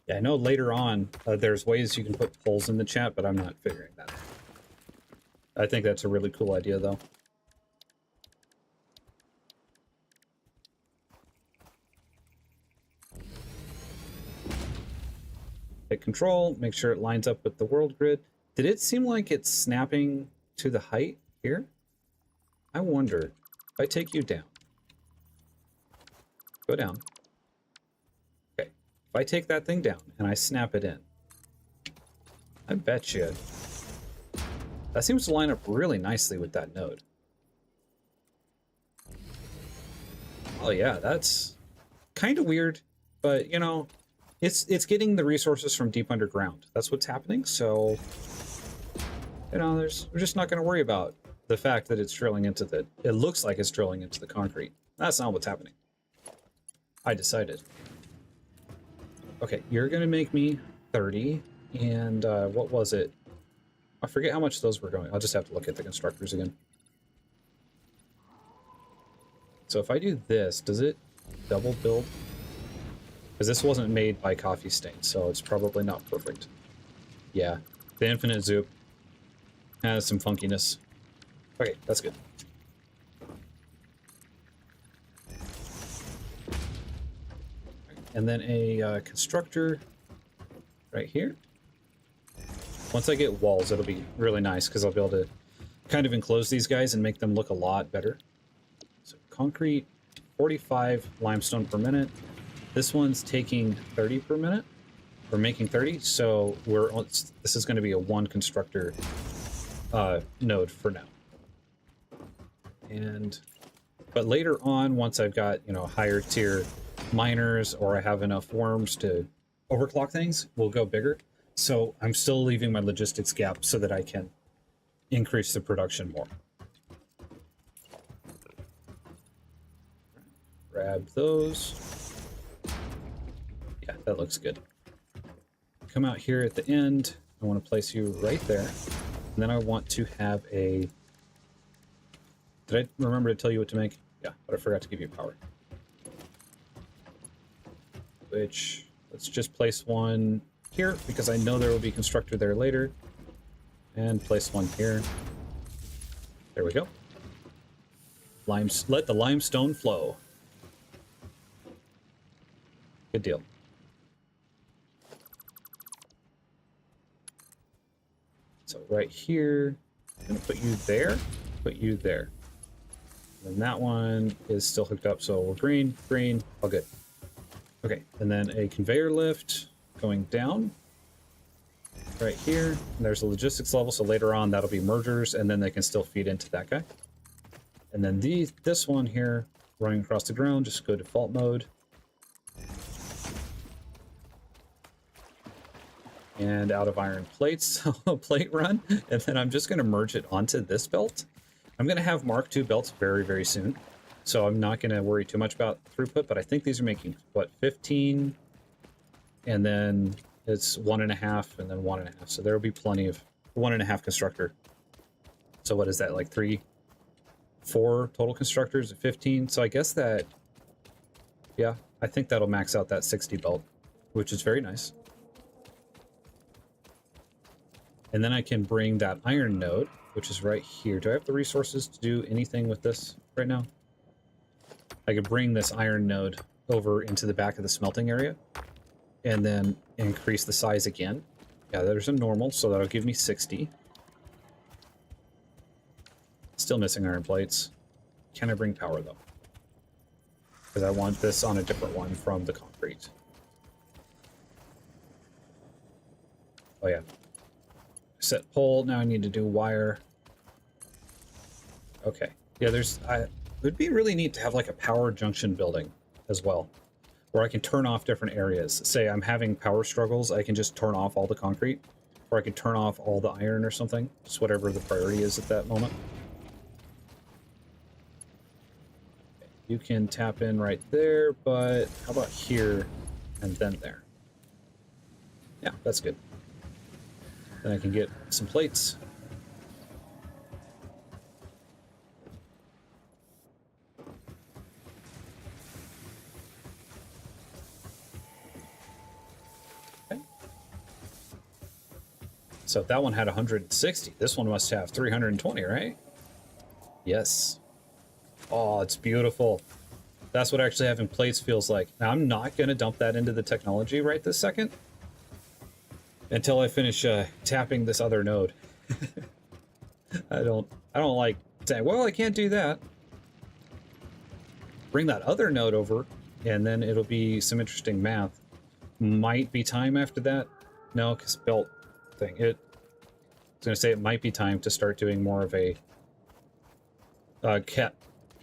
Yeah, I know later on there's ways you can put polls in the chat, but I'm not figuring that out. I think that's a really cool idea, though. Hit control, make sure it lines up with the world grid. Did it seem like it's snapping to the height here? I wonder if I take you down. Go down. Okay. If I take that thing down and I snap it in, I bet you that seems to line up really nicely with that node. Oh yeah, that's kind of weird, but you know, it's getting the resources from deep underground. That's what's happening. So, you know, we're just not going to worry about the fact that it's drilling into the. It looks like it's drilling into the concrete. That's not what's happening. I decided. Okay, you're going to make me 30, and what was it? I forget how much those were going. I'll just have to look at the constructors again. So if I do this, does it double build? Because this wasn't made by Coffee Stain, so it's probably not perfect. Yeah, the infinite zoop has some funkiness. Okay, that's good. And then a constructor right here. Once I get walls, it'll be really nice because I'll be able to kind of enclose these guys and make them look a lot better. So concrete, 45 limestone per minute. This one's taking 30 per minute. We're making 30, so this is going to be a one constructor node for now. But later on, once I've got, you know, higher tier miners or I have enough worms to overclock things, we'll go bigger. So I'm still leaving my logistics gap so that I can increase the production more. Grab those. Yeah, that looks good. Come out here at the end. I want to place you right there. And then I want to have a... Did I remember to tell you what to make? Yeah, but I forgot to give you power. Which, let's just place one here, because I know there will be constructor there later. And place one here. There we go. Let the limestone flow. Good deal. So right here, I'm gonna put you there, put you there. And then that one is still hooked up, so we're green, green, all good. Okay, and then a conveyor lift going down right here. And there's a logistics level, so later on that'll be mergers, and then they can still feed into that guy. And then this one here, running across the ground, just go default mode. And out of iron plates, a plate run, and then I'm just going to merge it onto this belt. I'm going to have Mark II belts very, very soon, so I'm not going to worry too much about throughput, but I think these are making, what, 15? And then it's 1.5, and then 1.5, so there will be plenty of 1.5 constructor. So what is that, like 3 4 total constructors at 15. So I guess that, yeah, I think that'll max out that 60 belt, which is very nice. And then I can bring that iron node, which is right here. Do I have the resources to do anything with this right now? I could bring this iron node over into the back of the smelting area and then increase the size again. Yeah, there's a normal, so that'll give me 60. Still missing iron plates. Can I bring power, though? Because I want this on a different one from the concrete. Oh, yeah. Set pole. Now I need to do wire. Okay. Yeah, it would be really neat to have like a power junction building as well, where I can turn off different areas. Say I'm having power struggles, I can just turn off all the concrete, or I can turn off all the iron or something. Just whatever the priority is at that moment. You can tap in right there, but how about here and then there? Yeah, that's good. Then I can get some plates. Okay. So if that one had 160, this one must have 320, right? Yes. Oh, it's beautiful. That's what actually having plates feels like. Now, I'm not going to dump that into the technology right this second until I finish tapping this other node. I don't like saying, well, I can't do that. Bring that other node over, and then it'll be some interesting math. Might be time after that. No, because belt thing. I was going to say it might be time to start doing more of a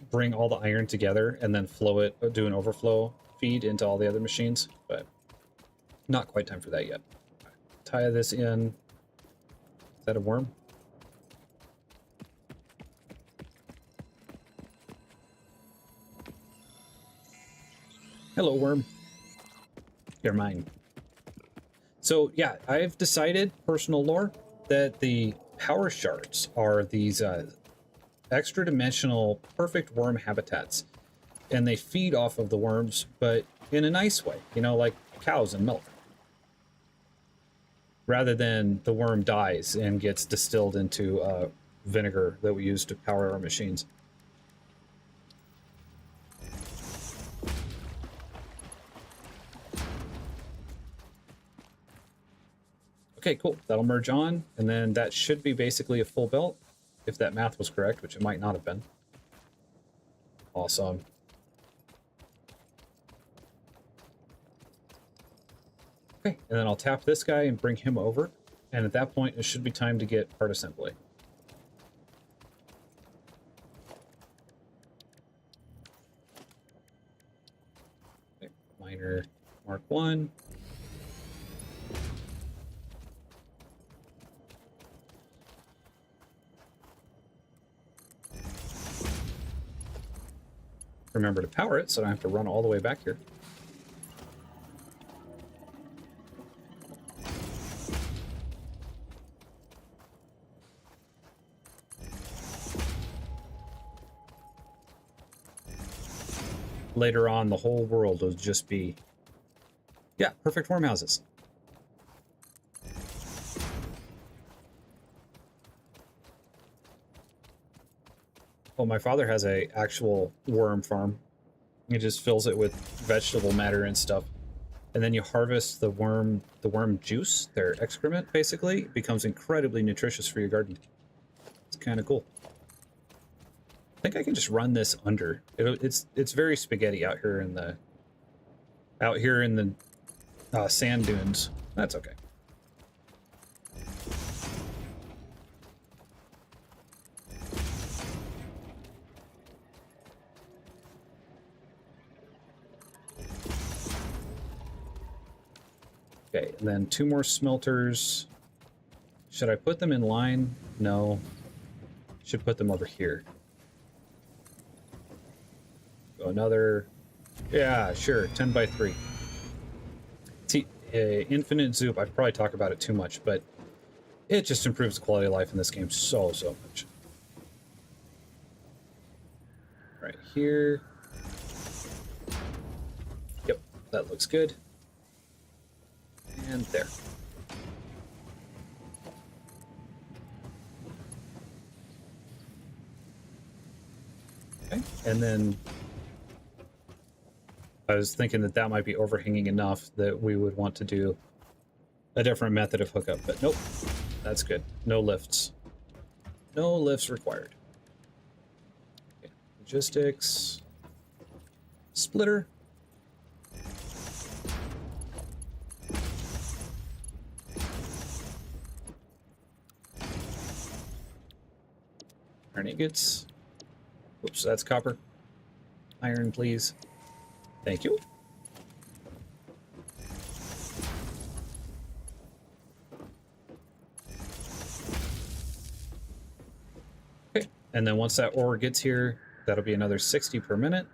bring all the iron together and then flow it, do an overflow feed into all the other machines, but not quite time for that yet. Tie this in. Is that a worm? Hello, worm. You're mine. So yeah, I've decided, personal lore, that the power shards are these extra dimensional perfect worm habitats, and they feed off of the worms, but in a nice way, you know, like cows and milk, rather than the worm dies and gets distilled into vinegar that we use to power our machines. Okay, cool. That'll merge on, and then that should be basically a full belt, if that math was correct, which it might not have been. Awesome. Okay, and then I'll tap this guy and bring him over, and at that point, it should be time to get part assembly. Okay, miner Mark 1. Remember to power it so I don't have to run all the way back here. Later on, the whole world will just be, yeah, perfect worm houses. Well, my father has a actual worm farm. He just fills it with vegetable matter and stuff. And then you harvest the worm juice, their excrement, basically. It becomes incredibly nutritious for your garden. It's kind of cool. I think I can just run this under. It's very spaghetti out here in the sand dunes. That's okay. Okay, and then 2 more smelters. Should I put them in line? No. Should put them over here. Go another. Yeah, sure. 10 by 3. Infinite Zoop. I probably talk about it too much, but it just improves the quality of life in this game so much. here. Yep, that looks good. And there. Okay, and then I was thinking that that might be overhanging enough that we would want to do a different method of hookup, but nope, that's good. No lifts. No lifts required. Okay. Logistics. Splitter. Iron ingots. Oops, that's copper. Iron, please. Thank you. Okay, and then once that ore gets here, that'll be another 60 per minute,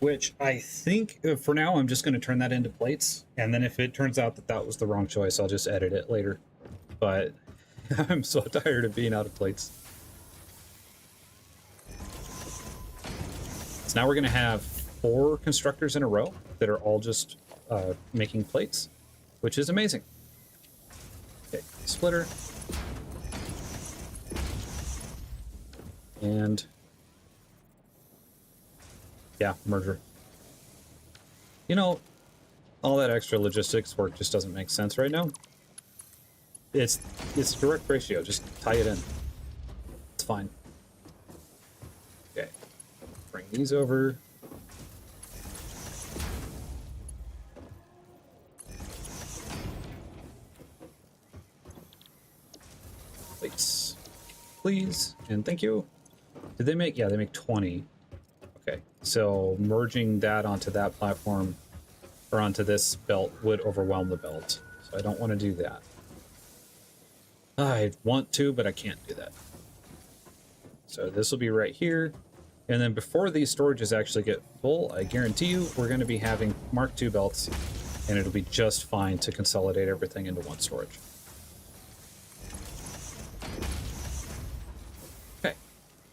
which I think for now I'm just going to turn that into plates, and then if it turns out that that was the wrong choice, I'll just edit it later. But I'm so tired of being out of plates. So now we're going to have 4 constructors in a row that are all just making plates, which is amazing. Okay, splitter. And yeah, merger. You know, all that extra logistics work just doesn't make sense right now. It's direct ratio, just tie it in. It's fine. Okay, bring these over. Plates, please, and thank you. Did they make? Yeah, they make 20. Okay, so merging that onto that platform or onto this belt would overwhelm the belt, so I don't want to do that. I want to, but I can't do that. So this will be right here, and then before these storages actually get full, I guarantee you we're going to be having Mark II belts, and it'll be just fine to consolidate everything into one storage.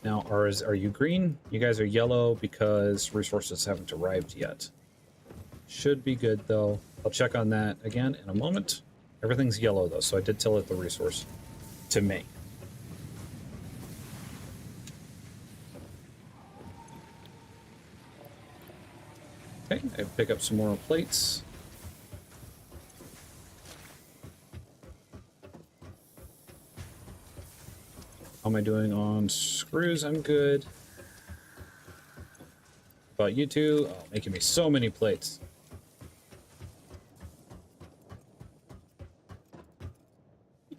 Now, are you green? You guys are yellow because resources haven't arrived yet. Should be good, though. I'll check on that again in a moment. Everything's yellow, though, so I did tell it the resource to make. Okay, I pick up some more plates. How am I doing on screws? I'm good. About you two? Oh, making me so many plates.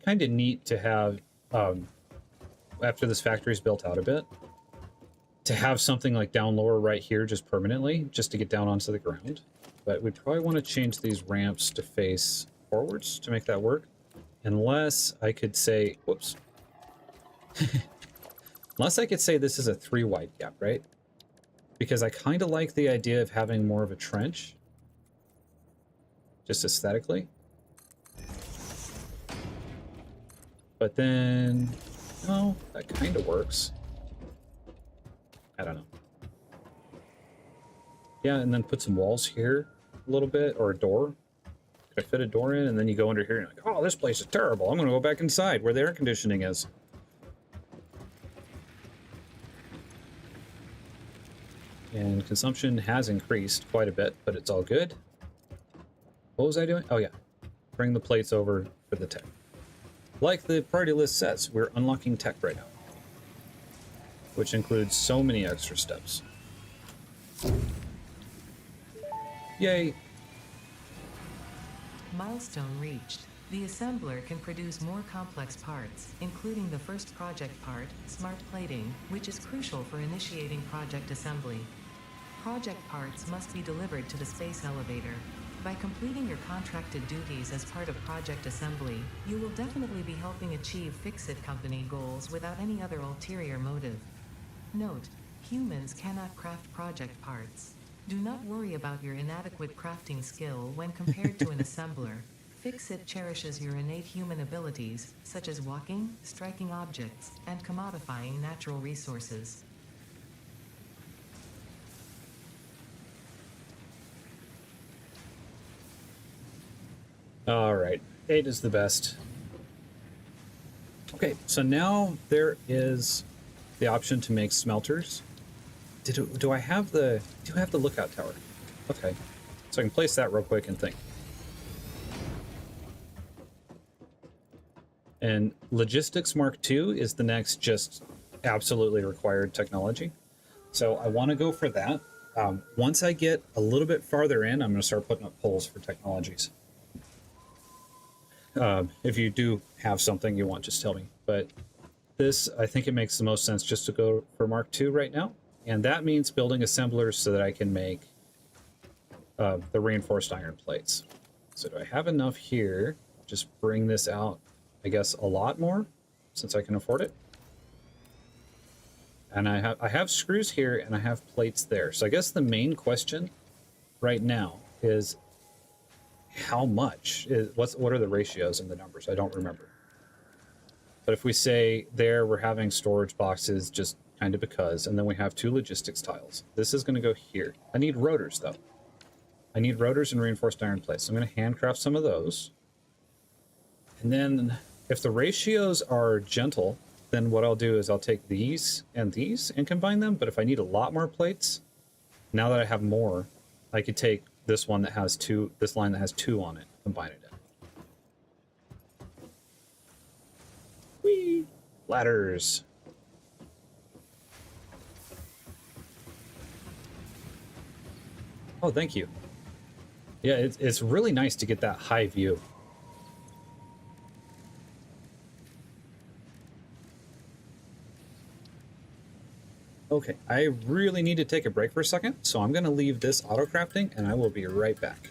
Kind of neat to have, after this factory's built out a bit, to have something like down lower right here just permanently, just to get down onto the ground. But we probably want to change these ramps to face forwards to make that work. Unless I could say, whoops. Unless I could say this is a 3 wide gap, right? Because I kind of like the idea of having more of a trench. Just aesthetically. But then, no, that kind of works. I don't know. Yeah, and then put some walls here a little bit, or a door. Could I fit a door in? And then you go under here and you're like, oh, this place is terrible. I'm going to go back inside where the air conditioning is. And consumption has increased quite a bit, but it's all good. What was I doing? Oh, yeah. Bring the plates over for the tech. Like the priority list says, we're unlocking tech right now, which includes so many extra steps. Yay. Milestone reached. The assembler can produce more complex parts, including the first project part, smart plating, which is crucial for initiating project assembly. Project parts must be delivered to the space elevator. By completing your contracted duties as part of project assembly, you will definitely be helping achieve Fix-It Company goals without any other ulterior motive. Note: humans cannot craft project parts. Do not worry about your inadequate crafting skill when compared to an assembler. Fix-It cherishes your innate human abilities, such as walking, striking objects, and commodifying natural resources. All right, 8 is the best. Okay, so now there is the option to make smelters. Do I have the lookout tower? Okay, so I can place that real quick and think. And logistics Mark II is the next just absolutely required technology. So I want to go for that. Once I get a little bit farther in, I'm going to start putting up polls for technologies. If you do have something you want, just tell me. But this, I think it makes the most sense just to go for Mark II right now. And that means building assemblers so that I can make the reinforced iron plates. So do I have enough here? Just bring this out, I guess, a lot more since I can afford it. And I have screws here and I have plates there. So I guess the main question right now is how much is what are the ratios and the numbers? I don't remember. But if we say there we're having storage boxes just kind of because, and then we have 2 logistics tiles. This is going to go here. I need rotors though. I need rotors and reinforced iron plates. So I'm going to handcraft some of those. And then if the ratios are gentle, then what I'll do is I'll take these and combine them. But if I need a lot more plates, now that I have more, I could take this one that has 2, this line that has 2 on it, combine it in. Whee! Ladders. Oh, thank you. Yeah, it's really nice to get that high view. Okay, I really need to take a break for a second, so I'm going to leave this auto crafting and I will be right back.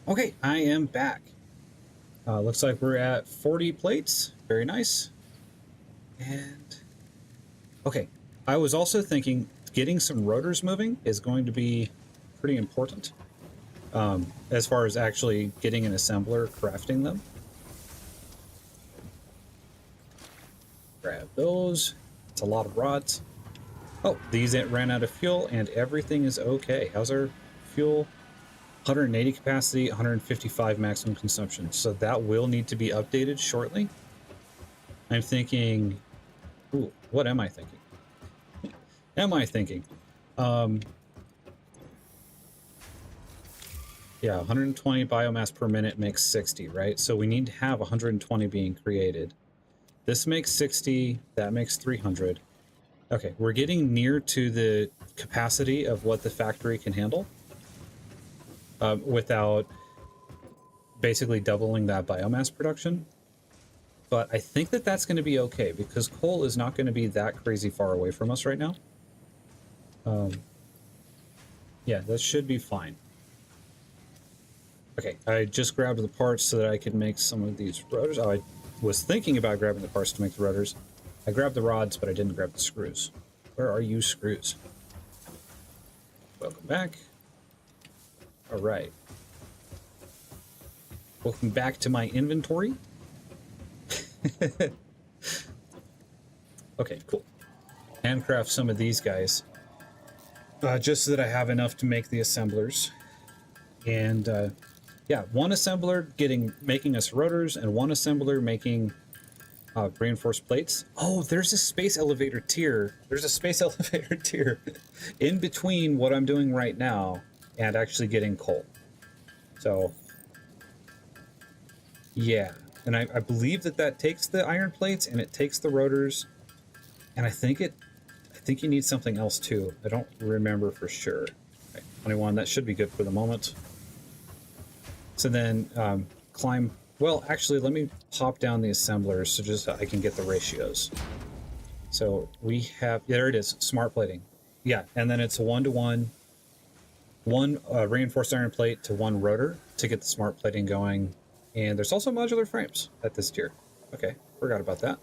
Okay, I am back. Looks like we're at 40 plates. Very nice. And okay, I was also thinking getting some rotors moving is going to be pretty important as far as actually getting an assembler crafting them. Grab those. It's a lot of rods. Oh, these ran out of fuel and everything is okay. How's our fuel? 180 capacity, 155 maximum consumption. So that will need to be updated shortly. I'm thinking, ooh, what am I thinking? Am I thinking? Yeah, 120 biomass per minute makes 60, right? So we need to have 120 being created. This makes 60, that makes 300. Okay, we're getting near to the capacity of what the factory can handle without basically doubling that biomass production. But I think that that's going to be okay because coal is not going to be that crazy far away from us right now. Yeah, that should be fine. Okay, I just grabbed the parts so that I could make some of these rotors. Oh, I was thinking about grabbing the parts to make the rotors. I grabbed the rods, but I didn't grab the screws. Where are you, screws? Welcome back. All right. Welcome back to my inventory. Okay, cool. Handcraft some of these guys. Just so that I have enough to make the assemblers. And yeah, one assembler making us rotors and one assembler making reinforced plates. Oh, there's a space elevator tier. There's a space elevator tier in between what I'm doing right now and actually getting coal. So yeah, and I believe that takes the iron plates and it takes the rotors, and I think you need something else too. I don't remember for sure. Okay, 21. That should be good for the moment. So then climb. Well, actually, let me pop down the assemblers so just I can get the ratios. So we have, yeah, there it is, smart plating. Yeah, and then it's a 1-to-1, one reinforced iron plate to one rotor to get the smart plating going. And there's also modular frames at this tier. Okay, forgot about that.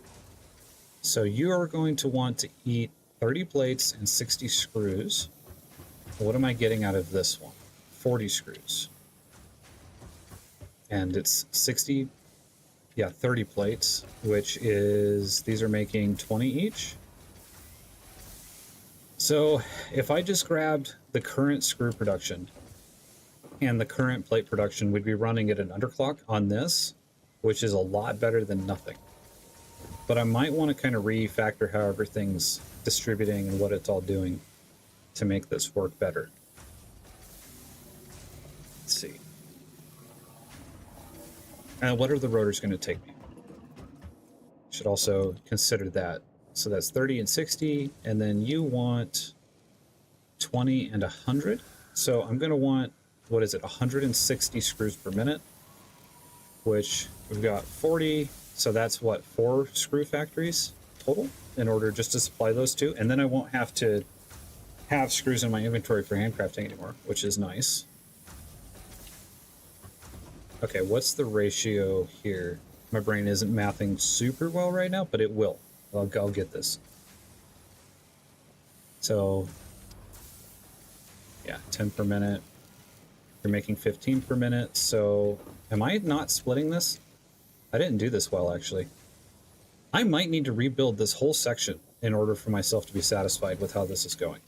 So you are going to want to eat 30 plates and 60 screws. What am I getting out of this one? 40 screws. And it's 60, yeah, 30 plates, which is, these are making 20 each. So if I just grabbed the current screw production and the current plate production, we'd be running at an underclock on this, which is a lot better than nothing. But I might want to kind of refactor how everything's distributing and what it's all doing to make this work better. Let's see. What are the rotors going to take me? Should also consider that. So that's 30 and 60, and then you want 20 and 100. So I'm going to want, what is it, 160 screws per minute, which we've got 40. So that's what, 4 screw factories total in order just to supply those two. And then I won't have to have screws in my inventory for handcrafting anymore, which is nice. Okay, what's the ratio here? My brain isn't mathing super well right now, but it will. I'll get this. So, yeah, 10 per minute. You're making 15 per minute. So, am I not splitting this? I didn't do this well, actually. I might need to rebuild this whole section in order for myself to be satisfied with how this is going.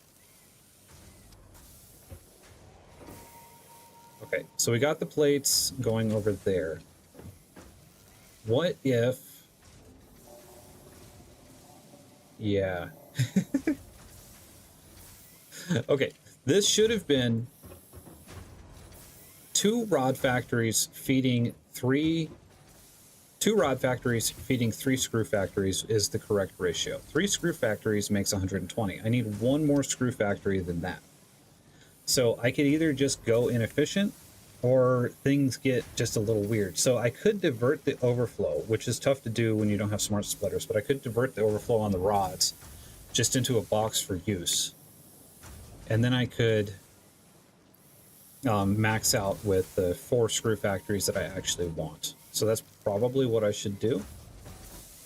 Okay, so we got the plates going over there. What if... Yeah. Okay, this should have been 2 rod factories feeding 3... 2 rod factories feeding 3 screw factories is the correct ratio. 3 screw factories makes 120. I need 1 more screw factory than that. So I could either just go inefficient or things get just a little weird. So I could divert the overflow, which is tough to do when you don't have smart splitters, but I could divert the overflow on the rods just into a box for use. And then I could max out with the 4 screw factories that I actually want. So that's probably what I should do.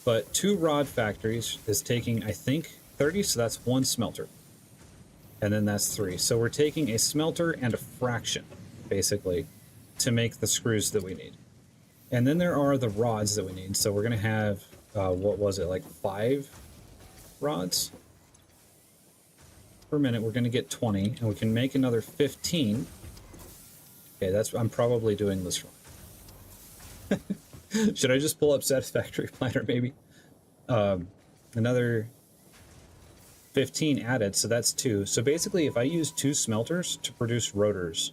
But 2 rod factories is taking, I think, 30, so that's 1 smelter. And then that's 3. So we're taking a smelter and a fraction, basically, to make the screws that we need. And then there are the rods that we need. So we're going to have, what was it, like 5 rods per minute. We're going to get 20, and we can make another 15. Okay, I'm probably doing this wrong. Should I just pull up Satisfactory Planner maybe? Another 15 added, so that's 2. So basically, if I use 2 smelters to produce rotors,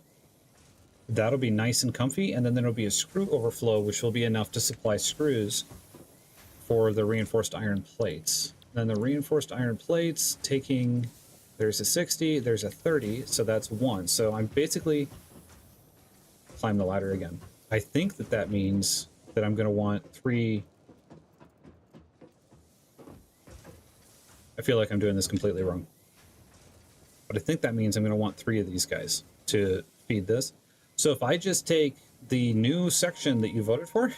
that'll be nice and comfy, and then there'll be a screw overflow, which will be enough to supply screws for the reinforced iron plates. Then the reinforced iron plates taking, there's a 60, there's a 30, so that's 1. So I'm basically, climb the ladder again. I think that that means that I'm going to want 3. I feel like I'm doing this completely wrong. But I think that means I'm going to want 3 of these guys to feed this. So if I just take the new section that you voted for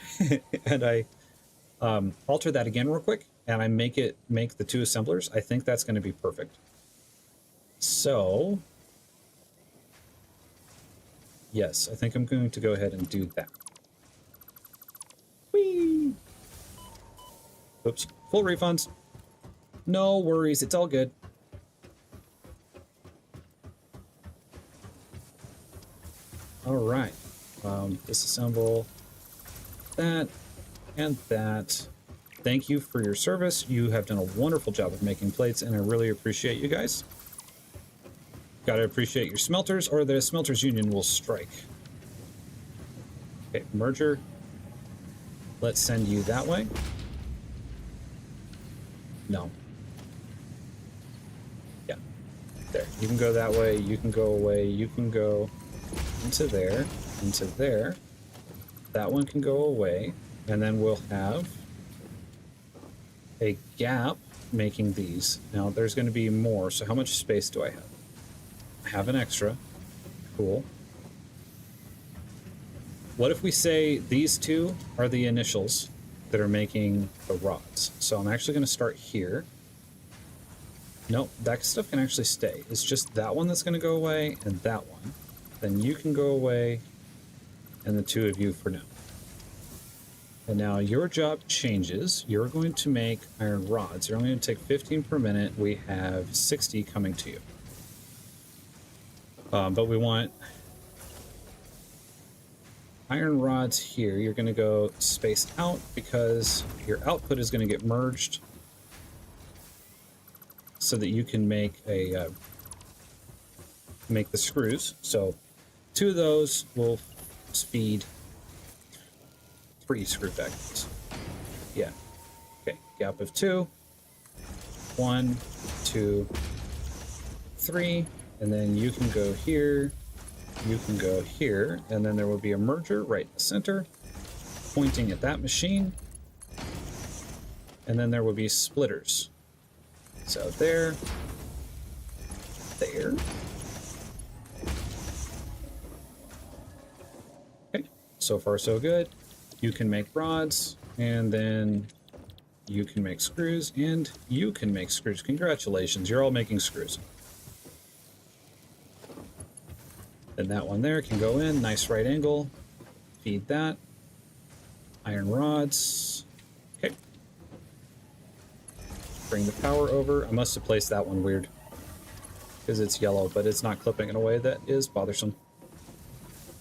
and I alter that again real quick and I make the 2 assemblers, I think that's going to be perfect. So yes, I think I'm going to go ahead and do that. Whee! Oops, full refunds. No worries, it's all good. All right, disassemble that and that. Thank you for your service. You have done a wonderful job of making plates, and I really appreciate you guys. Gotta appreciate your smelters, or the smelters union will strike. Okay, merger. Let's send you that way. No. Yeah, there. You can go that way, you can go away, you can go into there, into there. That one can go away, and then we'll have a gap making these. Now there's going to be more, so how much space do I have? I have an extra. Cool. What if we say these 2 are the initials that are making the rods? So I'm actually going to start here. Nope, that stuff can actually stay. It's just that one that's going to go away, and that one. Then you can go away, and the 2 of you for now. And now your job changes. You're going to make iron rods. You're only going to take 15 per minute. We have 60 coming to you. But we want iron rods here. You're going to go spaced out because your output is going to get merged so that you can make make the screws. So 2 of those will feed 3 screw factories. Yeah. Okay. Gap of 2. 1, 2, 3. And then you can go here. You can go here. And then there will be a merger right in the center, pointing at that machine. And then there will be splitters. So there. There. Okay. So far, so good. You can make rods, and then you can make screws, and you can make screws. Congratulations, you're all making screws. Then that one there can go in, nice right angle. Feed that. Iron rods. Okay. Bring the power over. I must have placed that one weird because it's yellow, but it's not clipping in a way that is bothersome.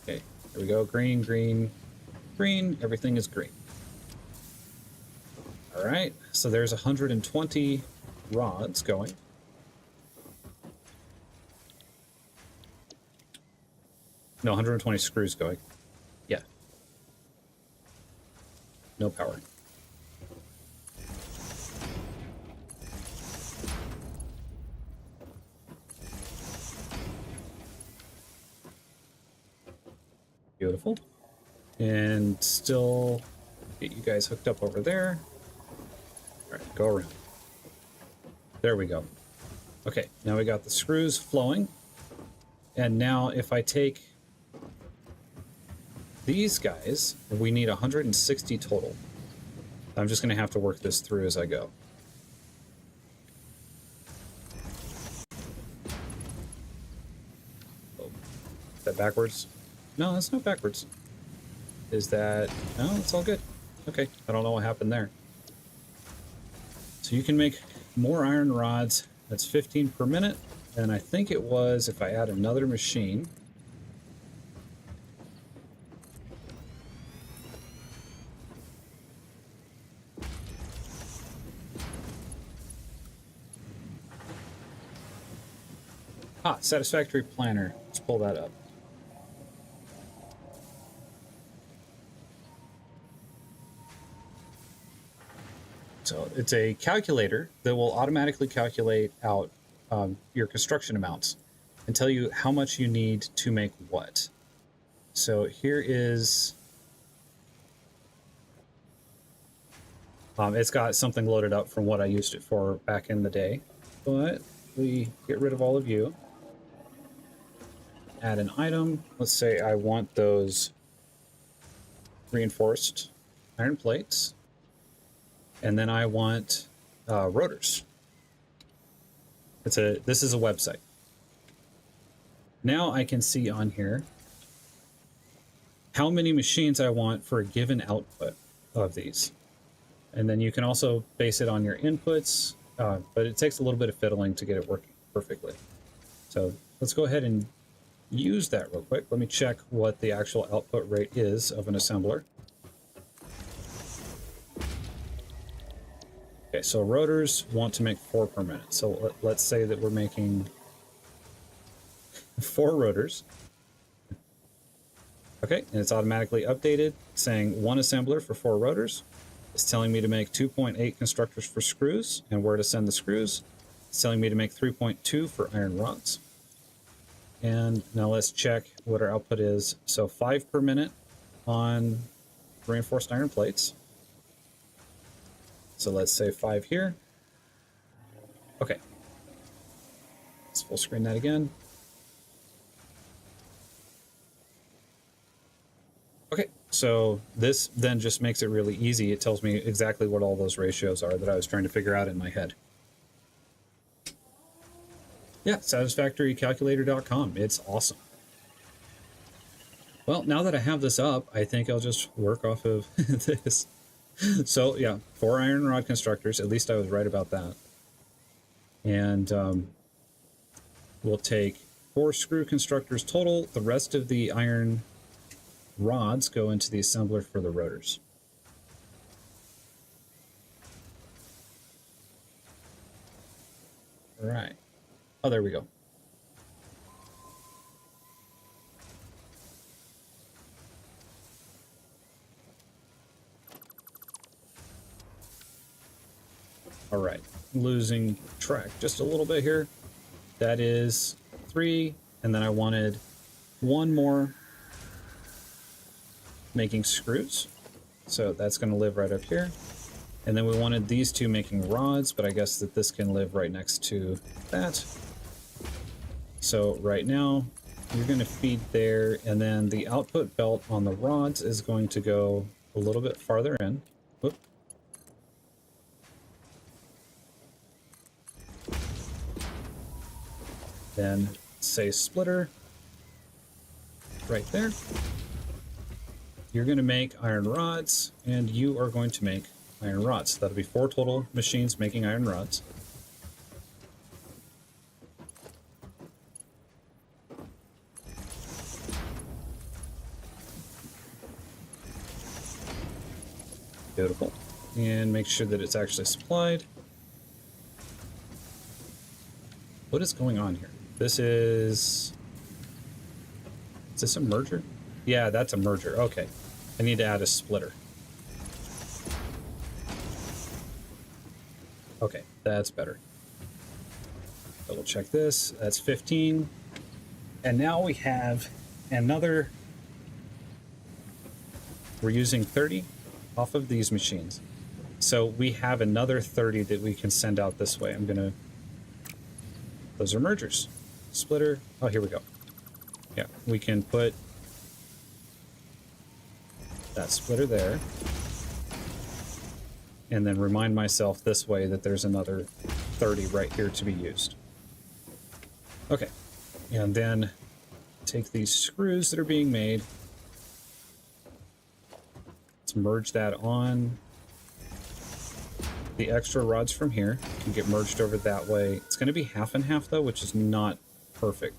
Okay, there we go. Green, green, green. Everything is green. All right, so there's 120 rods going. No, 120 screws going. Yeah. No power. Beautiful. And still get you guys hooked up over there. All right, go around. There we go. Okay, now we got the screws flowing. And now if I take these guys, we need 160 total. I'm just going to have to work this through as I go. Oh, is that backwards? No, that's not backwards. Is that... No, it's all good. Okay, I don't know what happened there. So you can make more iron rods. That's 15 per minute. And I think it was, if I add another machine... Satisfactory planner. Let's pull that up. So it's a calculator that will automatically calculate out your construction amounts and tell you how much you need to make what. So here is, it's got something loaded up from what I used it for back in the day, but we get rid of all of you. Add an item. Let's say I want those reinforced iron plates. And then I want rotors. This is a website. Now I can see on here how many machines I want for a given output of these. And then you can also base it on your inputs, but it takes a little bit of fiddling to get it working perfectly. So let's go ahead and use that real quick. Let me check what the actual output rate is of an assembler. Okay, so rotors want to make 4 per minute. So let's say that we're making 4 rotors. Okay, and it's automatically updated, saying 1 assembler for 4 rotors. It's telling me to make 2.8 constructors for screws and where to send the screws. It's telling me to make 3.2 for iron rods. And now let's check what our output is. So 5 per minute on reinforced iron plates. So let's say 5 here. Okay. Let's full screen that again. Okay, so this then just makes it really easy. It tells me exactly what all those ratios are that I was trying to figure out in my head. Yeah, satisfactorycalculator.com. It's awesome. Well, now that I have this up, I think I'll just work off of this. So yeah, 4 iron rod constructors. At least I was right about that. And we'll take 4 screw constructors total. The rest of the iron rods go into the assembler for the rotors. All right. Oh, there we go. All right, losing track just a little bit here. That is 3, and then I wanted 1 more making screws. So that's going to live right up here. And then we wanted these 2 making rods, but I guess that this can live right next to that. So right now, you're going to feed there, and then the output belt on the rods is going to go a little bit farther in. Whoop. Then say splitter right there. You're going to make iron rods, and you are going to make iron rods. That'll be 4 total machines making iron rods. Beautiful. And make sure that it's actually supplied. What is going on here? Is this a merger? Yeah, that's a merger. Okay. I need to add a splitter. Okay, that's better. Double check this. That's 15. And now we have another. We're using 30 off of these machines. So we have another 30 that we can send out this way. Those are mergers. Splitter. Oh, here we go. Yeah, we can put that splitter there. And then remind myself this way that there's another 30 right here to be used. Okay. And then take these screws that are being made. Let's merge that on. The extra rods from here can get merged over that way. It's going to be half and half though, which is not perfect.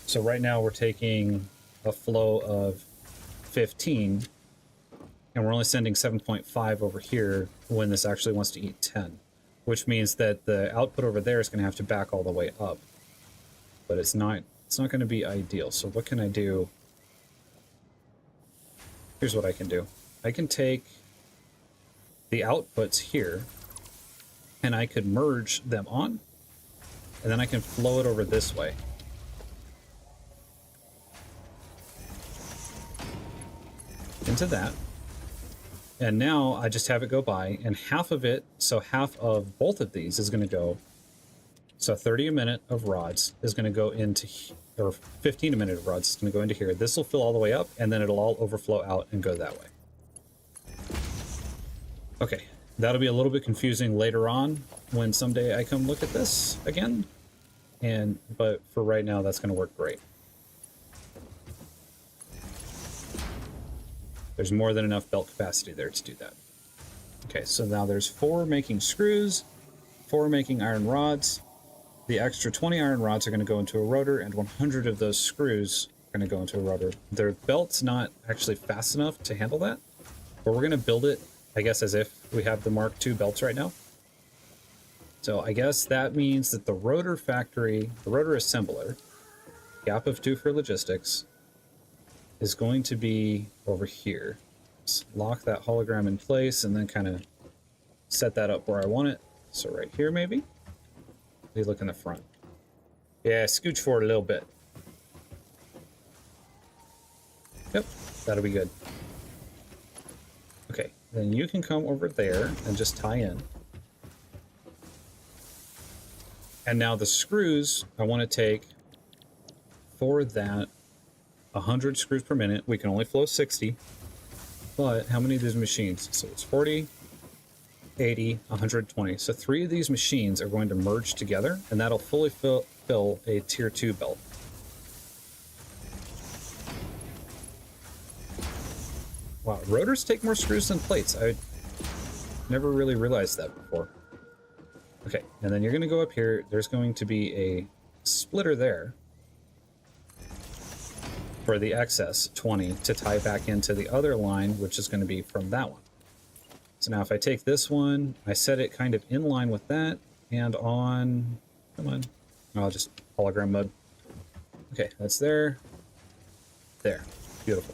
So right now we're taking a flow of 15 and we're only sending 7.5 over here when this actually wants to eat 10, which means that the output over there is going to have to back all the way up. but it's not going to be ideal. So what can I do? Here's what I can do. I can take the outputs here and I could merge them on, and then I can flow it over this way. Into that. And now I just have it go by, and half of it, so half of both of these is going to go, so 30 a minute of rods is going to go into, or 15 a minute of rods is going to go into here. This will fill all the way up, and then it'll all overflow out and go that way. Okay, that'll be a little bit confusing later on when someday I come look at this again. But for right now, that's going to work great. There's more than enough belt capacity there to do that. Okay, so now there's 4 making screws, 4 making iron rods. The extra 20 iron rods are going to go into a rotor, and 100 of those screws are going to go into a rotor. Their belt's not actually fast enough to handle that, but we're going to build it, I guess, as if we have the Mark II belts right now. So I guess that means that the rotor factory, the rotor assembler, gap of 2 for logistics, is going to be over here. Let's lock that hologram in place and then kind of set that up where I want it. So right here, maybe? We look in the front. Yeah, scooch forward a little bit. Yep, that'll be good. Okay, then you can come over there and just tie in. And now the screws, I want to take for that 100 screws per minute. We can only flow 60. But how many of these machines? So it's 40, 80, 120. So 3 of these machines are going to merge together, and that'll fully fill a tier 2 belt. Wow, rotors take more screws than plates. I never really realized that before. Okay, and then you're going to go up here. There's going to be a splitter there for the excess 20 to tie back into the other line, which is going to be from that one. So now if I take this one, I set it kind of in line with that, and on, come on, I'll just hologram mode. Okay, that's there, there, beautiful.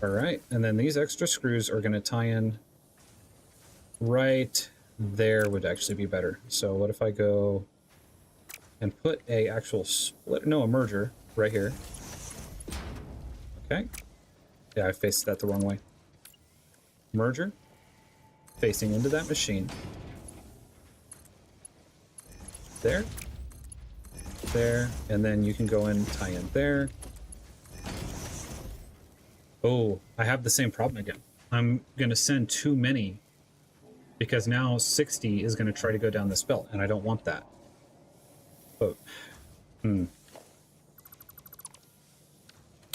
All right, and then these extra screws are going to tie in right there would actually be better. So what if I go and put a actual split, no, a merger right here. Okay. Yeah, I faced that the wrong way. Merger facing into that machine. There. There. And then you can go and tie in there. Oh, I have the same problem again. I'm going to send too many because now 60 is going to try to go down this belt, and I don't want that. But, I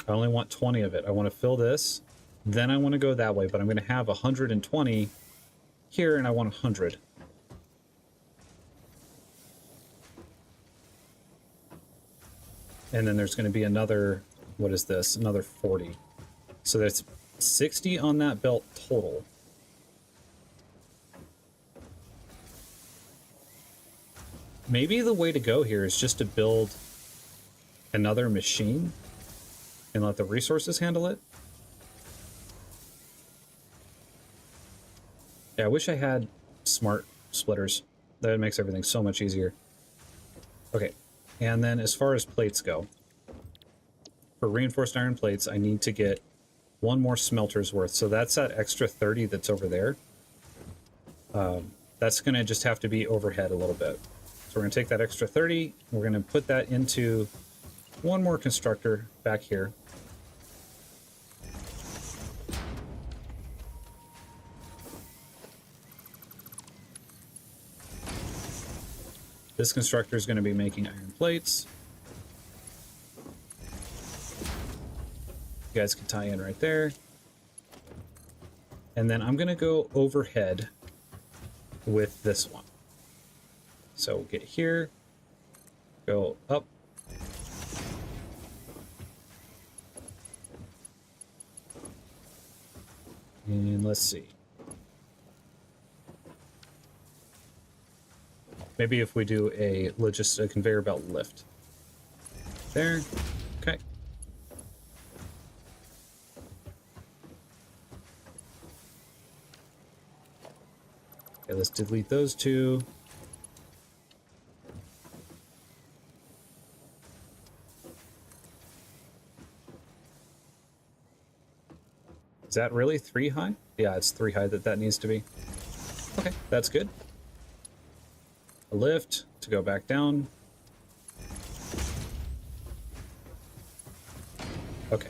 only want 20 of it. I want to fill this, then I want to go that way, but I'm going to have 120 here, and I want 100. And then there's going to be another, what is this? Another 40. So that's 60 on that belt total. Maybe the way to go here is just to build another machine and let the resources handle it. Yeah, I wish I had smart splitters. That makes everything so much easier. Okay, and then as far as plates go, for reinforced iron plates, I need to get 1 more smelter's worth. So that's that extra 30 that's over there. That's going to just have to be overhead a little bit. So we're going to take that extra 30, we're going to put that into 1 more constructor back here. This constructor is going to be making iron plates. You guys can tie in right there. And then I'm going to go overhead with this one. So we'll get here, go up. And let's see. Maybe if we do a conveyor belt lift. There. Okay. Okay, let's delete those two. Is that really 3 high? Yeah, it's 3 high that needs to be. Okay, that's good. A lift to go back down. Okay.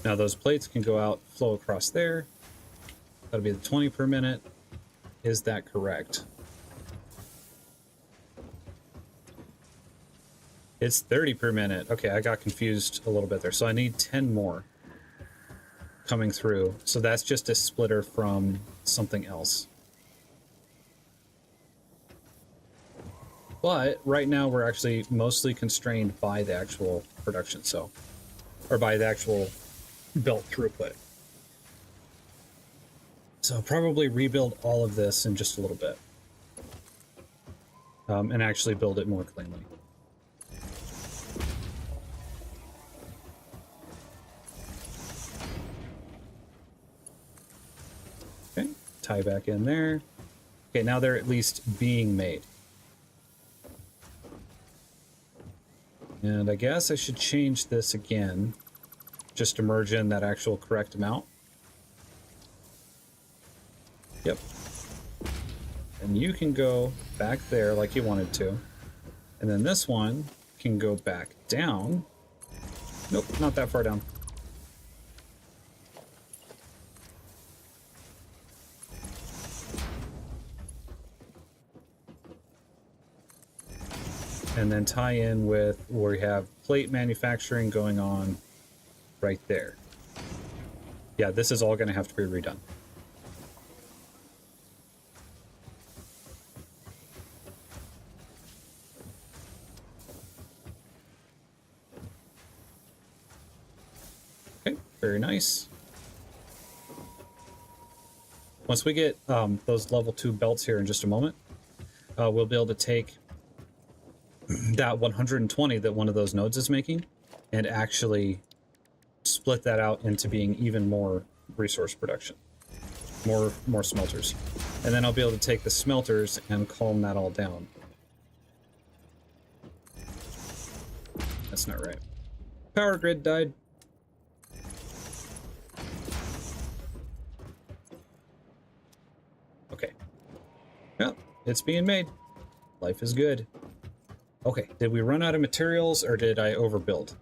Now those plates can go out, flow across there. That'll be the 20 per minute. Is that correct? It's 30 per minute. Okay, I got confused a little bit there. So I need 10 more coming through. So that's just a splitter from something else. But right now we're actually mostly constrained by the actual production, so, or by the actual belt throughput. So probably rebuild all of this in just a little bit. And actually build it more cleanly. Okay, tie back in there. Okay, now they're at least being made. And I guess I should change this again, just to merge in that actual correct amount. Yep. And you can go back there like you wanted to. And then this one can go back down. Nope, not that far down. And then tie in with where we have plate manufacturing going on right there. Yeah, this is all going to have to be redone. Okay, very nice. Once we get those level 2 belts here in just a moment, we'll be able to take that 120 that one of those nodes is making and actually split that out into being even more resource production, more smelters. And then I'll be able to take the smelters and calm that all down. That's not right. Power grid died. Okay. Well, it's being made. Life is good. Okay, did we run out of materials or did I overbuild?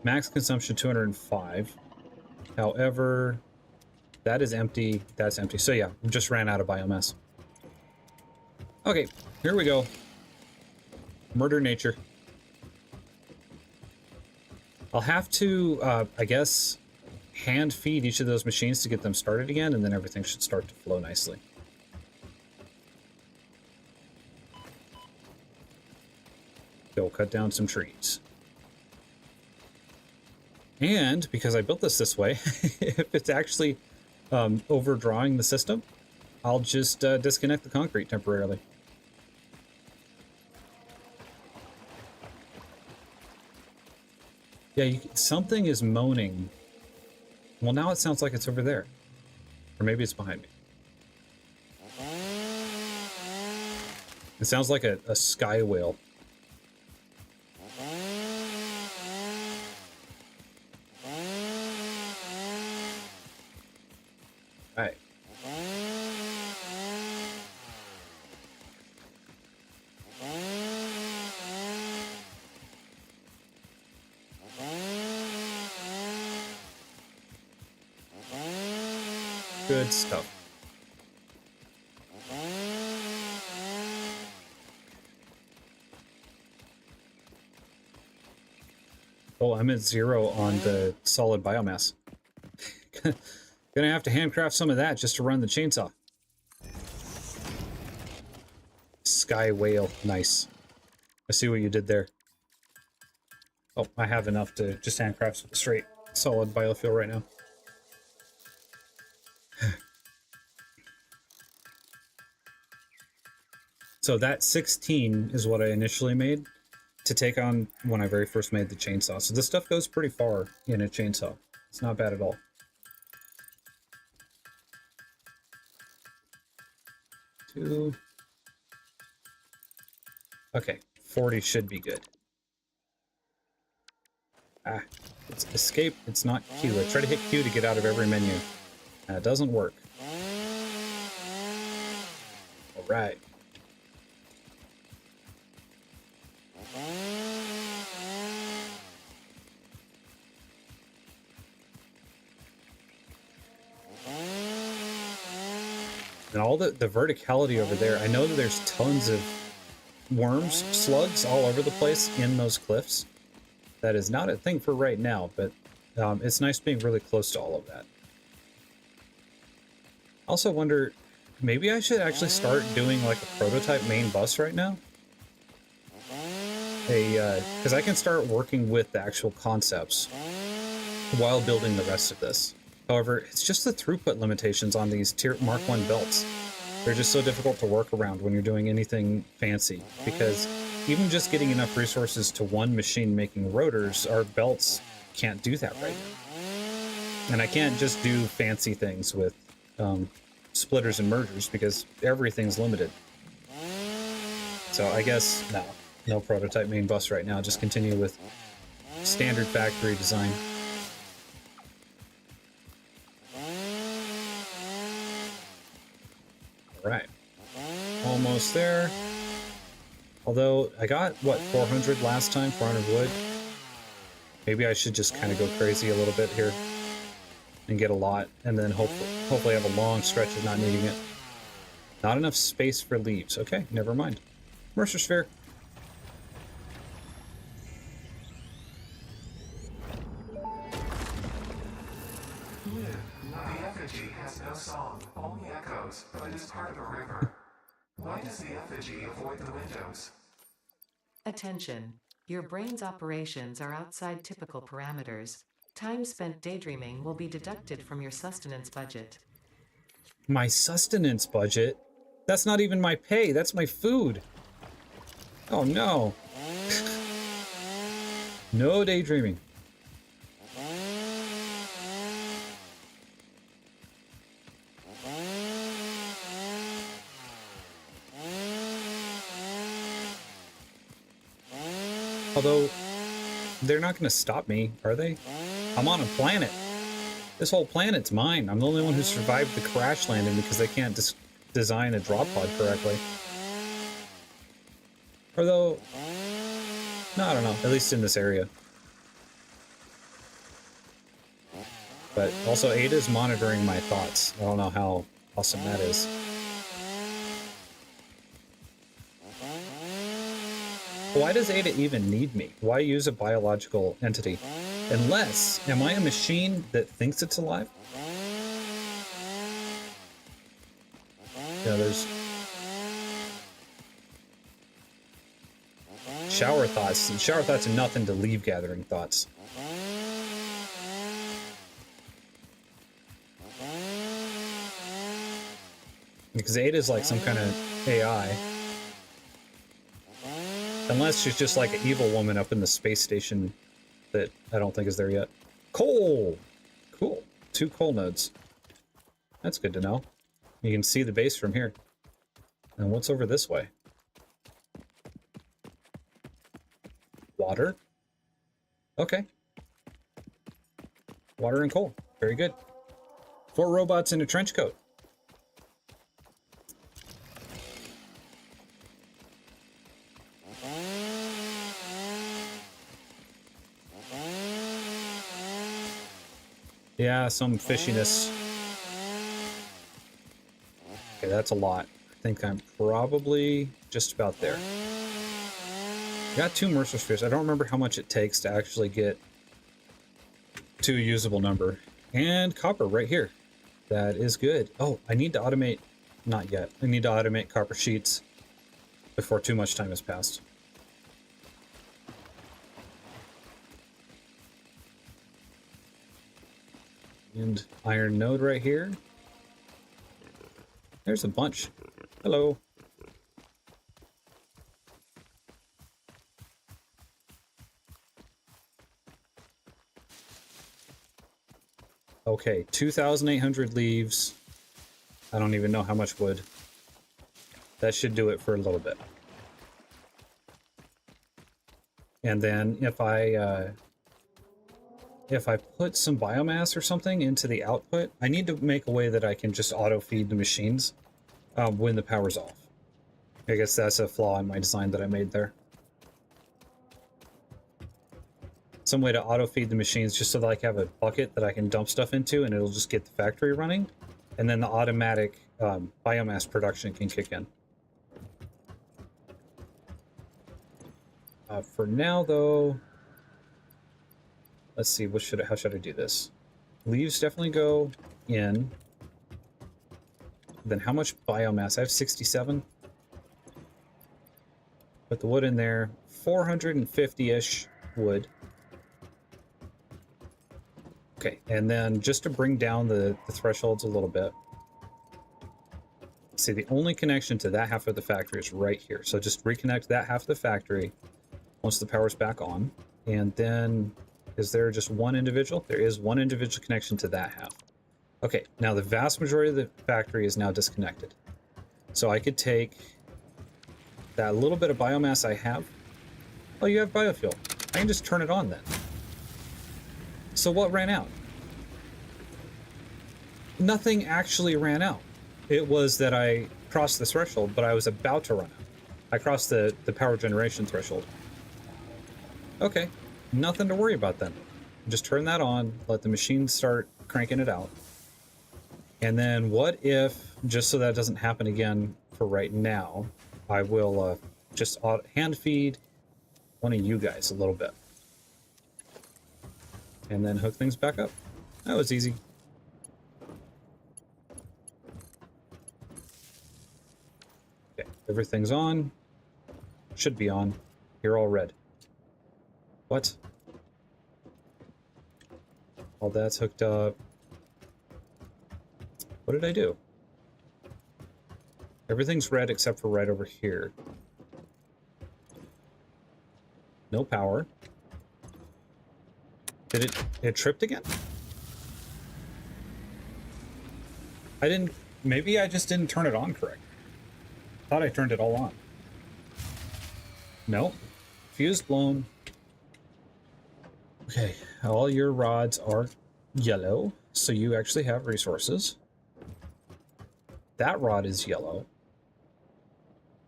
Max consumption 205. However, that is empty. That's empty. So yeah, we just ran out of biomass. Okay, here we go. Murder nature. I'll have to, I guess, hand feed each of those machines to get them started again, and then everything should start to flow nicely. Go cut down some trees. And because I built this way, if it's actually overdrawing the system, I'll just disconnect the concrete temporarily. Yeah, something is moaning. Well, now it sounds like it's over there. Or maybe it's behind me. It sounds like a sky whale. Alright. Good stuff. Oh, I'm at 0 on the solid biomass. Gonna have to handcraft some of that just to run the chainsaw. Sky whale, nice. I see what you did there. Oh, I have enough to just handcraft straight solid biofuel right now. So that 16 is what I initially made to take on when I very first made the chainsaw. So this stuff goes pretty far in a chainsaw. It's not bad at all. Two. Okay, 40 should be good. Ah, it's escape, it's not Q. I try to hit Q to get out of every menu. That doesn't work. Alright. And all the verticality over there, I know that there's tons of worms, slugs all over the place in those cliffs. That is not a thing for right now, but it's nice being really close to all of that. I also wonder, maybe I should actually start doing like a prototype main bus right now. Because I can start working with the actual concepts while building the rest of this. However, it's just the throughput limitations on these tier Mark 1 belts. They're just so difficult to work around when you're doing anything fancy, because even just getting enough resources to one machine making rotors, our belts can't do that right now. And I can't just do fancy things with splitters and mergers, because everything's limited. So I guess, no prototype main bus right now, just continue with standard factory design. Right, almost there. Although I got what, 400 last time, 400 wood. Maybe I should just kind of go crazy a little bit here and get a lot, and then hopefully have a long stretch of not needing it. Not enough space for leaves. Okay, never mind. Mercer Sphere. The effigy has no song, only echoes, but is part of a river. Why does the effigy avoid the windows? Attention. Your brain's operations are outside typical parameters. Time spent daydreaming will be deducted from your sustenance budget. My sustenance budget? That's not even my pay, that's my food. Oh no. No daydreaming. Although, they're not going to stop me, are they? I'm on a planet. This whole planet's mine. I'm the only one who survived the crash landing because they can't design a drop pod correctly. Although, no, I don't know. At least in this area. But also, Ada's monitoring my thoughts. I don't know how awesome that is. Why does Ada even need me? Why use a biological entity? Unless, am I a machine that thinks it's alive? Yeah, there's shower thoughts. And shower thoughts are nothing to leave gathering thoughts. Because Ada's like some kind of AI. Unless she's just like an evil woman up in the space station that I don't think is there yet. Coal! Cool. 2 coal nodes. That's good to know. You can see the base from here. And what's over this way? Water? Okay. Water and coal. Very good. 4 robots in a trench coat. Yeah, some fishiness. Okay, that's a lot. I think I'm probably just about there. Got 2 Mercer Spheres. I don't remember how much it takes to actually get to a usable number. And copper right here. That is good. Oh, I need to automate... Not yet. I need to automate copper sheets before too much time has passed. And iron node right here. There's a bunch. Hello. Okay, 2,800 leaves. I don't even know how much wood. That should do it for a little bit. And then if I put some biomass or something into the output, I need to make a way that I can just auto feed the machines when the power's off. I guess that's a flaw in my design that I made there. Some way to auto feed the machines just so that I have a bucket that I can dump stuff into and it'll just get the factory running. And then the automatic biomass production can kick in. For now, though, let's see, how should I do this? Leaves definitely go in. Then how much biomass? I have 67. Put the wood in there. 450-ish wood. Okay, and then just to bring down the thresholds a little bit. See, the only connection to that half of the factory is right here. So just reconnect that half of the factory once the power's back on. And then, is there just one individual? There is one individual connection to that half. Okay, now the vast majority of the factory is now disconnected. So I could take that little bit of biomass I have. Oh, you have biofuel. I can just turn it on then. So what ran out? Nothing actually ran out. It was that I crossed the threshold, but I was about to run out. I crossed the power generation threshold. Okay, nothing to worry about then. Just turn that on, let the machine start cranking it out. And then what if, just so that doesn't happen again for right now, I will just hand feed one of you guys a little bit. And then hook things back up. That was easy. Okay, everything's on. Should be on. You're all red. What? All that's hooked up. What did I do? Everything's red except for right over here. No power. Did it tripped again? Maybe I just didn't turn it on correct. Thought I turned it all on. Nope. Fuse blown. Okay, all your rods are yellow, so you actually have resources. That rod is yellow.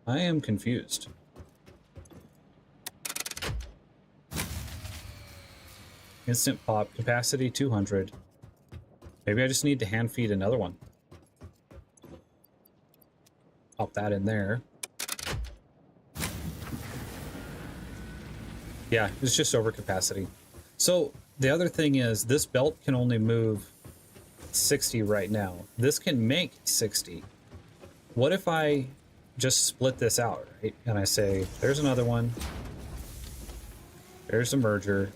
I am confused. Instant pop, capacity 200. Maybe I just need to hand feed another one. Pop that in there. Yeah, it's just over capacity. So the other thing is this belt can only move 60 right now. This can make 60. What if I just split this out, right? And I say, there's another one. There's a merger.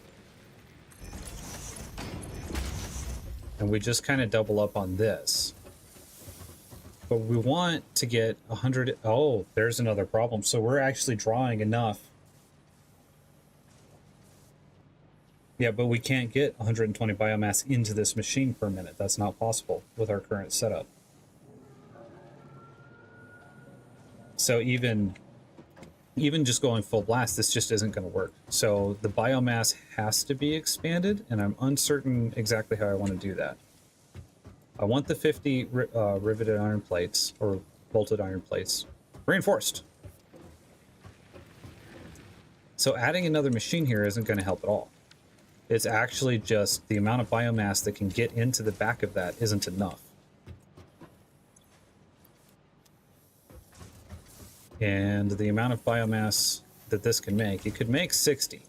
And we just kind of double up on this. But we want to get 100. Oh, there's another problem. So we're actually drawing enough. Yeah, but we can't get 120 biomass into this machine per minute. That's not possible with our current setup. So even just going full blast, this just isn't going to work. So the biomass has to be expanded, and I'm uncertain exactly how I want to do that. I want the 50 riveted iron plates, or bolted iron plates, reinforced. So adding another machine here isn't going to help at all. It's actually just the amount of biomass that can get into the back of that isn't enough. And the amount of biomass that this can make, it could make 60.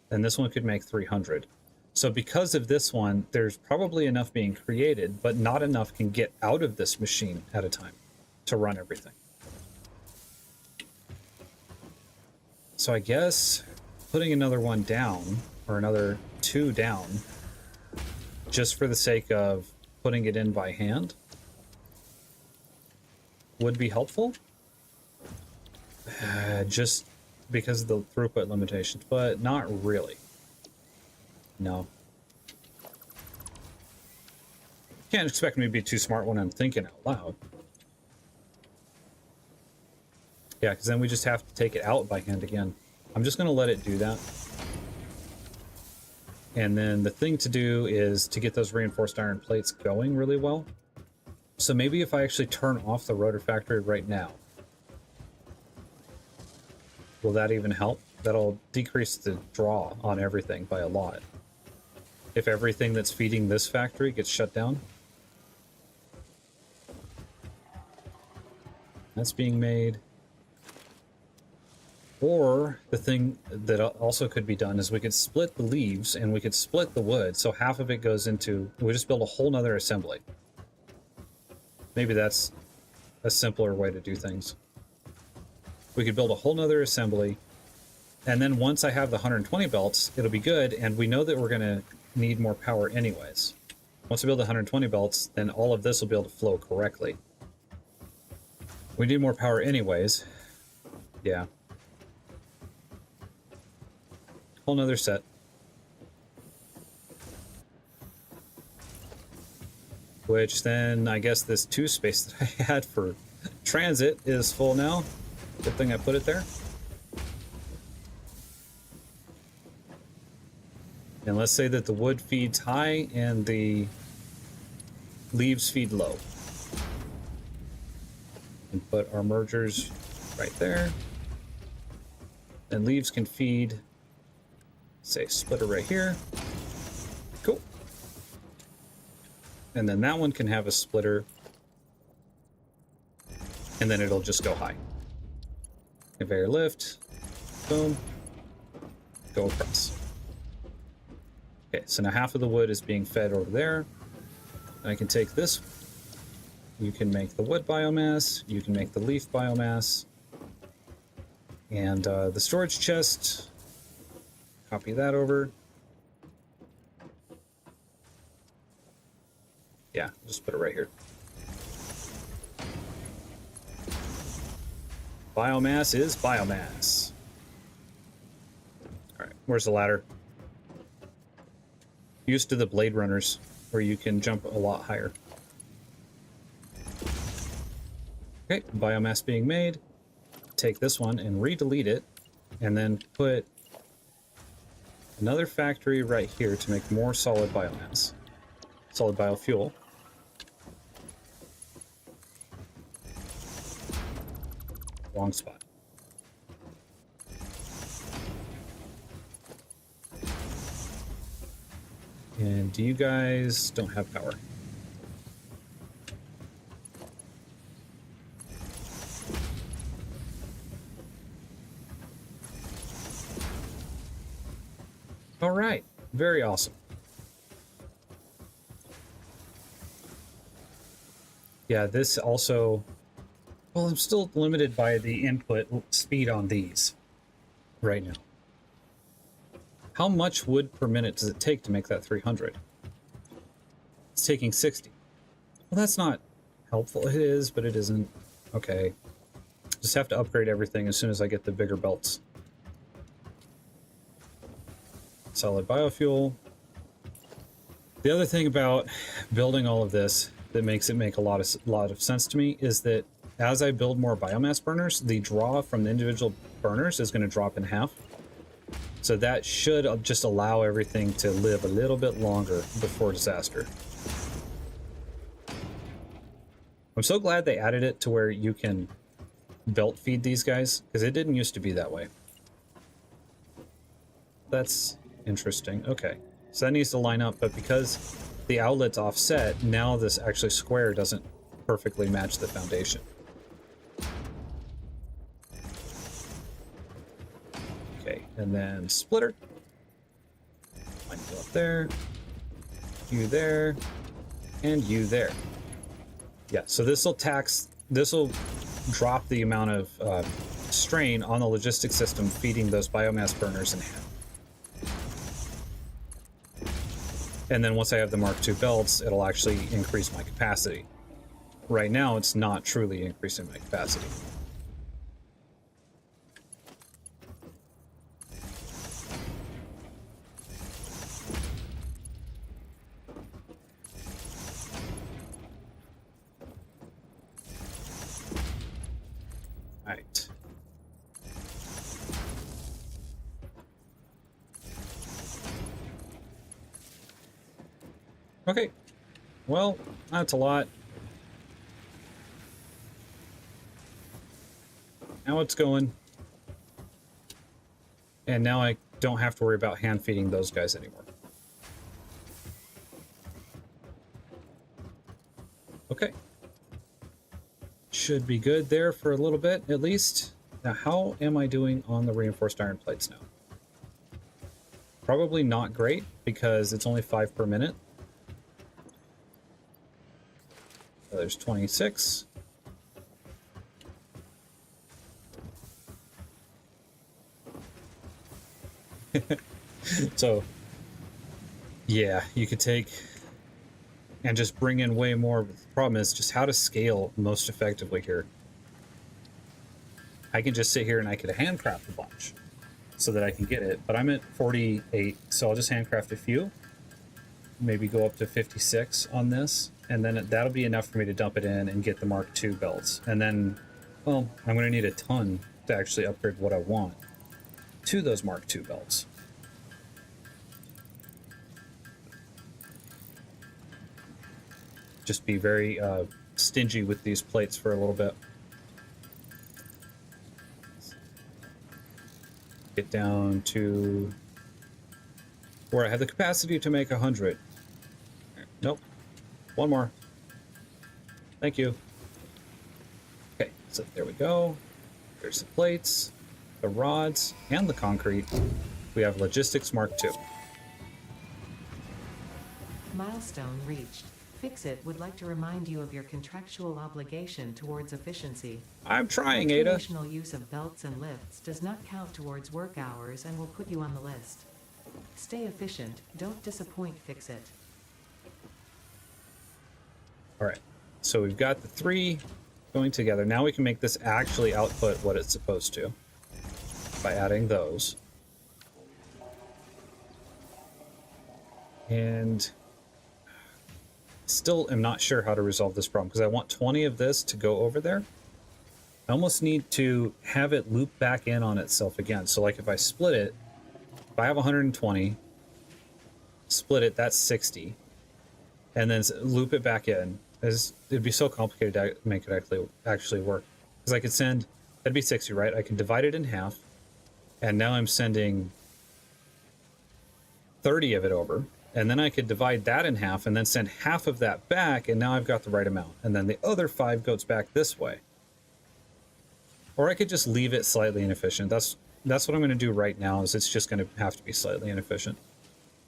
And this one could make 300. So because of this one, there's probably enough being created, but not enough can get out of this machine at a time to run everything. So I guess putting another one down, or another 2 down, just for the sake of putting it in by hand would be helpful. Just because of the throughput limitations, but not really. No. Can't expect me to be too smart when I'm thinking out loud. Yeah, because then we just have to take it out by hand again. I'm just going to let it do that. And then the thing to do is to get those reinforced iron plates going really well. So maybe if I actually turn off the rotor factory right now, will that even help? That'll decrease the draw on everything by a lot. If everything that's feeding this factory gets shut down. That's being made. Or the thing that also could be done is we could split the leaves and we could split the wood. So half of it goes into, we just build a whole nother assembly. Maybe that's a simpler way to do things. We could build a whole nother assembly. And then once I have the 120 belts, it'll be good. And we know that we're going to need more power anyways. Once we build the 120 belts, then all of this will be able to flow correctly. We need more power anyways. Yeah. Whole nother set. Which then I guess this 2 space that I had for transit is full now. Good thing I put it there. And let's say that the wood feeds high and the leaves feed low. And put our mergers right there. And leaves can feed, say, splitter right here. Cool. And then that one can have a splitter. And then it'll just go high. Conveyor lift. Boom. Go across. Okay, so now half of the wood is being fed over there. And I can take this. You can make the wood biomass. You can make the leaf biomass. And the storage chest. Copy that over. Yeah, just put it right here. Biomass is biomass. All right, where's the ladder? Used to the Blade Runners, where you can jump a lot higher. Okay, biomass being made. Take this one and re-delete it, and then put another factory right here to make more solid biomass. Solid biofuel. Wrong spot. And you guys don't have power. All right, very awesome. Yeah, this also, well, I'm still limited by the input speed on these right now. How much wood per minute does it take to make that 300? It's taking 60. Well, that's not helpful. It is, but it isn't. Okay. Just have to upgrade everything as soon as I get the bigger belts. Solid biofuel. The other thing about building all of this that makes it make a lot of sense to me is that as I build more biomass burners, the draw from the individual burners is going to drop in half. So that should just allow everything to live a little bit longer before disaster. I'm so glad they added it to where you can belt feed these guys, because it didn't used to be that way. That's interesting. Okay, so that needs to line up, but because the outlet's offset, now this actually square doesn't perfectly match the foundation. Okay, and then splitter. Mine go up there, you there, and you there. Yeah, so this will drop the amount of strain on the logistics system feeding those biomass burners in half. And then once I have the Mark II belts, it'll actually increase my capacity. Right now, it's not truly increasing my capacity. All right. Okay. Well, that's a lot. Now it's going. And now I don't have to worry about hand feeding those guys anymore. Okay. Should be good there for a little bit, at least. Now, how am I doing on the reinforced iron plates now? Probably not great, because it's only 5 per minute. So there's 26. So, yeah, you could take and just bring in way more. The problem is just how to scale most effectively here. I can just sit here and I could handcraft a bunch so that I can get it, but I'm at 48, so I'll just handcraft a few. Maybe go up to 56 on this, and then that'll be enough for me to dump it in and get the Mark II belts. And then, well, I'm going to need a ton to actually upgrade what I want to those Mark II belts. Just be very stingy with these plates for a little bit. Get down to where I have the capacity to make 100. Nope. One more. Thank you. Okay, so there we go. There's the plates, the rods, and the concrete. We have Logistics Mark II. Milestone reached. Fix-It would like to remind you of your contractual obligation towards efficiency. I'm trying, Ada. Recreational use of belts and lifts does not count towards work hours and will put you on the list. Stay efficient, don't disappoint Fix-It. All right, so we've got the 3 going together. Now we can make this actually output what it's supposed to by adding those. And still am not sure how to resolve this problem because I want 20 of this to go over there. I almost need to have it loop back in on itself again. So like if I split it, if I have 120, split it, that's 60, and then loop it back in. It'd be so complicated to make it actually work. Because I could send, that'd be 60, right? I can divide it in half, and now I'm sending 30 of it over. And then I could divide that in half and then send half of that back, and now I've got the right amount. And then the other 5 goes back this way. Or I could just leave it slightly inefficient. That's what I'm going to do right now, is it's just going to have to be slightly inefficient.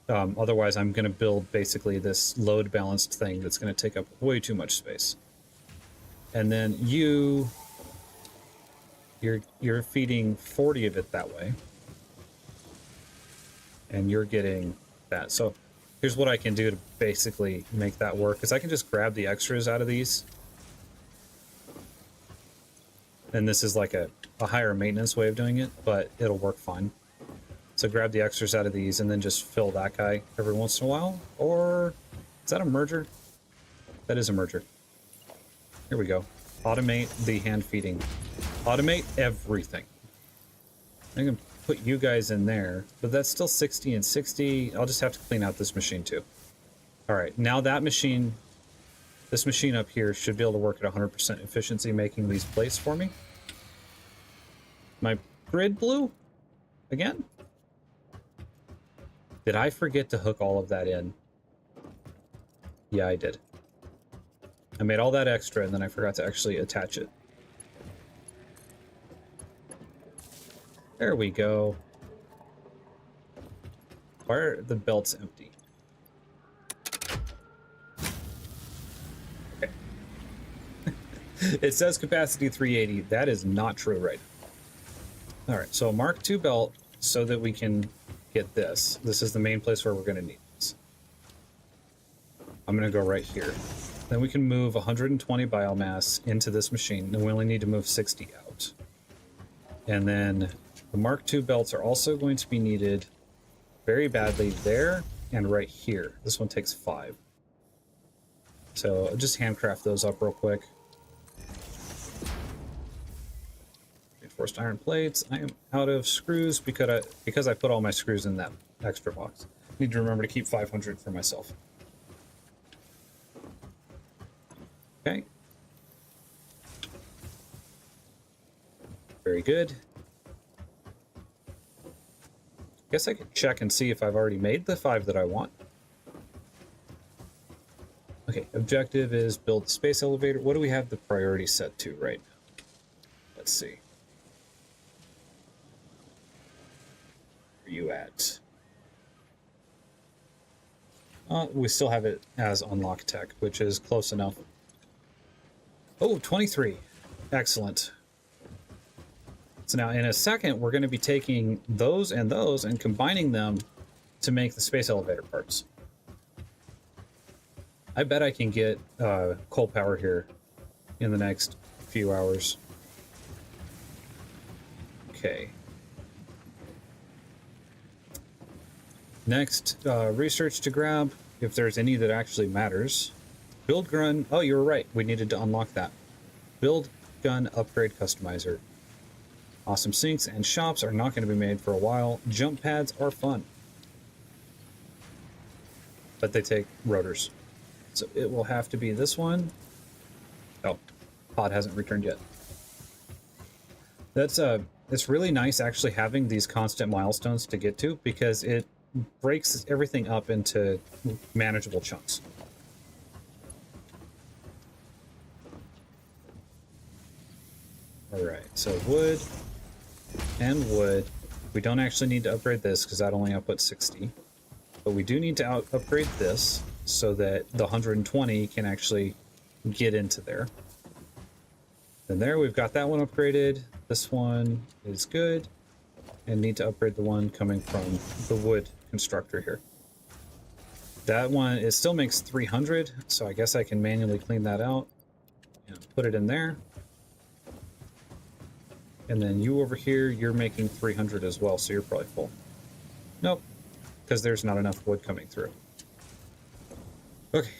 Otherwise, I'm going to build basically this load balanced thing that's going to take up way too much space. And then you're feeding 40 of it that way. And you're getting that. So here's what I can do to basically make that work, is I can just grab the extras out of these. And this is like a higher maintenance way of doing it, but it'll work fine. So grab the extras out of these and then just fill that guy every once in a while. Or is that a merger? That is a merger. Here we go. Automate the hand feeding. Automate everything. I can put you guys in there, but that's still 60 and 60. I'll just have to clean out this machine too. All right, now that machine, this machine up here should be able to work at 100% efficiency, making these plates for me. My grid blew again? Did I forget to hook all of that in? Yeah, I did. I made all that extra and then I forgot to actually attach it. There we go. Why are the belts empty? Okay. It says capacity 380. That is not true right now. All right, so Mark II belt so that we can get this. This is the main place where we're going to need this. I'm going to go right here. Then we can move 120 biomass into this machine, and we only need to move 60 out. And then the Mark II belts are also going to be needed very badly there and right here. This one takes 5. So I'll just handcraft those up real quick. Reinforced iron plates. I am out of screws because I put all my screws in that extra box. Need to remember to keep 500 for myself. Okay. Very good. Guess I could check and see if I've already made the 5 that I want. Okay, objective is build the space elevator. What do we have the priority set to right now? Let's see. Where are you at? We still have it as unlock tech, which is close enough. Oh, 23. Excellent. So now in a second, we're going to be taking those and combining them to make the space elevator parts. I bet I can get coal power here in the next few hours. Okay. Next, research to grab, if there's any that actually matters. Build gun. Oh, you were right. We needed to unlock that. Build gun upgrade customizer. Awesome sinks and shops are not going to be made for a while. Jump pads are fun, but they take rotors. So it will have to be this one. Oh, pod hasn't returned yet. That's it's really nice actually having these constant milestones to get to, because it breaks everything up into manageable chunks. All right, so wood and wood. We don't actually need to upgrade this because that only outputs 60, but we do need to upgrade this so that the 120 can actually get into there. And there, we've got that one upgraded. This one is good, and need to upgrade the one coming from the wood constructor here. That one, it still makes 300, so I guess I can manually clean that out and put it in there. And then you over here, you're making 300 as well, so you're probably full. Nope, because there's not enough wood coming through. Okay,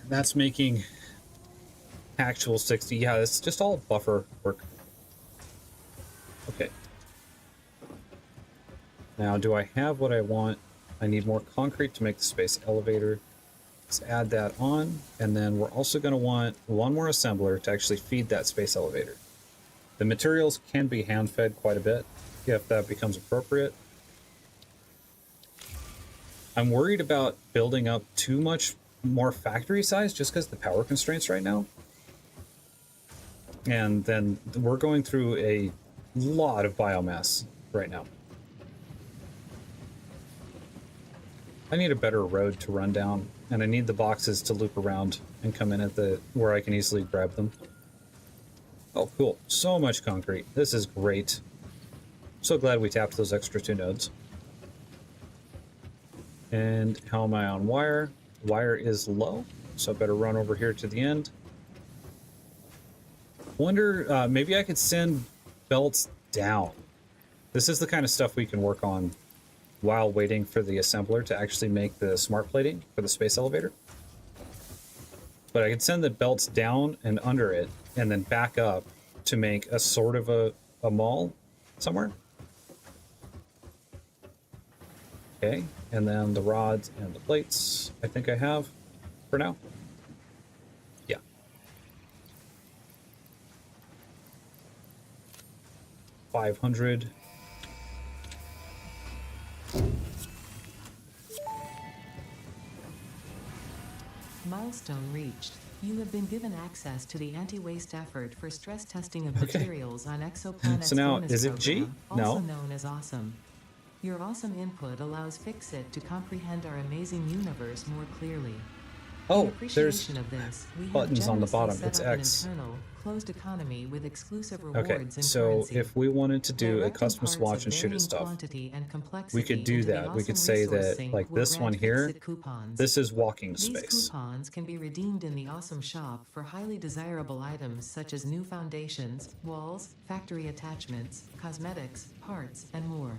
that's making actual 60. Yeah, it's just all buffer work. Okay. Now, do I have what I want? I need more concrete to make the space elevator. Let's add that on, and then we're also going to want one more assembler to actually feed that space elevator. The materials can be hand-fed quite a bit if that becomes appropriate. I'm worried about building up too much more factory size just because the power constraints right now. And then we're going through a lot of biomass right now. I need a better road to run down, and I need the boxes to loop around and come in at the where I can easily grab them. Oh, cool. So much concrete. This is great. So glad we tapped those extra 2 nodes. And how am I on wire? Wire is low, so I better run over here to the end. Wonder, maybe I could send belts down. This is the kind of stuff we can work on while waiting for the assembler to actually make the smart plating for the space elevator. But I could send the belts down and under it, and then back up to make a sort of a mall somewhere. Okay, and then the rods and the plates I think I have for now. Yeah. $500. Milestone reached. You have been given access to the anti-waste effort for stress testing of materials on Exoplanet's So now, bonus is it G? program, No. also known as Awesome. Your awesome input allows Fixit to comprehend our amazing universe more clearly. Oh, In there's appreciation of this, we have buttons on the generously bottom. set It's up an X. internal, closed economy with exclusive Okay, rewards and so currency. if we wanted to do a Directing custom parts swatch of and shoot at varying stuff, quantity and we complexity could do into the that. We could awesome say resource that, sink like will this one grant here, Fix-It coupons. this is walking These space. coupons can be redeemed in the awesome shop for highly desirable items such as new foundations, walls, factory attachments, cosmetics, parts, and more.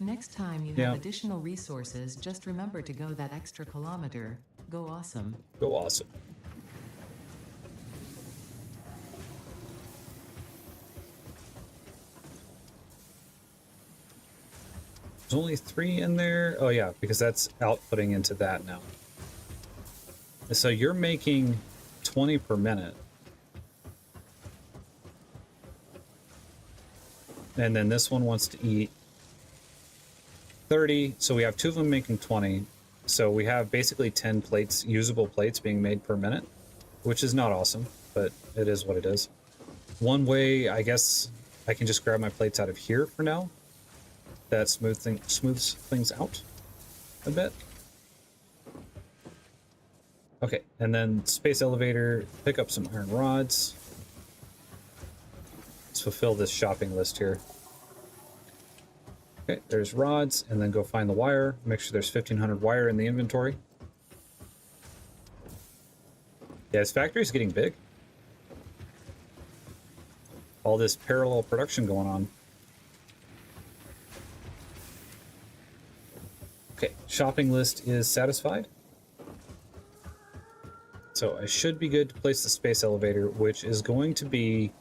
Next time you have Yeah. additional resources, just remember to go that extra kilometer. Go awesome. Go awesome. There's only 3 in there. Oh yeah, because that's outputting into that now. So you're making 20 per minute. And then this one wants to eat 30. So we have 2 of them making 20. So we have basically 10 plates, usable plates being made per minute, which is not awesome, but it is what it is. One way, I guess, I can just grab my plates out of here for now. That smooths things out a bit. Okay, and then space elevator, pick up some iron rods. Let's fulfill this shopping list here. Okay, there's rods, and then go find the wire. Make sure there's 1500 wire in the inventory. Yeah, this factory is getting big. All this parallel production going on. Okay, shopping list is satisfied. So I should be good to place the space elevator, which is going to be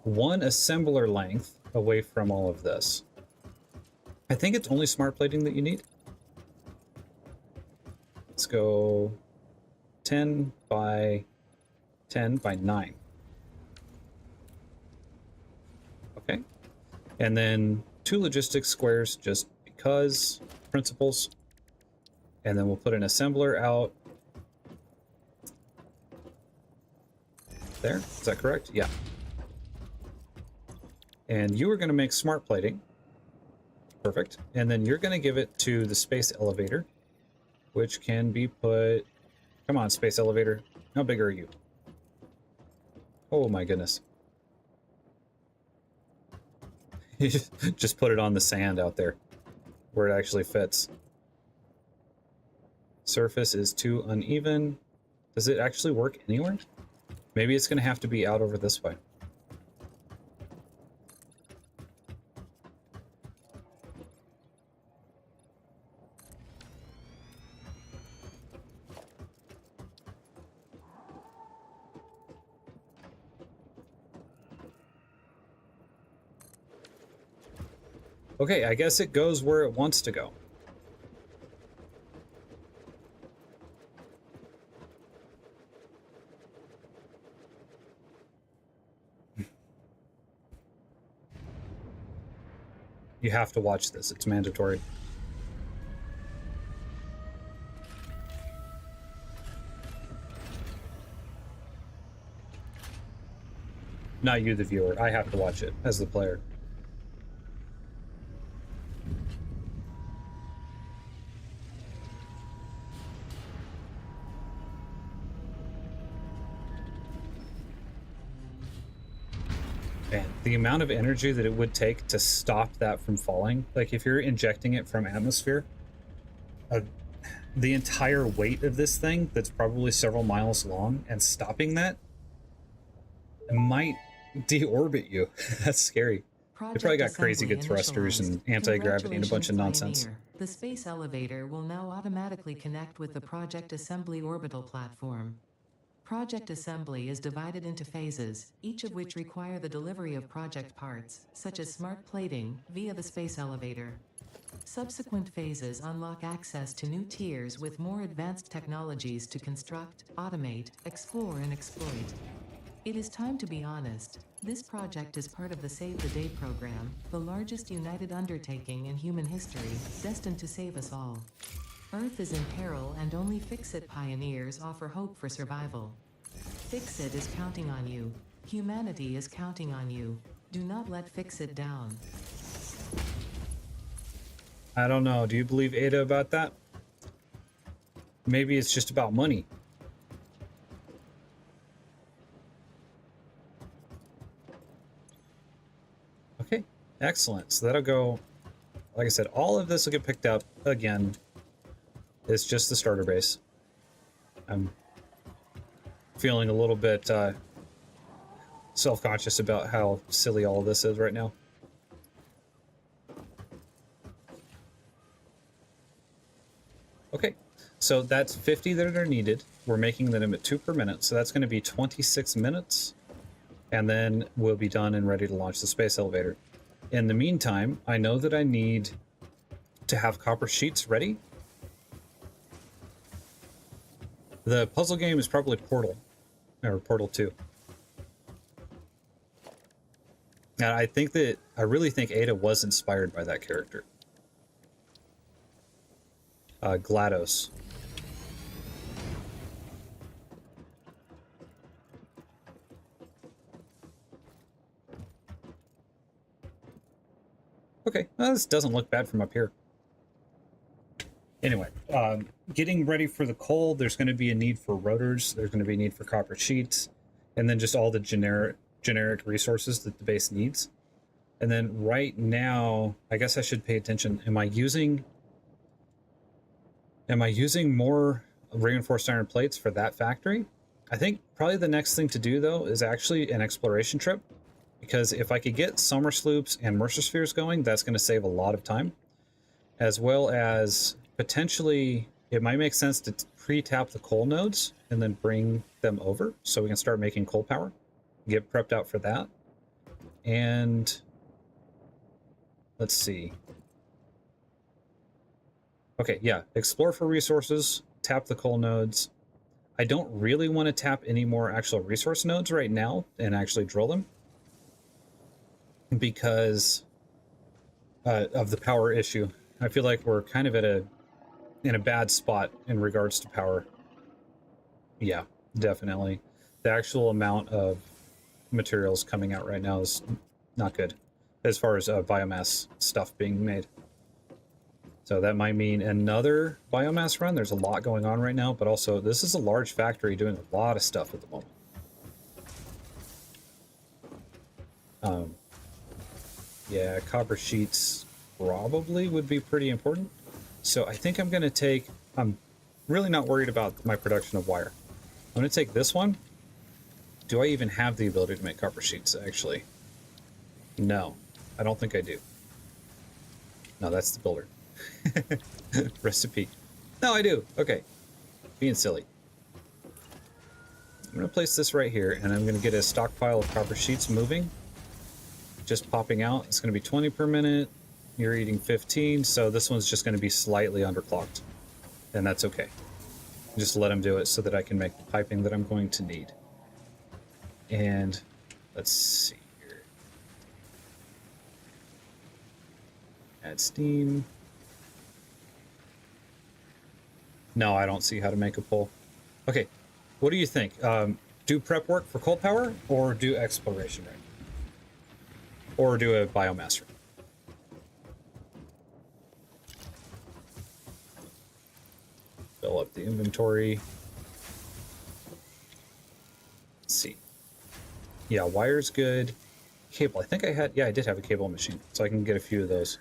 1 assembler length away from all of this. I think it's only smart plating that you need. Let's go 10 by 9. Okay. And then 2 logistics squares just because principles. And then we'll put an assembler out there. Is that correct? Yeah. And you are going to make smart plating. Perfect. And then you're going to give it to the space elevator, which can be put... Come on, space elevator. How big are you? Oh my goodness. You just put it on the sand out there where it actually fits. Surface is too uneven. Does it actually work anywhere? Maybe it's going to have to be out over this way. Okay, I guess it goes where it wants to go. You have to watch this. It's mandatory. Not you, the viewer. I have to watch it as the player. Man, the amount of energy that it would take to stop that from falling, like if you're injecting it from atmosphere, the entire weight of this thing that's probably several miles long and stopping that might deorbit you. That's scary. They probably got crazy good thrusters and anti-gravity and a bunch of nonsense. Pioneer. The space elevator will now automatically connect with the Project Assembly orbital platform. Project Assembly is divided into phases, each of which require the delivery of project parts, such as smart plating, via the space elevator. Subsequent phases unlock access to new tiers with more advanced technologies to construct, automate, explore, and exploit. It is time to be honest. This project is part of the Save the Day program, the largest united undertaking in human history, destined to save us all. Earth is in peril and only Fix-It pioneers offer hope for survival. Fix-It is counting on you. Humanity is counting on you. Do not let Fix-It down. I don't know. Do you believe Ada about that? Maybe it's just about money. Excellent. So that'll go, like I said, all of this will get picked up again. It's just the starter base. I'm feeling a little bit self-conscious about how silly all of this is right now. Okay, so that's 50 that are needed. We're making them at 2 per minute, so that's going to be 26 minutes. And then we'll be done and ready to launch the space elevator. In the meantime, I know that I need to have copper sheets ready. The puzzle game is probably Portal, or Portal 2. And I really think Ada was inspired by that character. GLaDOS. Okay, well, this doesn't look bad from up here. Anyway, getting ready for the coal, there's going to be a need for rotors, there's going to be a need for copper sheets, and then just all the generic resources that the base needs. And then right now, I guess I should pay attention. Am I using more reinforced iron plates for that factory? I think probably the next thing to do, though, is actually an exploration trip. Because if I could get summer sloops and Mercer spheres going, that's going to save a lot of time. As well as potentially, it might make sense to pre-tap the coal nodes and then bring them over so we can start making coal power. Get prepped out for that. And let's see. Okay, yeah, explore for resources, tap the coal nodes. I don't really want to tap any more actual resource nodes right now and actually drill them, because of the power issue. I feel like we're kind of in a bad spot in regards to power. Yeah, definitely. The actual amount of materials coming out right now is not good as far as biomass stuff being made. So that might mean another biomass run. There's a lot going on right now, but also this is a large factory doing a lot of stuff at the moment. Yeah, copper sheets probably would be pretty important. So I think I'm going to take... I'm really not worried about my production of wire. I'm going to take this one. Do I even have the ability to make copper sheets, actually? No, I don't think I do. No, that's the builder. Recipe. No, I do. Okay. Being silly. I'm going to place this right here, and I'm going to get a stockpile of copper sheets moving. Just popping out. It's going to be 20 per minute. You're eating 15, so this one's just going to be slightly underclocked. And that's okay. Just let them do it so that I can make the piping that I'm going to need. And let's see here. Add steam. No, I don't see how to make a pole. Okay, what do you think? Do prep work for coal power, or do exploration right? Or do a biomass run? Fill up the inventory. Let's see. Yeah, wire's good. Cable, I think I had... Yeah, I did have a cable machine, so I can get a few of those.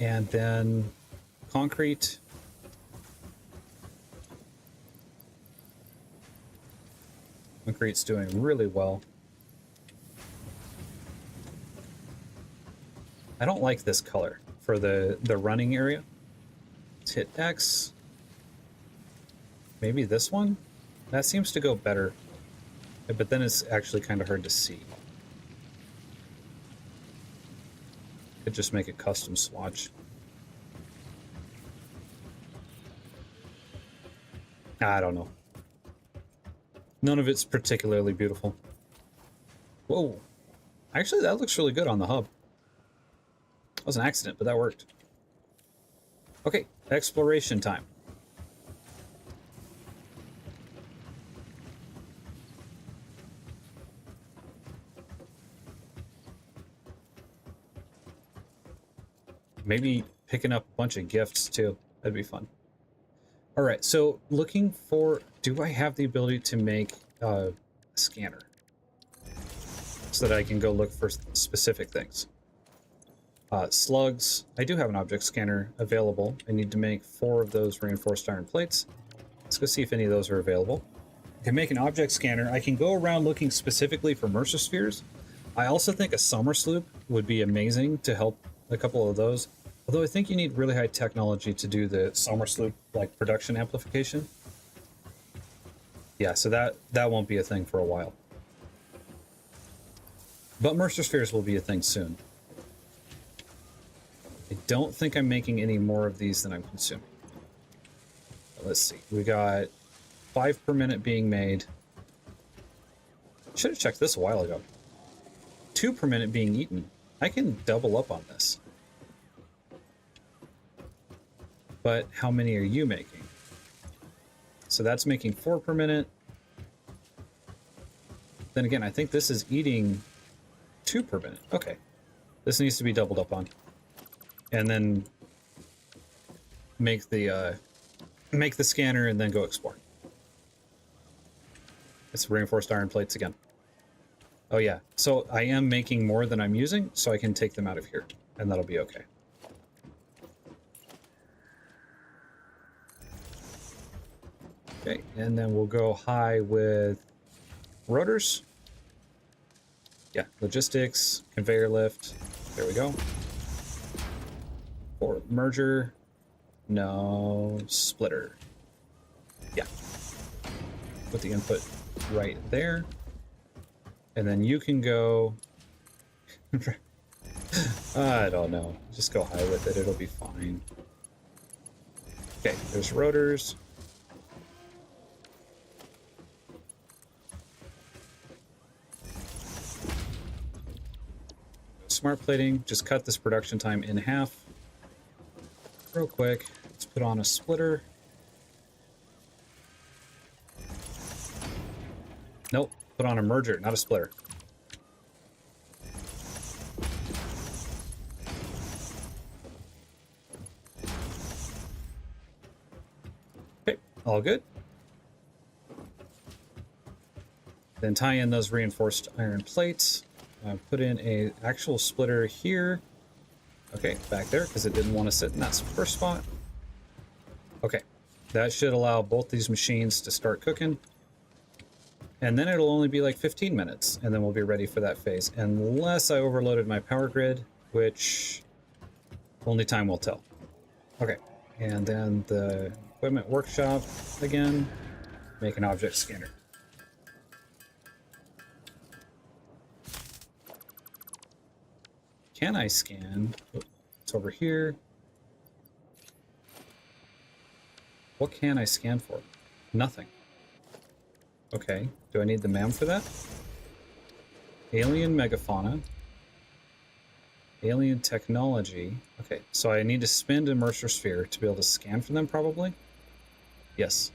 And then concrete. Concrete's doing really well. I don't like this color for the running area. Let's hit X. Maybe this one? That seems to go better. But then it's actually kind of hard to see. Could just make a custom swatch. I don't know. None of it's particularly beautiful. Whoa. Actually, that looks really good on the hub. That was an accident, but that worked. Okay, exploration time. Maybe picking up a bunch of gifts, too. That'd be fun. All right, so looking for... Do I have the ability to make a scanner? so that I can go look for specific things. Slugs. I do have an object scanner available. I need to make 4 of those reinforced iron plates. Let's go see if any of those are available. I can make an object scanner. I can go around looking specifically for Mercer spheres. I also think a summer sloop would be amazing to help a couple of those. Although I think you need really high technology to do the summer sloop like production amplification. Yeah, so that won't be a thing for a while. But Mercer spheres will be a thing soon. I don't think I'm making any more of these than I'm consuming. Let's see. We got 5 per minute being made. Should have checked this a while ago. 2 per minute being eaten. I can double up on this. But how many are you making? So that's making 4 per minute. Then again, I think this is eating 2 per minute. Okay. This needs to be doubled up on. And then make the scanner and then go explore. It's reinforced iron plates again. Oh yeah, so I am making more than I'm using, so I can take them out of here, and that'll be okay. Okay, and then we'll go high with rotors. Yeah, logistics, conveyor lift. There we go. Or merger. No, splitter. Yeah. Put the input right there. And then you can go... I don't know. Just go high with it. It'll be fine. Okay, there's rotors. Smart plating. Just cut this production time in half. Real quick. Let's put on a splitter. Nope. Put on a merger, not a splitter. Okay, all good. Then tie in those reinforced iron plates. Put in a actual splitter here. Okay, back there, because it didn't want to sit in that first spot. Okay, that should allow both these machines to start cooking. And then it'll only be like 15 minutes, and then we'll be ready for that phase. Unless I overloaded my power grid, which only time will tell. Okay, and then the equipment workshop again, make an object scanner. Can I scan? Oh, it's over here. What can I scan for? Nothing. Okay, do I need the MAM for that? Alien megafauna. Alien technology. Okay, so I need to spend a Mercer sphere to be able to scan for them, probably? Yes.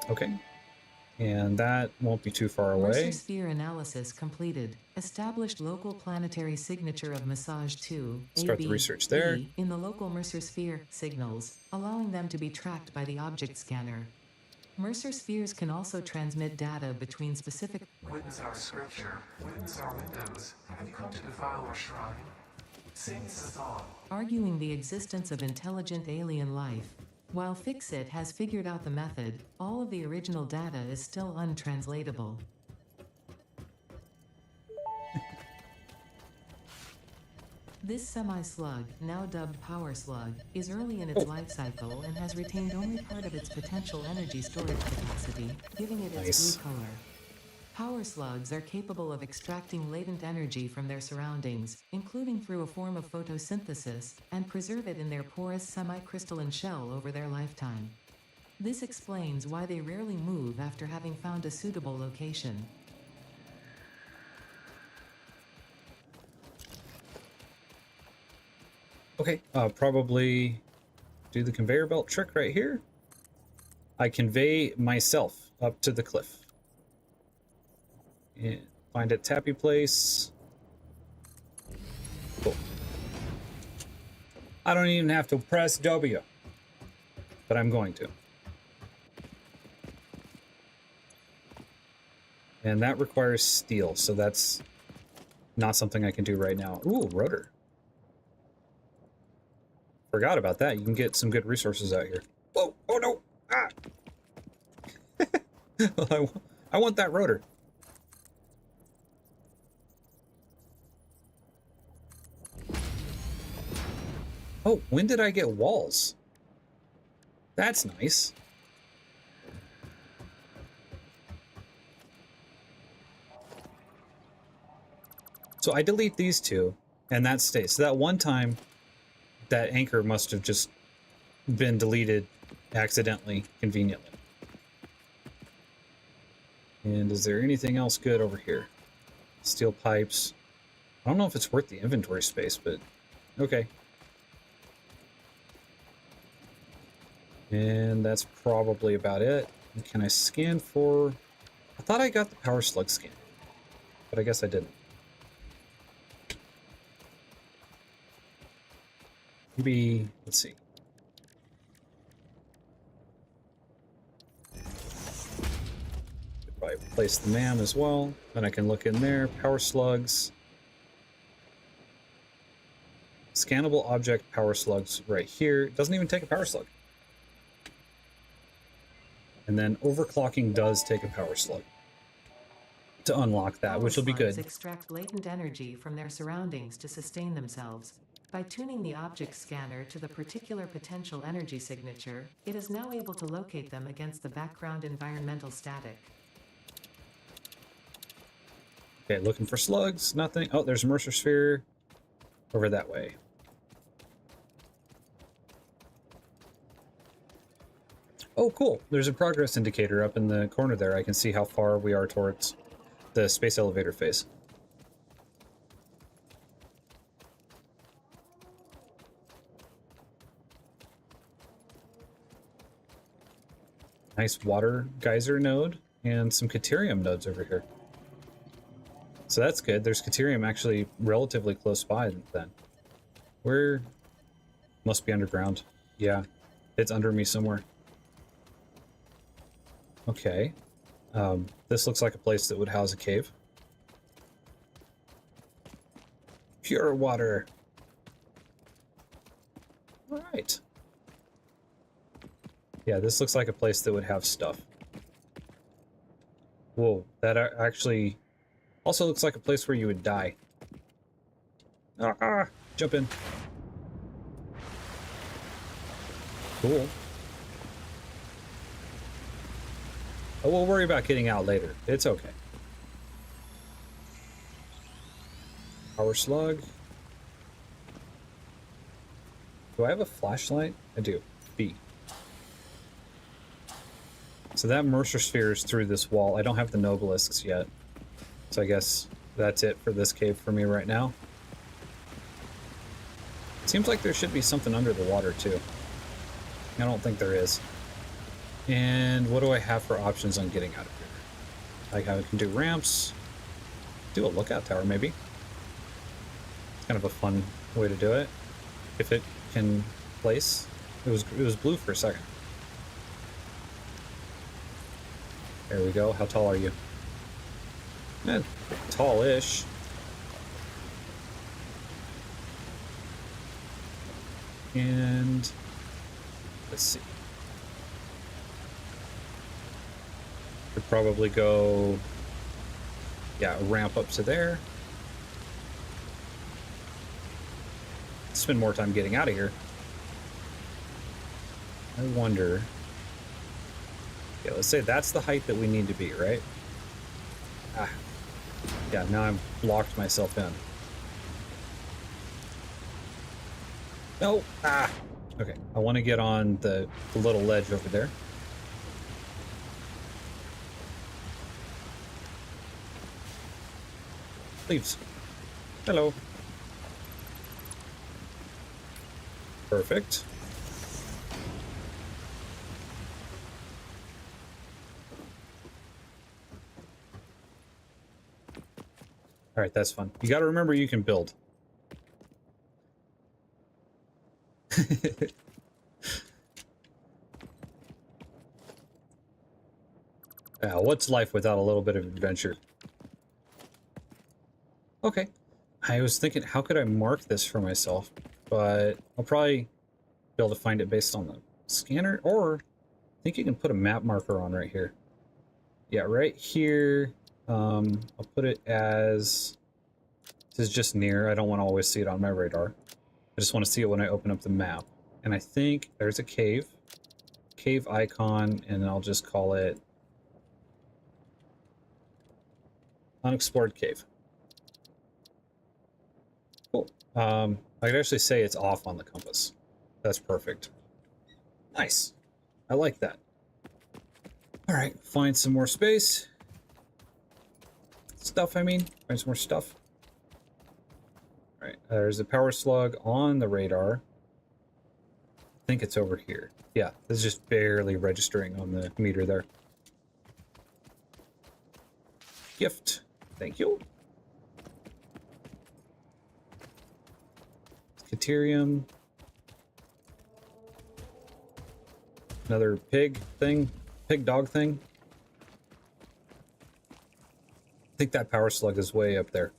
Okay. And that won't be too far away. Mercer sphere analysis completed. Established local planetary signature of massage 2 Start the research there. in the local Mercer sphere signals, allowing them to be tracked by the object scanner. Mercer spheres can also transmit data between specific... Witness our scripture. Witness our windows. Have you come to defile our shrine? Sing us a song. arguing the existence of intelligent alien life. While Fixit has figured out the method, all of the original data is still untranslatable. This semi-slug, now dubbed Power Slug, is early in its life cycle and has retained only part of its potential energy storage capacity, giving it its blue color. Power slugs are capable of extracting latent energy from their surroundings, including through a form of photosynthesis, and preserve it in their porous semi-crystalline shell over their lifetime. This explains why they rarely move after having found a suitable location. Okay, probably do the conveyor belt trick right here. I convey myself up to the cliff. And find a tappy place. Cool. I don't even have to press W, but I'm going to. And that requires steel, so that's not something I can do right now. Ooh, rotor. Forgot about that. You can get some good resources out here. Whoa! Oh no! Ah! I want that rotor. Oh, when did I get walls? That's nice. So I delete these two, and that stays. So that one time, that anchor must have just been deleted accidentally, conveniently. And is there anything else good over here? Steel pipes. I don't know if it's worth the inventory space, but okay. And that's probably about it. And can I scan for... I thought I got the power slug scan, but I guess I didn't. Maybe, let's see. If I place the MAM as well, then I can look in there. Power slugs. Scannable object power slugs right here. It doesn't even take a power slug. And then overclocking does take a power slug to unlock that, which will be Slugs good. extract latent energy from their surroundings to sustain themselves. By tuning the object scanner to the particular potential energy signature, it is now able to locate them against the background environmental static. Okay, looking for slugs. Nothing. Oh, there's a Mercer sphere over that way. Oh, cool. There's a progress indicator up in the corner there. I can see how far we are towards the space elevator phase. Nice water geyser node and some Caterium nodes over here. So that's good. There's Caterium actually relatively close by then. Where? Must be underground. Yeah, it's under me somewhere. Okay. This looks like a place that would house a cave. Pure water. All right. Yeah, this looks like a place that would have stuff. Whoa, that actually also looks like a place where you would die. Jump in. Cool. Oh, we'll worry about getting out later. It's okay. Power slug. Do I have a flashlight? I do. B. So that Mercer sphere is through this wall. I don't have the Nobelisks yet. So I guess that's it for this cave for me right now. Seems like there should be something under the water too. I don't think there is. And what do I have for options on getting out of here? I can do ramps. Do a lookout tower maybe. It's kind of a fun way to do it. If it can place. It was blue for a second. There we go. How tall are you? Tall-ish. And let's see. Could probably go, yeah, ramp up to there. Spend more time getting out of here. I wonder. Yeah, let's say that's the height that we need to be, right? Yeah, now I've locked myself in. No! Okay, I want to get on the little ledge over there. Leaves. Hello. Perfect. All right, that's fun. You got to remember you can build. What's life without a little bit of adventure? Okay. I was thinking, how could I mark this for myself? But I'll probably be able to find it based on the scanner, or I think you can put a map marker on right here. Yeah, right here. I'll put it as... This is just near. I don't want to always see it on my radar. I just want to see it when I open up the map. And I think there's a cave. Cave icon, and I'll just call it Unexplored Cave. Cool. I could actually say it's off on the compass. That's perfect. Nice. I like that. All right, find some more space. Stuff, I mean. Find some more stuff. All right, there's a power slug on the radar. I think it's over here. Yeah, this is just barely registering on the meter there. Gift. Thank you. Caterium. Another pig thing. Pig dog thing. I think that power slug is way up there.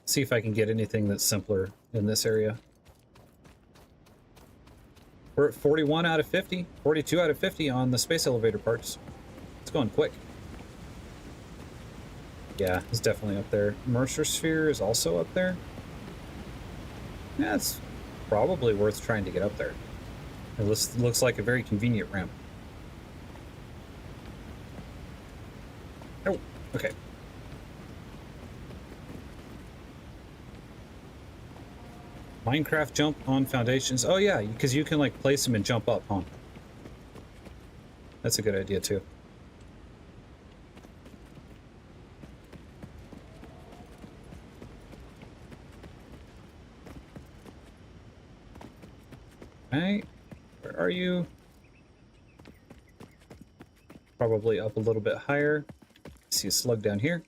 See if I can get anything that's simpler in this area. We're at 41 out of 50. 42 out of 50 on the space elevator parts. It's going quick. Yeah, it's definitely up there. Mercer Sphere is also up there. Yeah, it's probably worth trying to get up there. It looks like a very convenient ramp. Oh, okay. Minecraft jump on foundations. Oh yeah, because you can like place them and jump up, huh? That's a good idea too. Alright, where are you? Probably up a little bit higher. See a slug down here.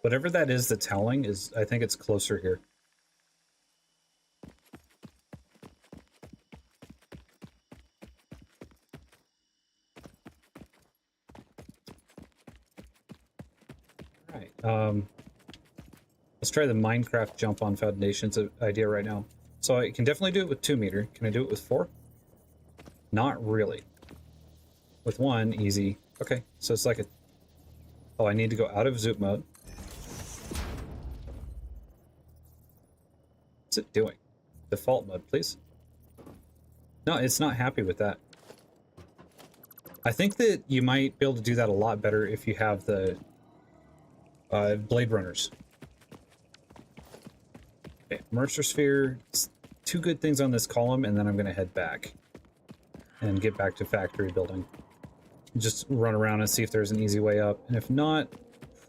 Whatever that is that's howling is, I think it's closer here. Alright, let's try the Minecraft jump on foundations idea right now. So I can definitely do it with 2 meter. Can I do it with 4? Not really. With 1, easy. Okay, so it's like a... Oh, I need to go out of zoom mode. What's it doing? Default mode, please. No, it's not happy with that. I think that you might be able to do that a lot better if you have the Blade Runners. Okay, Mercer Sphere. 2 good things on this column, and then I'm going to head back and get back to factory building. Just run around and see if there's an easy way up. And if not,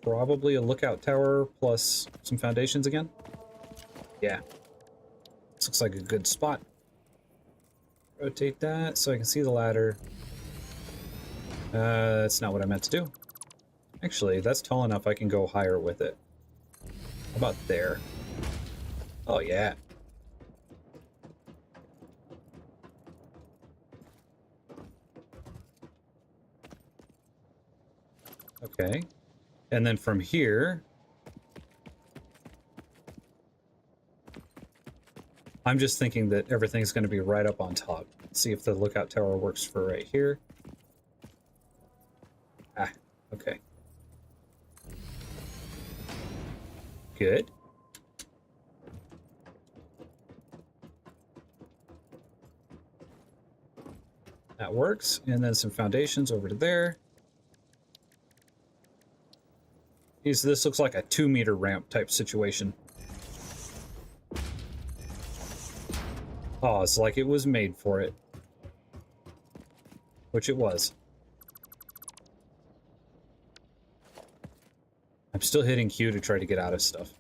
probably a lookout tower plus some foundations again. Yeah. This looks like a good spot. Rotate that so I can see the ladder. That's not what I meant to do. Actually, that's tall enough I can go higher with it. How about there? Oh, yeah. Okay. And then from here... I'm just thinking that everything's going to be right up on top. Let's see if the lookout tower works for right here. Ah, okay. Good. That works. And then some foundations over to there. This looks like a 2 meter ramp type situation. Oh, it's like it was made for it. Which it was. I'm still hitting Q to try to get out of stuff.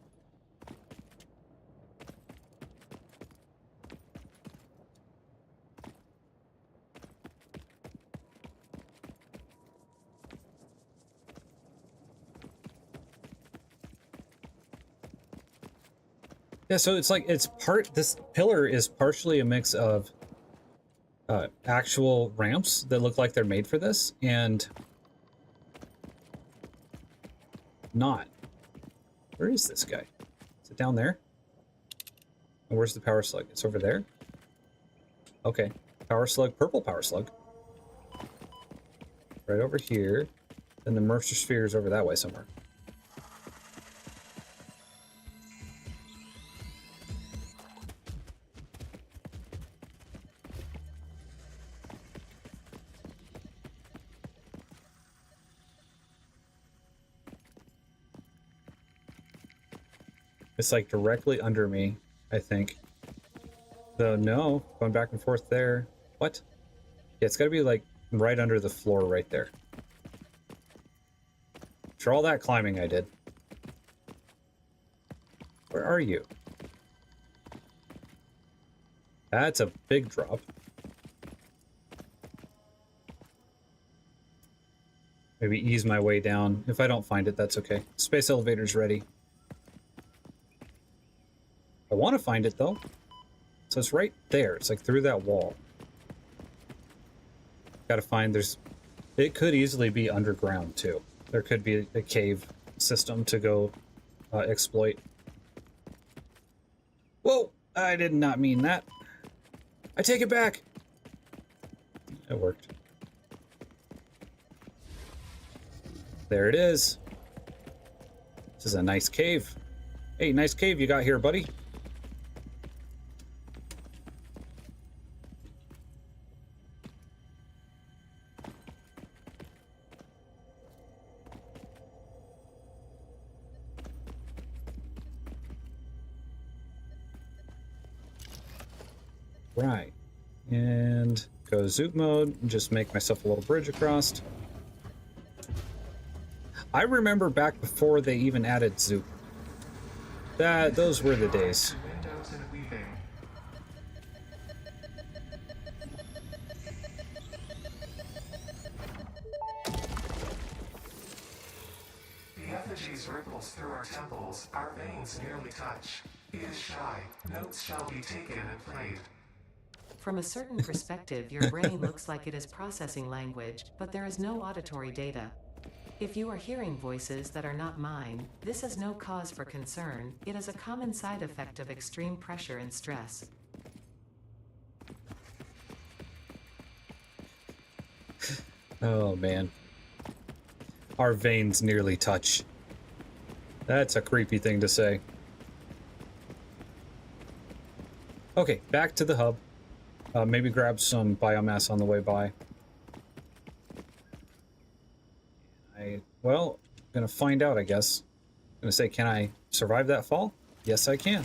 Yeah, so it's like this pillar is partially a mix of actual ramps that look like they're made for this and not. Where is this guy? Is it down there? And where's the power slug? It's over there? Okay. Power slug, purple power slug. Right over here. Then the Mercer sphere is over that way somewhere. It's like directly under me, I think. Though no, going back and forth there. What? Yeah, it's gotta be like right under the floor right there. For all that climbing I did. Where are you? That's a big drop. Maybe ease my way down. If I don't find it, that's okay. Space elevator's ready. I want to find it though. So it's right there. It's like through that wall. Gotta find it could easily be underground too. There could be a cave system to go exploit. Whoa! I did not mean that. I take it back. It worked. There it is. This is a nice cave. Hey, nice cave you got here, buddy. Right. And go zoop mode and just make myself a little bridge across. I remember back before they even added zoop. Those were the days. Windows and weaving. The effigies ripples through our temples, our veins nearly touch. He is shy, notes shall be taken and played. From a certain perspective, your brain looks like it is processing language, but there is no auditory data. If you are hearing voices that are not mine, this is no cause for concern. It is a common side effect of extreme pressure and stress. Oh man. Our veins nearly touch. That's a creepy thing to say. Okay, back to the hub. Maybe grab some biomass on the way by. Well, gonna find out, I guess. Gonna say, can I survive that fall? Yes, I can.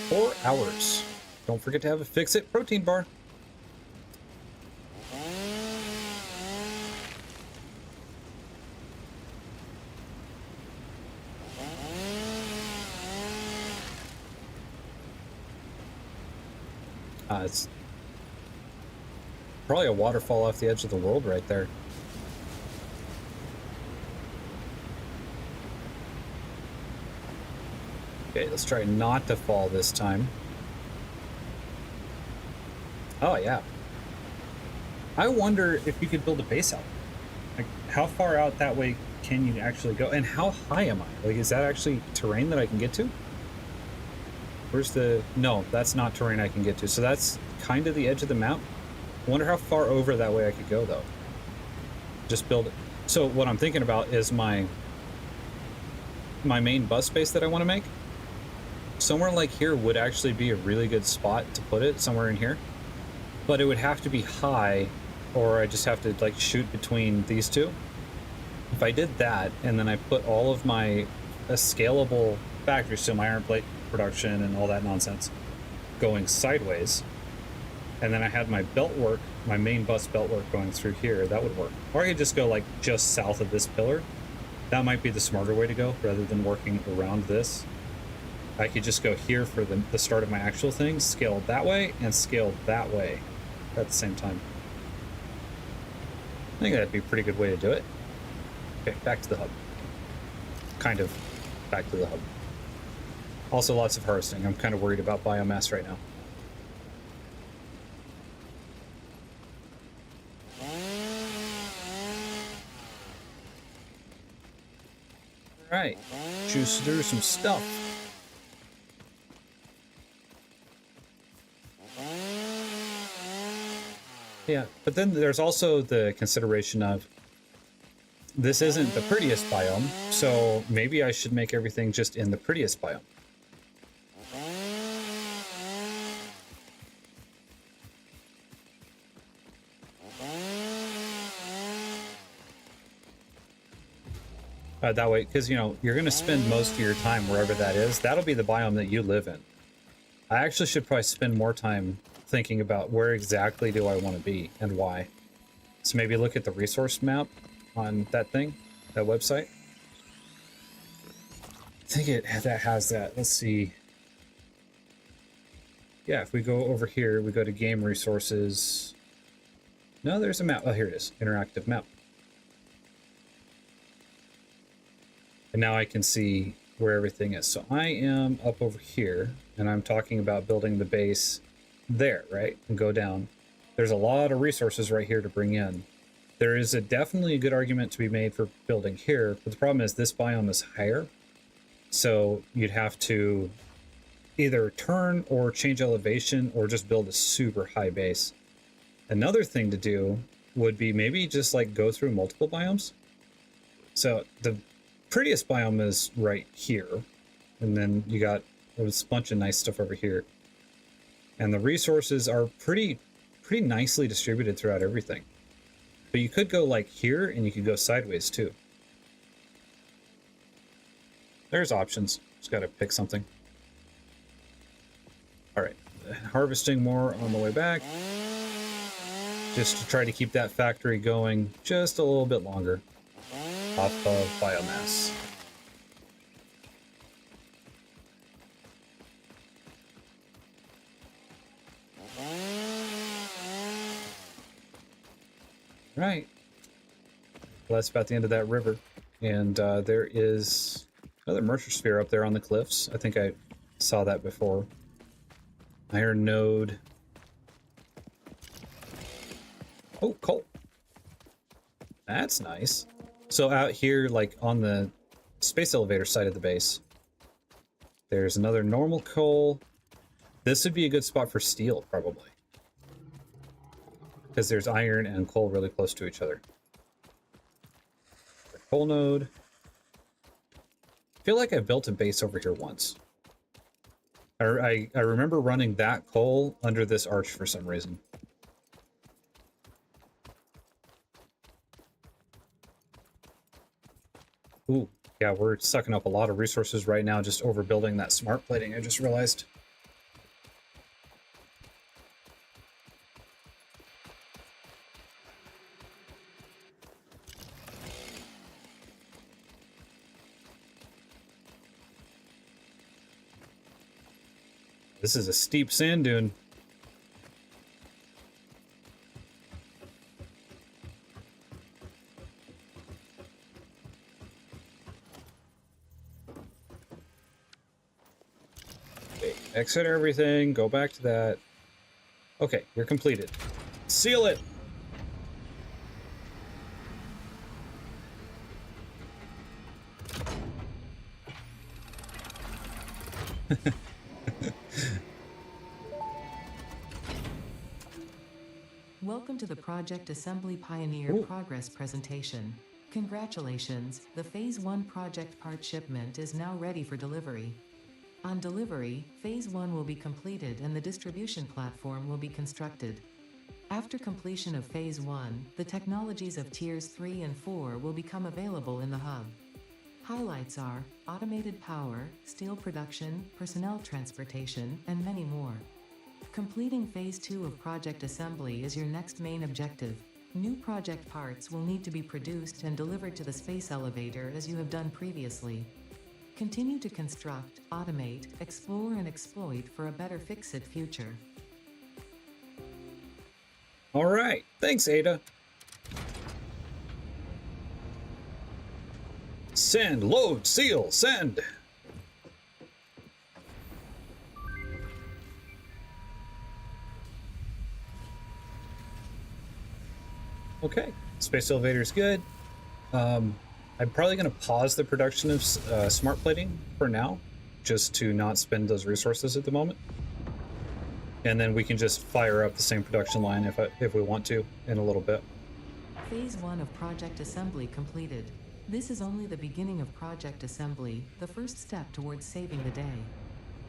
Four hours. Don't forget to have a fix-it protein bar. It's probably a waterfall off the edge of the world right there. Okay, let's try not to fall this time. Oh, yeah. I wonder if you could build a base out. Like, how far out that way can you actually go? And how high am I? Like, is that actually terrain that I can get to? Where's the... No, that's not terrain I can get to. So that's kind of the edge of the map. I wonder how far over that way I could go, though. Just build it. So what I'm thinking about is my main bus space that I want to make. Somewhere like here would actually be a really good spot to put it, somewhere in here. But it would have to be high, or I just have to like shoot between these two. If I did that, and then I put all of my scalable factories, so my iron plate production and all that nonsense, going sideways, and then I had my belt work, my main bus belt work going through here, that would work. Or I could just go like just south of this pillar. That might be the smarter way to go, rather than working around this. I could just go here for the start of my actual thing, scale that way, and scale that way at the same time. I think that'd be a pretty good way to do it. Okay, back to the hub. Kind of back to the hub. Also, lots of harvesting. I'm kind of worried about biomass right now. All right, juice through some stuff. Yeah, but then there's also the consideration of this isn't the prettiest biome, so maybe I should make everything just in the prettiest biome. That way, because, you know, you're going to spend most of your time wherever that is. That'll be the biome that you live in. I actually should probably spend more time thinking about where exactly do I want to be and why. So maybe look at the resource map on that thing, that website. I think that has that. Let's see. Yeah, if we go over here, we go to game resources. No, there's a map. Oh, here it is. Interactive map. And now I can see where everything is. So I am up over here, and I'm talking about building the base there, right? And go down. There's a lot of resources right here to bring in. There is definitely a good argument to be made for building here, but the problem is this biome is higher. So you'd have to either turn or change elevation or just build a super high base. Another thing to do would be maybe just like go through multiple biomes. So the prettiest biome is right here, and then you got a bunch of nice stuff over here, and the resources are pretty nicely distributed throughout everything. But you could go like here, and you could go sideways too. There's options. Just got to pick something. All right, harvesting more on the way back, just to try to keep that factory going just a little bit longer off of biomass. Right. Well, that's about the end of that river. And there is another Mercer Sphere up there on the cliffs. I think I saw that before. Iron node. Oh, coal. That's nice. So out here, like on the space elevator side of the base, there's another normal coal. This would be a good spot for steel, probably. Because there's iron and coal really close to each other. The coal node. I feel like I've built a base over here once. I remember running that coal under this arch for some reason. Ooh, yeah, we're sucking up a lot of resources right now just overbuilding that smart plating, I just realized. This is a steep sand dune. Okay, exit everything, go back to that. Okay, you're completed. Seal it! Welcome to the Project Assembly Pioneer Ooh. Progress presentation. Congratulations, the Phase 1 project part shipment is now ready for delivery. On delivery, Phase 1 will be completed and the distribution platform will be constructed. After completion of Phase 1, the technologies of Tiers 3 and 4 will become available in the hub. Highlights are automated power, steel production, personnel transportation, and many more. Completing Phase 2 of Project Assembly is your next main objective. New project parts will need to be produced and delivered to the space elevator as you have done previously. Continue to construct, automate, explore and exploit for a better Fix-It future. All right, thanks, Ada. Send, load, seal, send. Okay, space elevator is good. I'm probably going to pause the production of smart plating for now, just to not spend those resources at the moment. And then we can just fire up the same production line if we want to in a little bit. Phase 1 of project assembly completed. This is only the beginning of project assembly, the first step towards saving the day.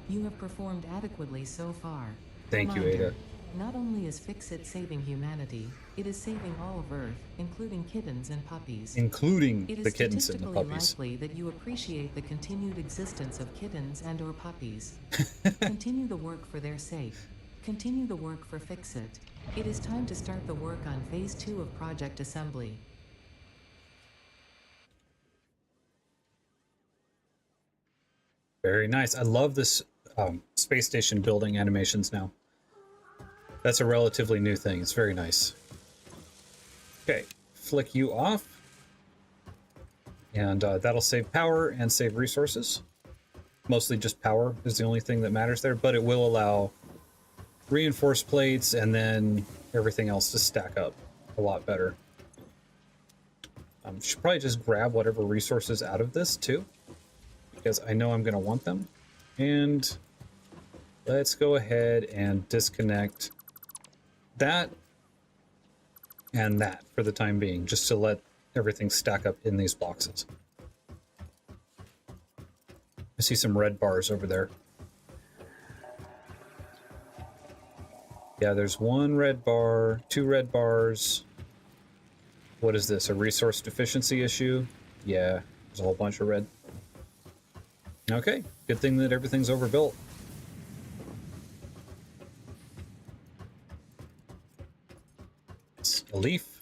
You have performed adequately so far. Thank you, Reminder, Ada. not only is Fix-It saving humanity, it is saving all of Earth, including kittens and puppies. Including It is the kittens and the statistically puppies. likely that you appreciate the continued existence of kittens and/or puppies. Continue the work for their sake. Continue the work for Fix-It. It is time to start the work on Phase 2 of project assembly. Very nice. I love this space station building animations now. That's a relatively new thing. It's very nice. Okay, flick you off. And that'll save power and save resources. Mostly just power is the only thing that matters there, but it will allow reinforced plates and then everything else to stack up a lot better. Should probably just grab whatever resources out of this too, because I know I'm going to want them. And let's go ahead and disconnect that and that for the time being, just to let everything stack up in these boxes. I see some red bars over there. Yeah, there's one red bar, two red bars. What is this, a resource deficiency issue? Yeah, there's a whole bunch of red. Okay, good thing that everything's overbuilt. It's a leaf.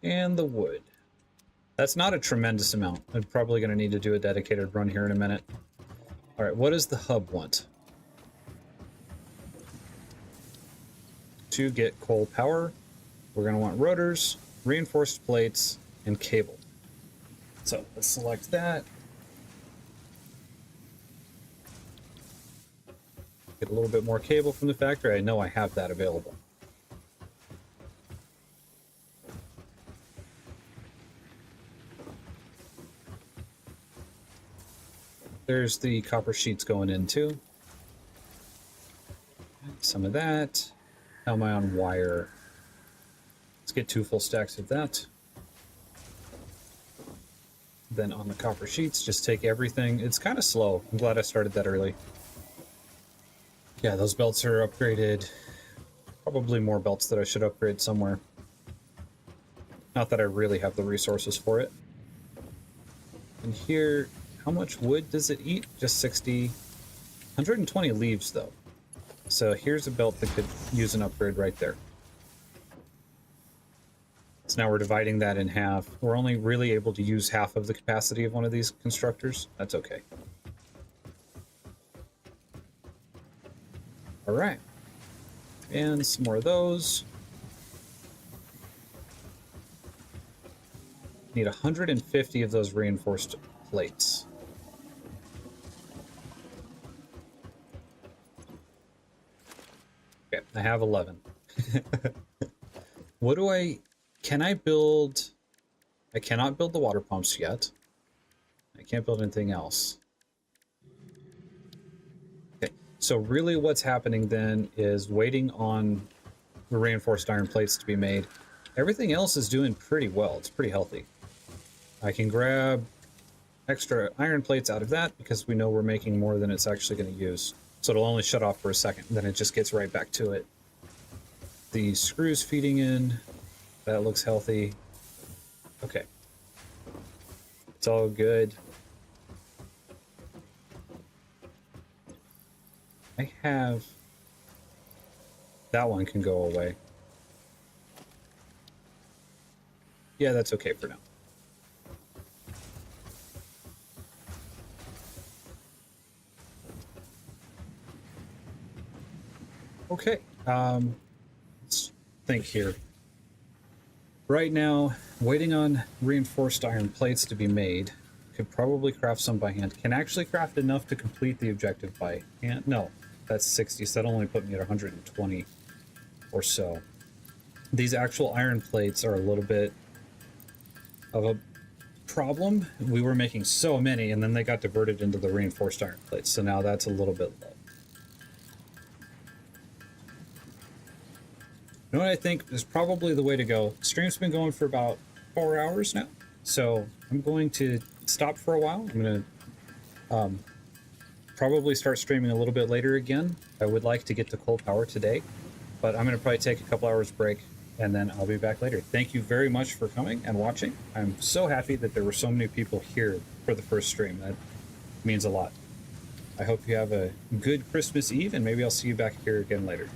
And the wood. That's not a tremendous amount. I'm probably going to need to do a dedicated run here in a minute. All right, what does the hub want? To get coal power, we're going to want rotors, reinforced plates, and cable. So let's select that. Get a little bit more cable from the factory. I know I have that available. There's the copper sheets going in too. Some of that. How am I on wire? Let's get 2 full stacks of that. Then on the copper sheets, just take everything. It's kind of slow. I'm glad I started that early. Yeah, those belts are upgraded. Probably more belts that I should upgrade somewhere. Not that I really have the resources for it. And here, how much wood does it eat? Just 60. 120 leaves though. So here's a belt that could use an upgrade right there. So now we're dividing that in half. We're only really able to use half of the capacity of one of these constructors. That's okay. All right. And some more of those. Need 150 of those reinforced plates. Okay, I have 11. What do I... Can I build... I cannot build the water pumps yet. I can't build anything else. Okay, so really what's happening then is waiting on the reinforced iron plates to be made. Everything else is doing pretty well. It's pretty healthy. I can grab extra iron plates out of that because we know we're making more than it's actually going to use. So it'll only shut off for a second, then it just gets right back to it. The screws feeding in, that looks healthy. Okay. It's all good. I have... That one can go away. Yeah, that's okay for now. Okay, let's think here. Right now, Waiting on reinforced iron plates to be made. Could probably craft some by hand. Can actually craft enough to complete the objective by hand. No, that's 60, so that'll only put me at 120 or so. These actual iron plates are a little bit of a problem. We were making so many, and then they got diverted into the reinforced iron plates, so now that's a little bit low. You know what I think is probably the way to go? Stream's been going for about 4 hours now, so I'm going to stop for a while. I'm going to probably start streaming a little bit later again. I would like to get to coal power today, but I'm going to probably take a couple hours break, and then I'll be back later. Thank you very much for coming and watching. I'm so happy that there were so many people here for the first stream. That means a lot. I hope you have a good Christmas Eve, and maybe I'll see you back here again later.